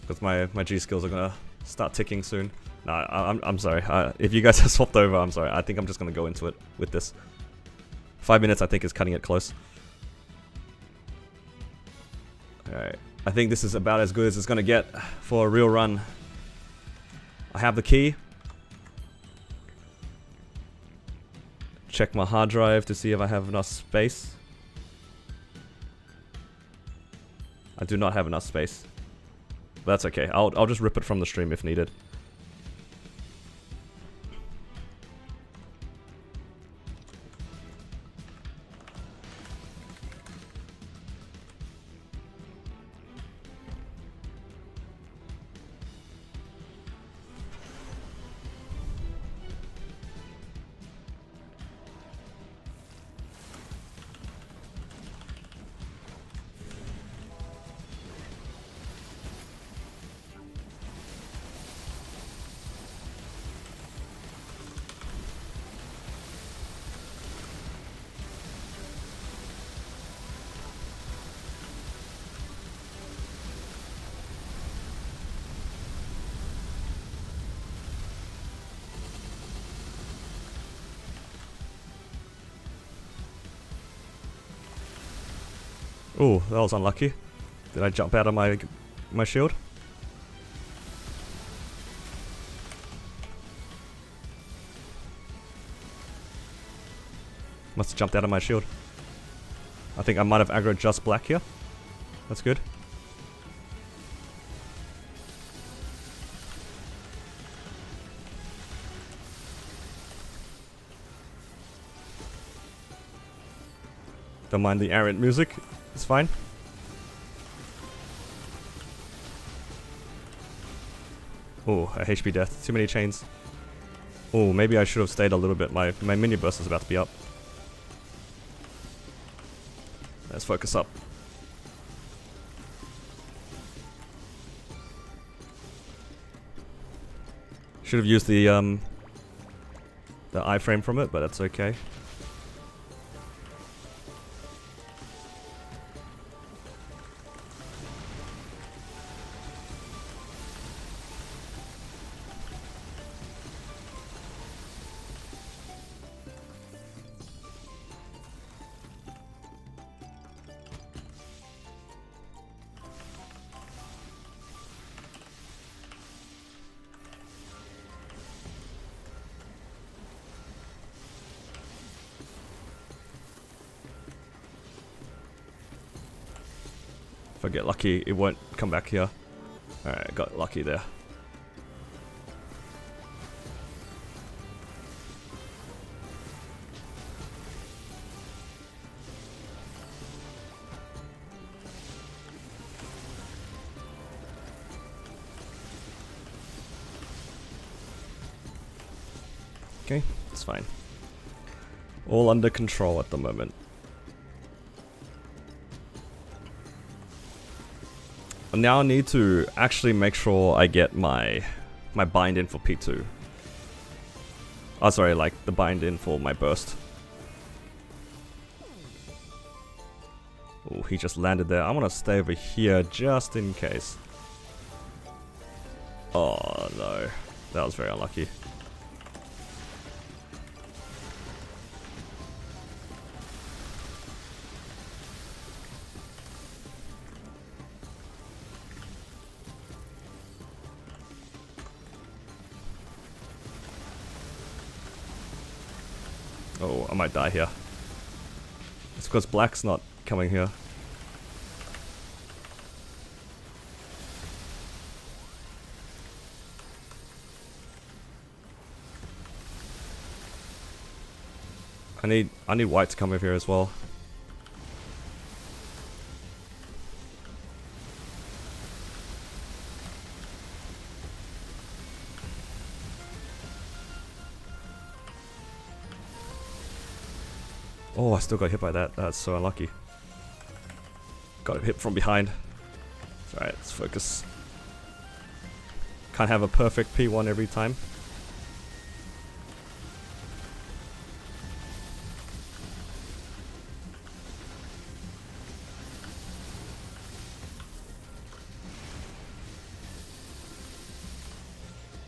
Because my G skills are gonna start ticking soon. No, I'm sorry. If you guys have swapped over, I'm sorry. I think I'm just gonna go into it with this. 5 minutes, I think, is cutting it close. Alright. I think this is about as good as it's gonna get for a real run. I have the key. Check my hard drive to see if I have enough space. I do not have enough space. But that's okay. I'll just rip it from the stream if needed. Oh, that was unlucky. Did I jump out of my shield? Must have jumped out of my shield. I think I might have aggroed just black here. That's good. Don't mind the errant music. It's fine. Oh, a HP death. Too many chains. Oh, maybe I should have stayed a little bit. My mini burst is about to be up. Let's focus up. Should have used the iframe from it, but that's okay. If I get lucky, it won't come back here. Alright, got lucky there. Okay, it's fine. All under control at the moment. I now need to actually make sure I get my bind in for P2. Oh, sorry, like the bind in for my burst. Oh, he just landed there. I want to stay over here just in case. Oh no, that was very unlucky. Oh, I might die here. It's because black's not coming here. I need white to come over here as well. Oh, I still got hit by that. That's so unlucky. Got hit from behind. Alright, let's focus. Can't have a perfect P1 every time.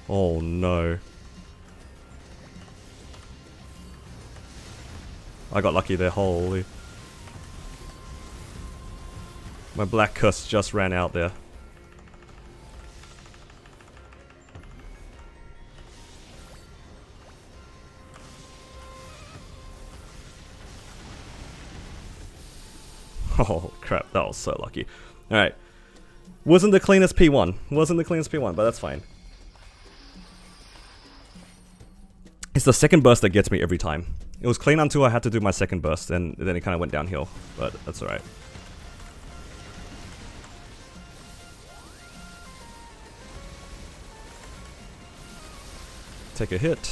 Oh no. I got lucky there, holy. My black curse just ran out there. Oh crap, that was so lucky. Alright. Wasn't the cleanest P1. Wasn't the cleanest P1, but that's fine. It's the second burst that gets me every time. It was clean until I had to do my second burst, and then it kind of went downhill, but that's alright. Take a hit.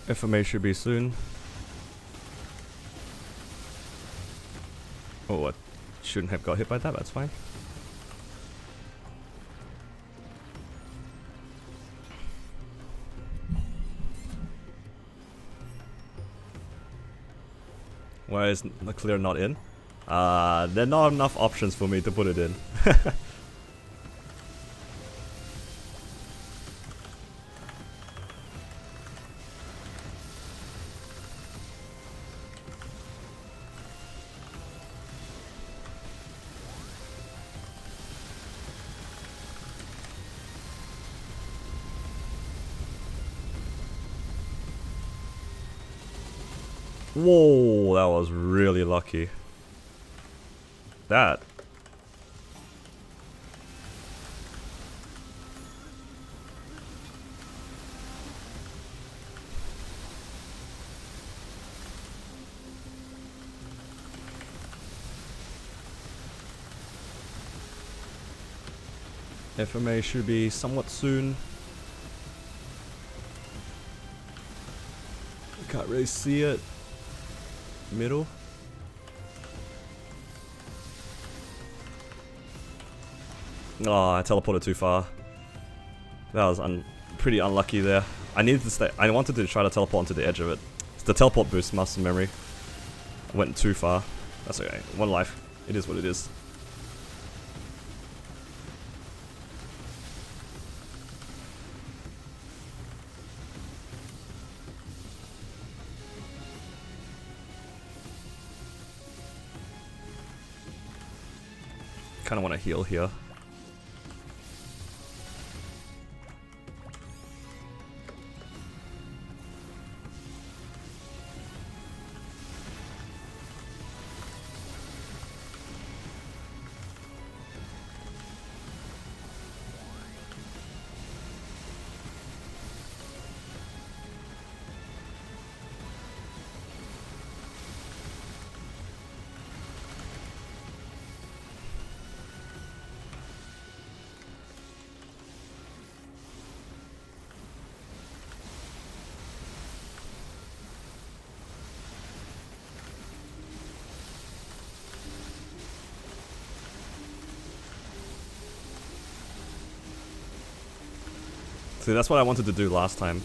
FMA should be soon. Oh, I shouldn't have got hit by that, that's fine. Why is the clear not in? There are not enough options for me to put it in. Whoa, that was really lucky. That. FMA should be somewhat soon. I can't really see it. Middle. Oh, I teleported too far. That was pretty unlucky there. I needed to stay. I wanted to try to teleport onto the edge of it. It's the teleport boost muscle memory. I went too far. That's okay. One life. It is what it is. Kind of want to heal here. See, that's what I wanted to do last time,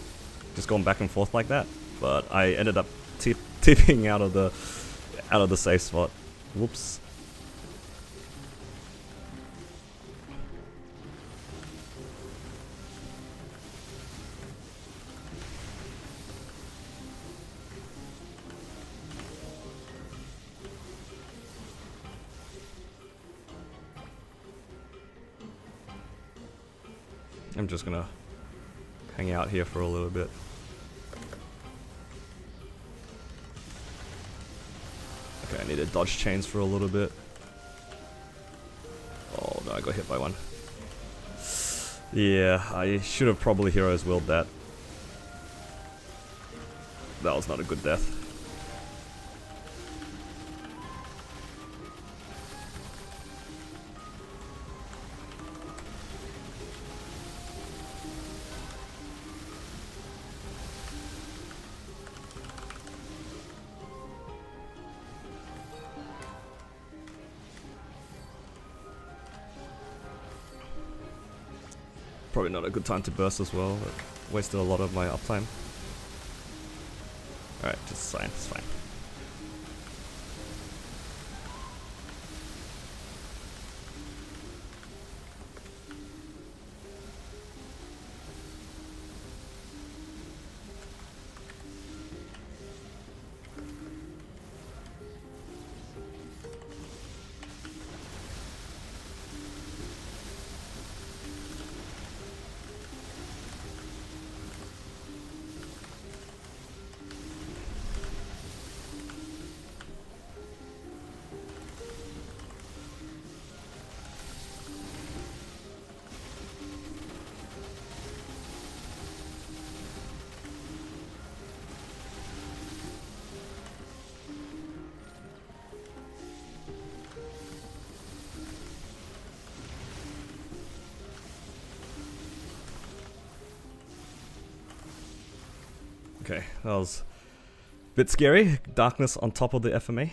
just going back and forth like that. But I ended up tipping out of the safe spot. Whoops. I'm just gonna hang out here for a little bit. Okay, I need to dodge chains for a little bit. Oh no, I got hit by one. Yeah, I should have probably Hero's Willed that. That was not a good death. Probably not a good time to burst as well. It wasted a lot of my uptime. Alright, just fine, it's fine. Okay, that was a bit scary. Darkness on top of the FMA.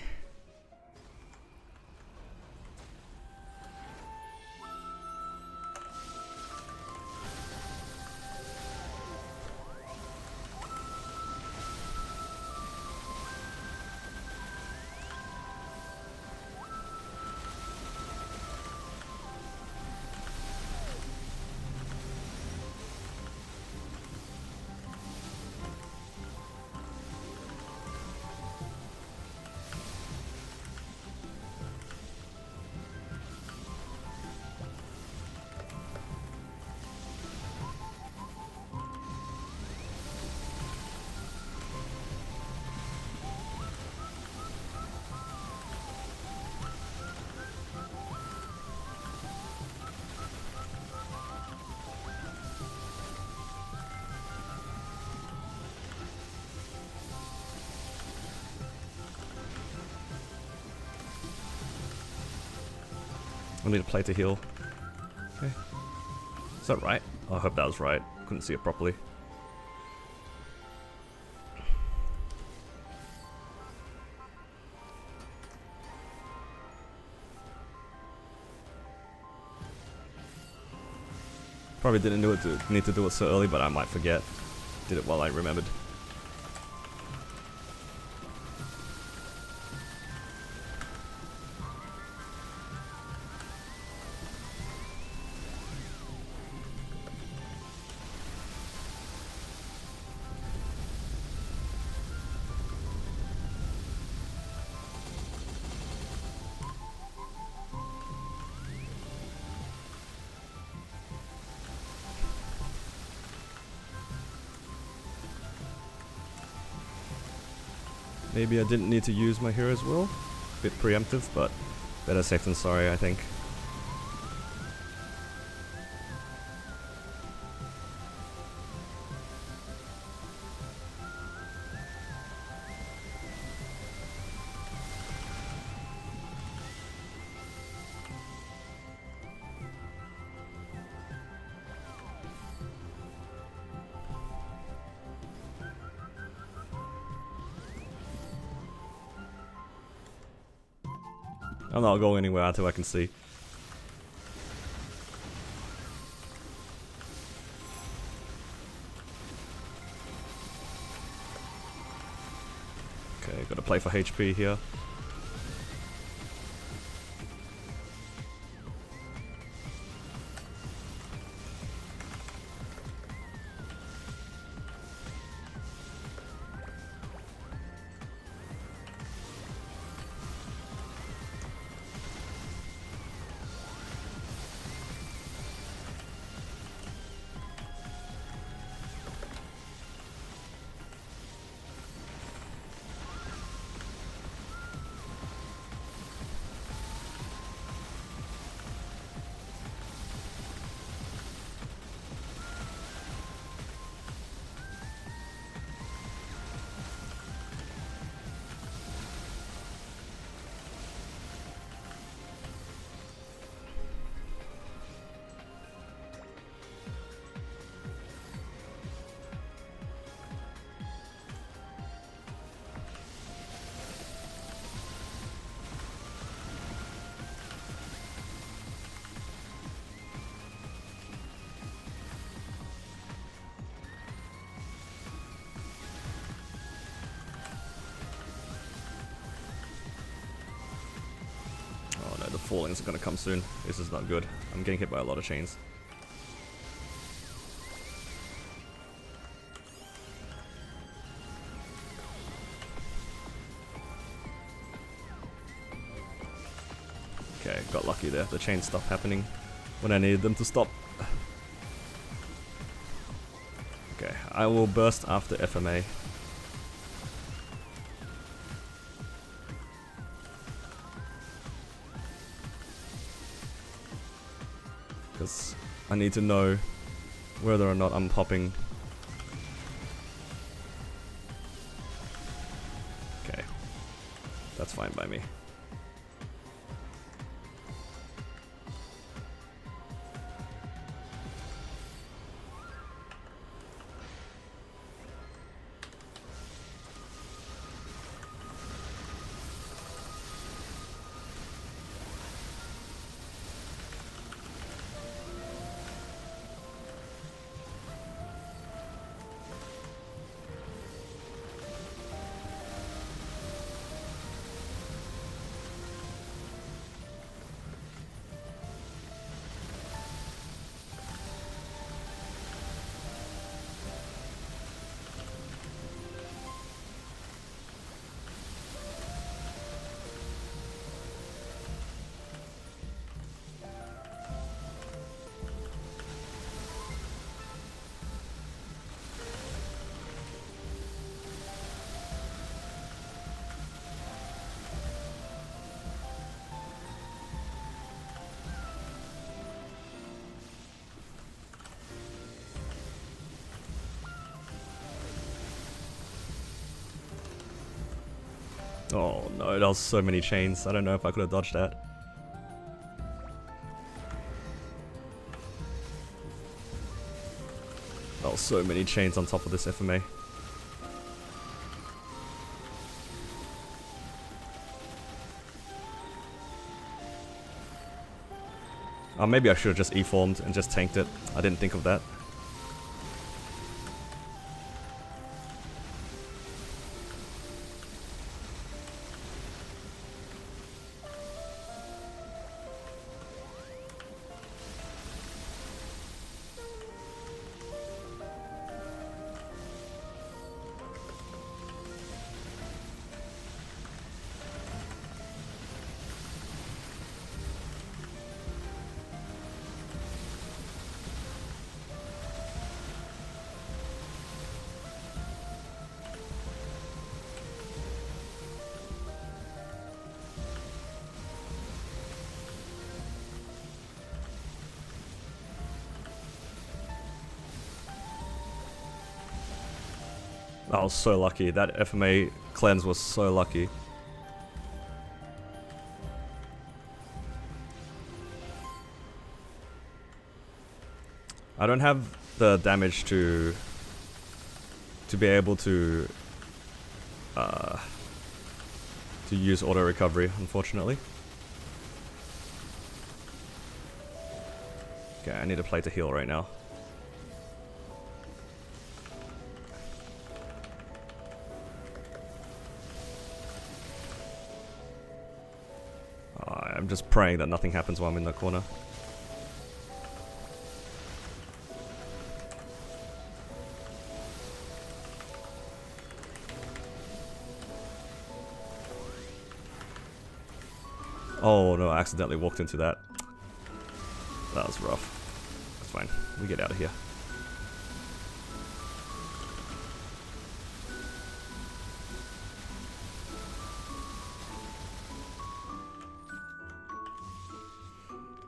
I need a plate to heal. Okay. Is that right? Oh, I hope that was right. Couldn't see it properly. Probably didn't need to do it so early, but I might forget. Did it while I remembered. Maybe I didn't need to use my hero's will. Bit preemptive, but better safe than sorry, I think. I'm not going anywhere until I can see. Okay, gotta play for HP here. Fallings are gonna come soon. This is not good. I'm getting hit by a lot of chains. Okay, got lucky there. The chains stopped happening when I needed them to stop. Okay, I will burst after FMA. Because I need to know whether or not I'm popping. Okay, that's fine by me. Oh no, that was so many chains. I don't know if I could have dodged that. That was so many chains on top of this FMA. Oh, maybe I should have just E-formed and just tanked it. I didn't think of that. I was so lucky. That FMA cleanse was so lucky. I don't have the damage to be able to use auto recovery, unfortunately. Okay, I need to play to heal right now. I'm just praying that nothing happens while I'm in the corner. Oh no, I accidentally walked into that. That was rough. That's fine. We get out of here.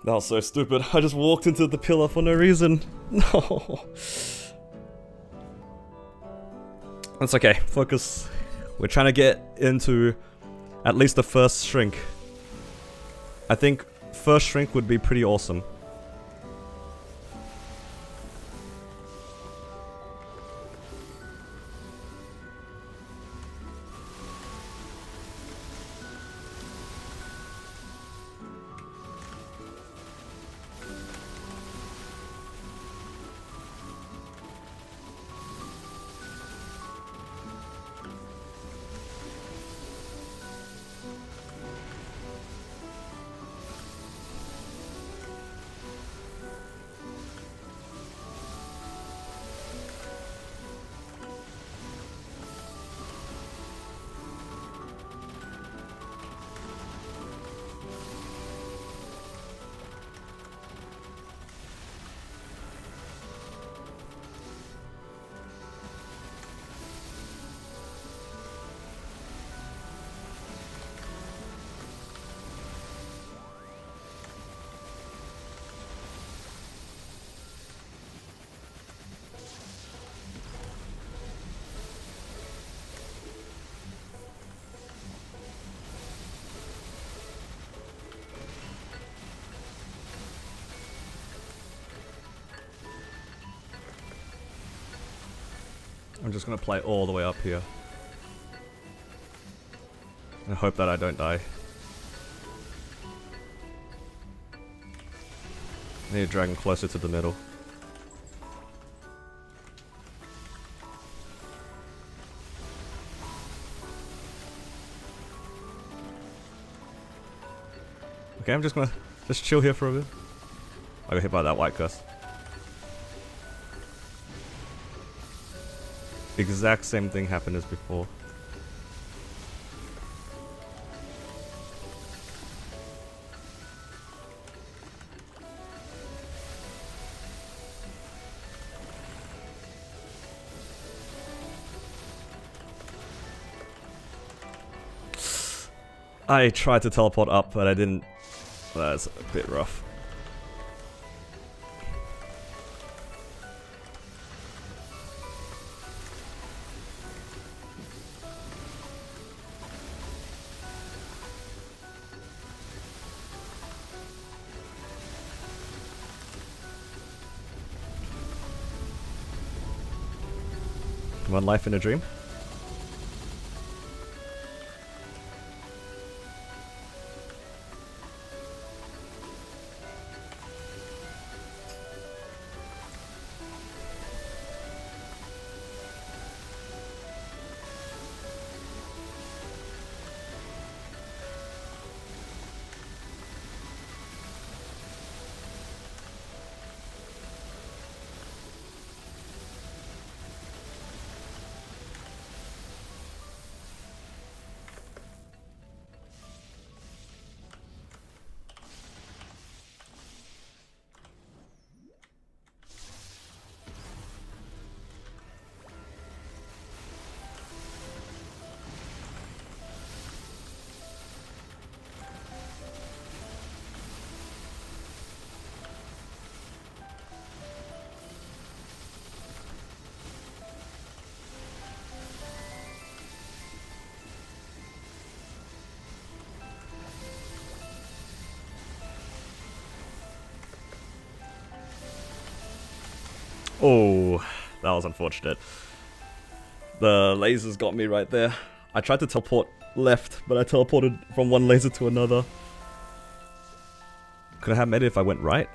That was so stupid. I just walked into the pillar for no reason. No. That's okay. Focus. We're trying to get into at least the first shrink. I think first shrink would be pretty awesome. I'm just gonna play all the way up here. And hope that I don't die. I need to drag him closer to the middle. Okay, I'm just gonna chill here for a bit. I got hit by that white curse. Exact same thing happened as before. I tried to teleport up, but I didn't. That's a bit rough. One life in a dream. Oh, that was unfortunate. The lasers got me right there. I tried to teleport left, but I teleported from one laser to another. Could I have made it if I went right?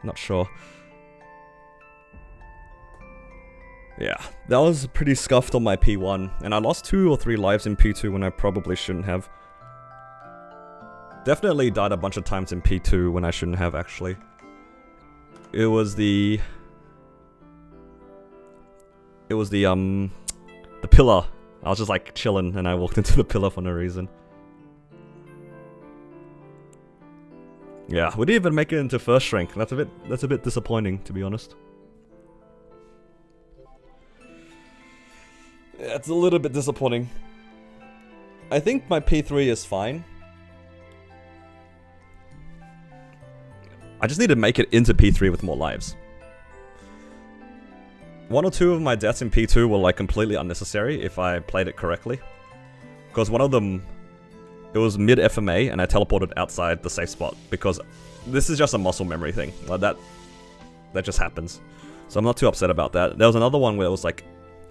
Not sure. Yeah, that was pretty scuffed on my P1, and I lost 2 or 3 lives in P2 when I probably shouldn't have. Definitely died a bunch of times in P2 when I shouldn't have, actually. It was the pillar. I was just like chilling and I walked into the pillar for no reason. Yeah, we didn't even make it into first rank. That's a bit disappointing, to be honest. Yeah, it's a little bit disappointing. I think my P3 is fine. I just need to make it into P3 with more lives. 1 or 2 of my deaths in P2 were like completely unnecessary if I played it correctly. Because one of them, it was mid FMA and I teleported outside the safe spot because this is just a muscle memory thing. Like that just happens. So I'm not too upset about that. There was another one where it was like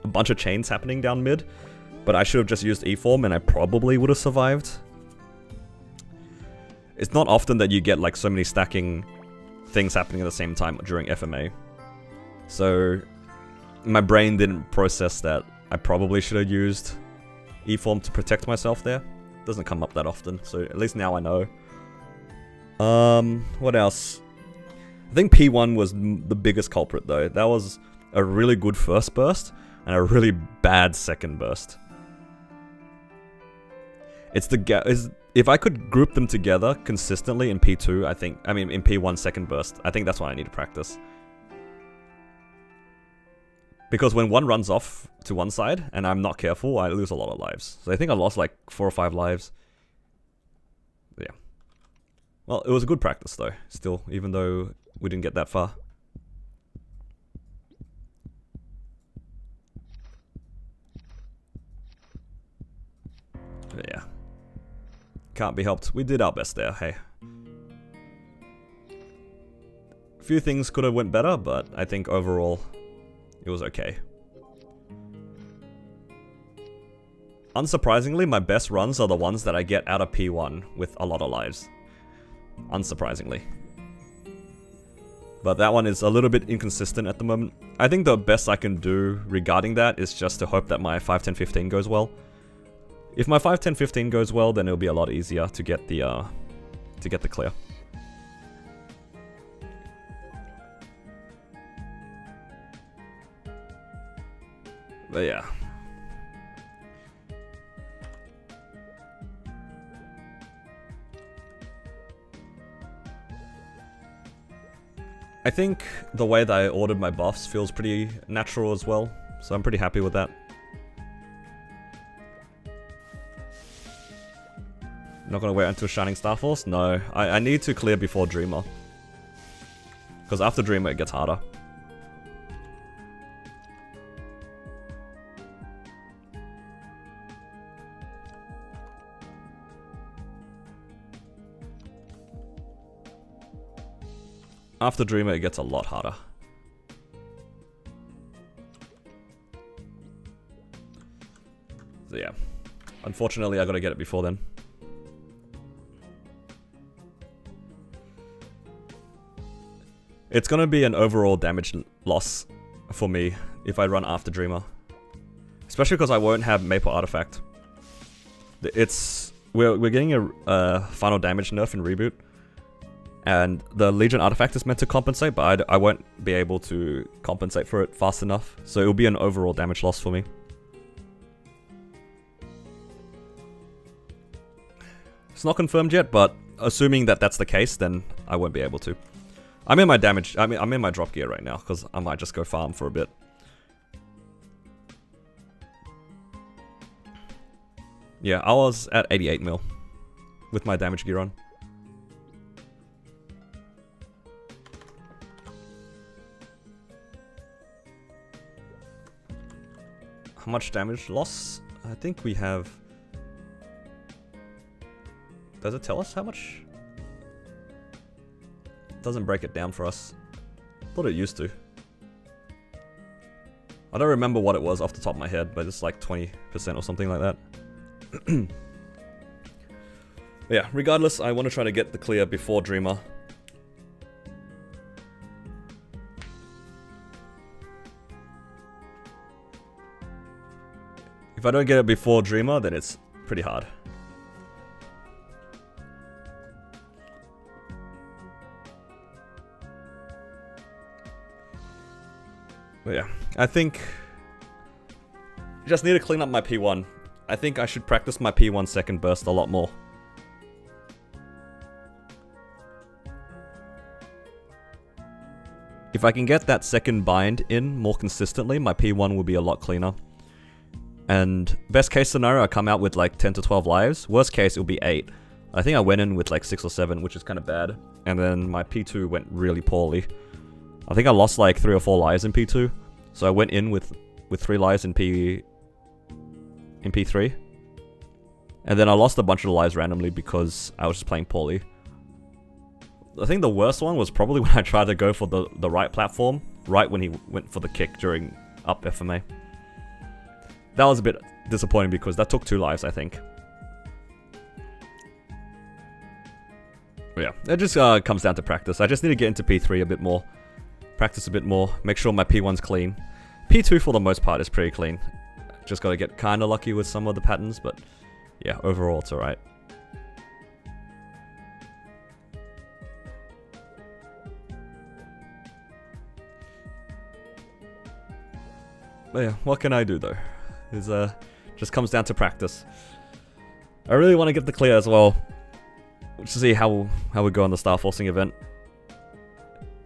a bunch of chains happening down mid, but I should have just used E-form and I probably would have survived. It's not often that you get like so many stacking things happening at the same time during FMA. So my brain didn't process that I probably should have used E-form to protect myself there. Doesn't come up that often, so at least now I know. What else? I think P1 was the biggest culprit though. That was a really good first burst and a really bad second burst. It's the if I could group them together consistently in P2, in P1 second burst, I think that's what I need to practice. Because when one runs off to one side, and I'm not careful, I lose a lot of lives. So I think I lost like 4 or 5 lives. Yeah. Well, it was a good practice though, still, even though we didn't get that far. But yeah. Can't be helped. We did our best there, hey. A few things could have went better, but I think overall it was okay. Unsurprisingly, my best runs are the ones that I get out of P1 with a lot of lives. Unsurprisingly. But that one is a little bit inconsistent at the moment. I think the best I can do regarding that is just to hope that my 5, 10, 15 goes well. If my 5, 10, 15 goes well, then it'll be a lot easier to get the clear. But yeah. I think the way that I ordered my buffs feels pretty natural as well, so I'm pretty happy with that. Not gonna wait until Shining Star Force? No, I need to clear before Dreamer. Because after Dreamer it gets harder. After Dreamer, it gets a lot harder. Unfortunately, I gotta get it before then. It's gonna be an overall damage loss for me if I run after Dreamer. Especially because I won't have Maple Artifact. We're getting a final damage nerf in Reboot. And the Legion Artifact is meant to compensate, but I won't be able to compensate for it fast enough. So it'll be an overall damage loss for me. It's not confirmed yet, but assuming that that's the case, then I won't be able to. I'm in my damage. I'm in my drop gear right now because I might just go farm for a bit. Yeah, I was at 88 mil with my damage gear on. How much damage loss? I think we have... Does it tell us how much? It doesn't break it down for us. Thought it used to. I don't remember what it was off the top of my head, but it's like 20% or something like that. Yeah, regardless, I want to try to get the clear before Dreamer. If I don't get it before Dreamer, then it's pretty hard. But yeah, I think I just need to clean up my P1. I think I should practice my P1 second burst a lot more. If I can get that second bind in more consistently, my P1 will be a lot cleaner. And best case scenario, I come out with like 10 to 12 lives. Worst case, it'll be 8. I think I went in with like 6 or 7, which is kind of bad. And then my P2 went really poorly. I think I lost like 3 or 4 lives in P2. So I went in with 3 lives in P3. And then I lost a bunch of lives randomly because I was just playing poorly. I think the worst one was probably when I tried to go for the right platform, right when he went for the kick during up FMA. That was a bit disappointing because that took 2 lives, I think. But yeah, it just comes down to practice. I just need to get into P3 a bit more. Practice a bit more, make sure my P1's clean. P2 for the most part is pretty clean. Just gotta get kinda lucky with some of the patterns, but yeah, overall it's alright. But yeah, what can I do though? It's just comes down to practice. I really want to get the clear as well, to see how we go on the Star Forcing event.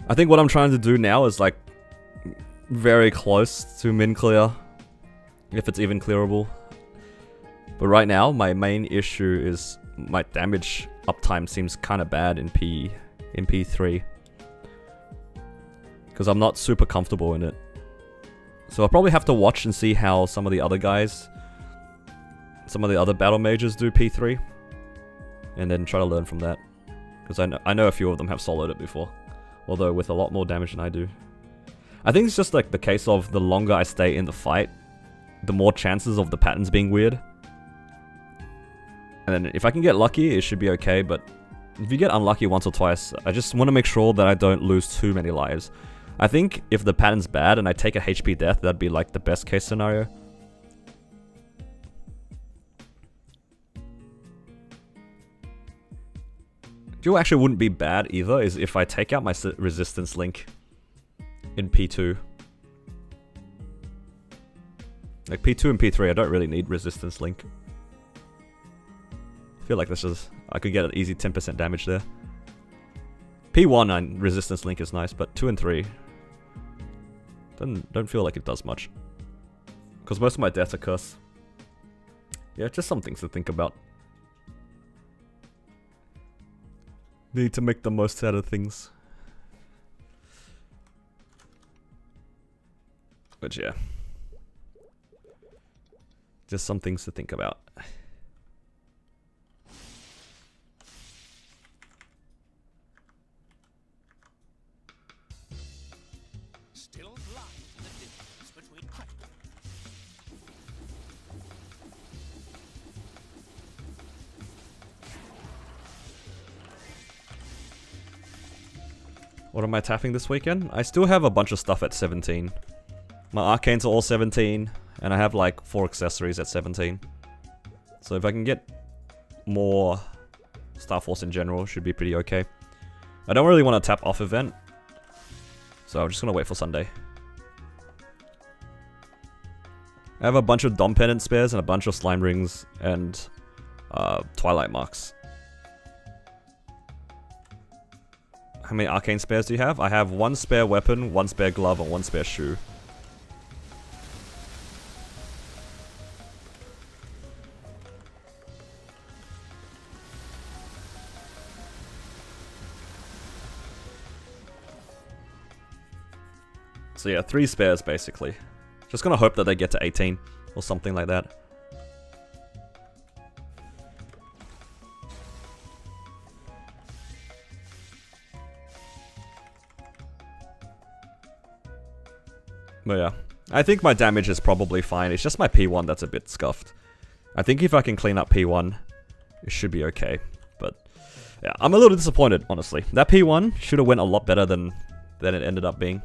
I think what I'm trying to do now is like very close to min clear, if it's even clearable. But right now, my main issue is my damage uptime seems kind of bad in P3, because I'm not super comfortable in it. So I'll probably have to watch and see how some of the other guys, some of the other battle mages do P3, and then try to learn from that. Because I know a few of them have soloed it before, although with a lot more damage than I do. I think it's just like the case of the longer I stay in the fight, the more chances of the patterns being weird. And then if I can get lucky, it should be okay, but if you get unlucky once or twice, I just want to make sure that I don't lose too many lives. I think if the pattern's bad and I take a HP death, that'd be like the best case scenario. What actually wouldn't be bad either is if I take out my resistance link in P2. Like P2 and P3, I don't really need resistance link. I feel like I could get an easy 10% damage there. P1 and resistance link is nice, but 2 and 3 don't feel like it does much. Because most of my deaths are curse. Yeah, just some things to think about. Need to make the most out of things. But yeah. Just some things to think about. Still blind to the difference between What am I tapping this weekend? I still have a bunch of stuff at 17. My arcanes are all 17, and I have like 4 accessories at 17. So if I can get more Star Force in general, should be pretty okay. I don't really want to tap off event, so I'm just gonna wait for Sunday. I have a bunch of Dom Pendant spares and a bunch of Slime Rings and Twilight Marks. How many arcane spares do you have? I have 1 spare weapon, 1 spare glove, and 1 spare shoe. So yeah, 3 spares basically. Just gonna hope that they get to 18 or something like that. But yeah, I think my damage is probably fine. It's just my P1 that's a bit scuffed. I think if I can clean up P1, it should be okay. But yeah, I'm a little disappointed, honestly. That P1 should have went a lot better than it ended up being.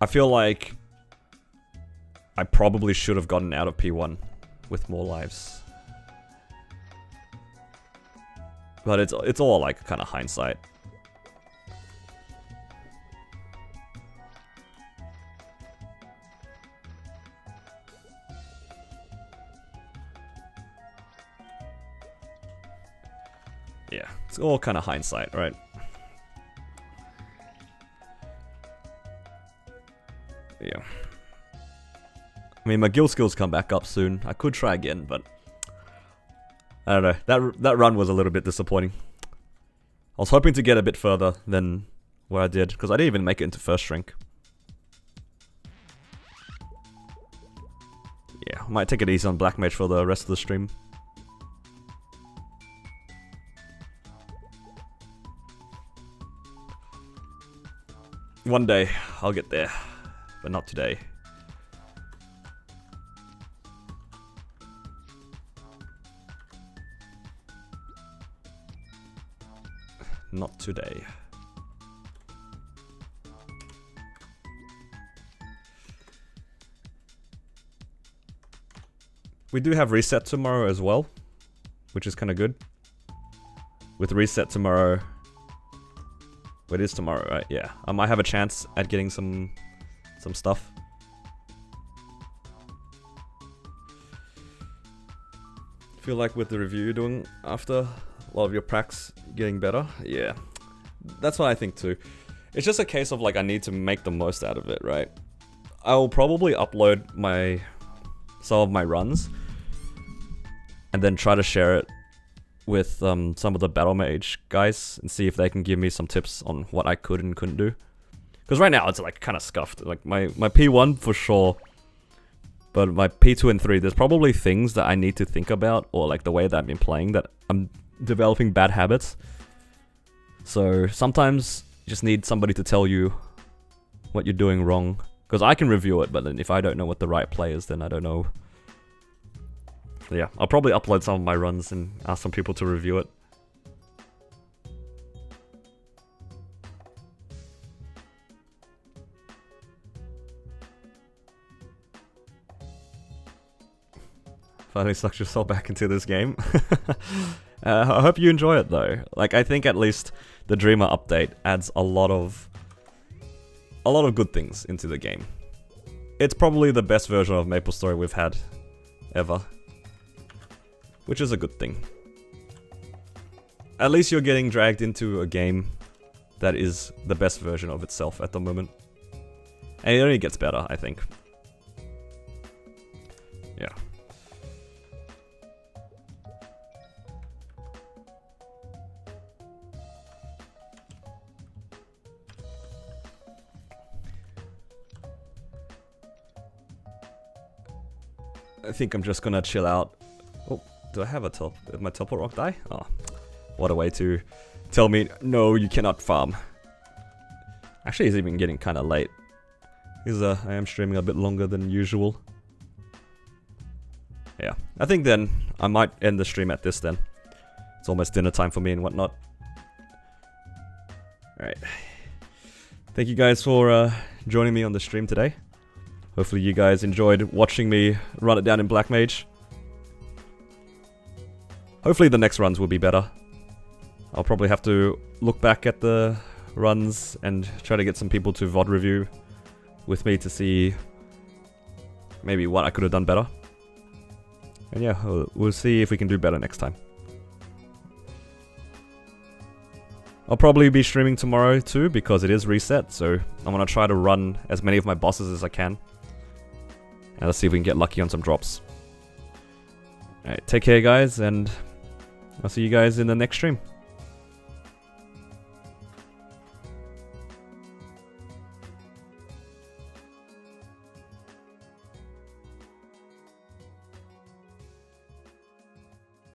I feel like I probably should have gotten out of P1 with more lives. But it's all like kind of hindsight. Yeah, it's all kind of hindsight, right? Yeah. I mean, my guild skills come back up soon. I could try again, but I don't know. That run was a little bit disappointing. I was hoping to get a bit further than where I did, because I didn't even make it into first rank. Yeah, I might take it easy on Black Mage for the rest of the stream. One day, I'll get there, but not today. Not today. We do have reset tomorrow as well, which is kind of good. With reset tomorrow... It is tomorrow, right? Yeah. I might have a chance at getting some stuff. Feel like with the review you're doing after a lot of your pracs getting better? Yeah. That's what I think too. It's just a case of like I need to make the most out of it, right? I'll probably upload some of my runs and then try to share it with some of the Battle Mage guys and see if they can give me some tips on what I could and couldn't do. Because right now it's like kind of scuffed. Like my P1 for sure, but my P2 and 3, there's probably things that I need to think about, or like the way that I've been playing that I'm developing bad habits. So sometimes you just need somebody to tell you what you're doing wrong. Because I can review it, but then if I don't know what the right play is, then I don't know. Yeah, I'll probably upload some of my runs and ask some people to review it. Finally sucked yourself back into this game. I hope you enjoy it though. Like, I think at least the Dreamer update adds a lot of good things into the game. It's probably the best version of MapleStory we've had ever. Which is a good thing. At least you're getting dragged into a game that is the best version of itself at the moment. And it only gets better, I think. Yeah. I think I'm just gonna chill out. Oh. Do I have a did my teleport rock die? Oh, what a way to tell me, no, you cannot farm. Actually, it's even getting kind of late. Because I am streaming a bit longer than usual. Yeah, I think then I might end the stream at this then. It's almost dinner time for me and whatnot. Alright. Thank you guys for joining me on the stream today. Hopefully you guys enjoyed watching me run it down in Black Mage. Hopefully the next runs will be better. I'll probably have to look back at the runs and try to get some people to VOD review with me to see maybe what I could have done better. And yeah, we'll see if we can do better next time. I'll probably be streaming tomorrow too because it is reset, so I'm gonna try to run as many of my bosses as I can. And let's see if we can get lucky on some drops. Alright, take care guys, and I'll see you guys in the next stream.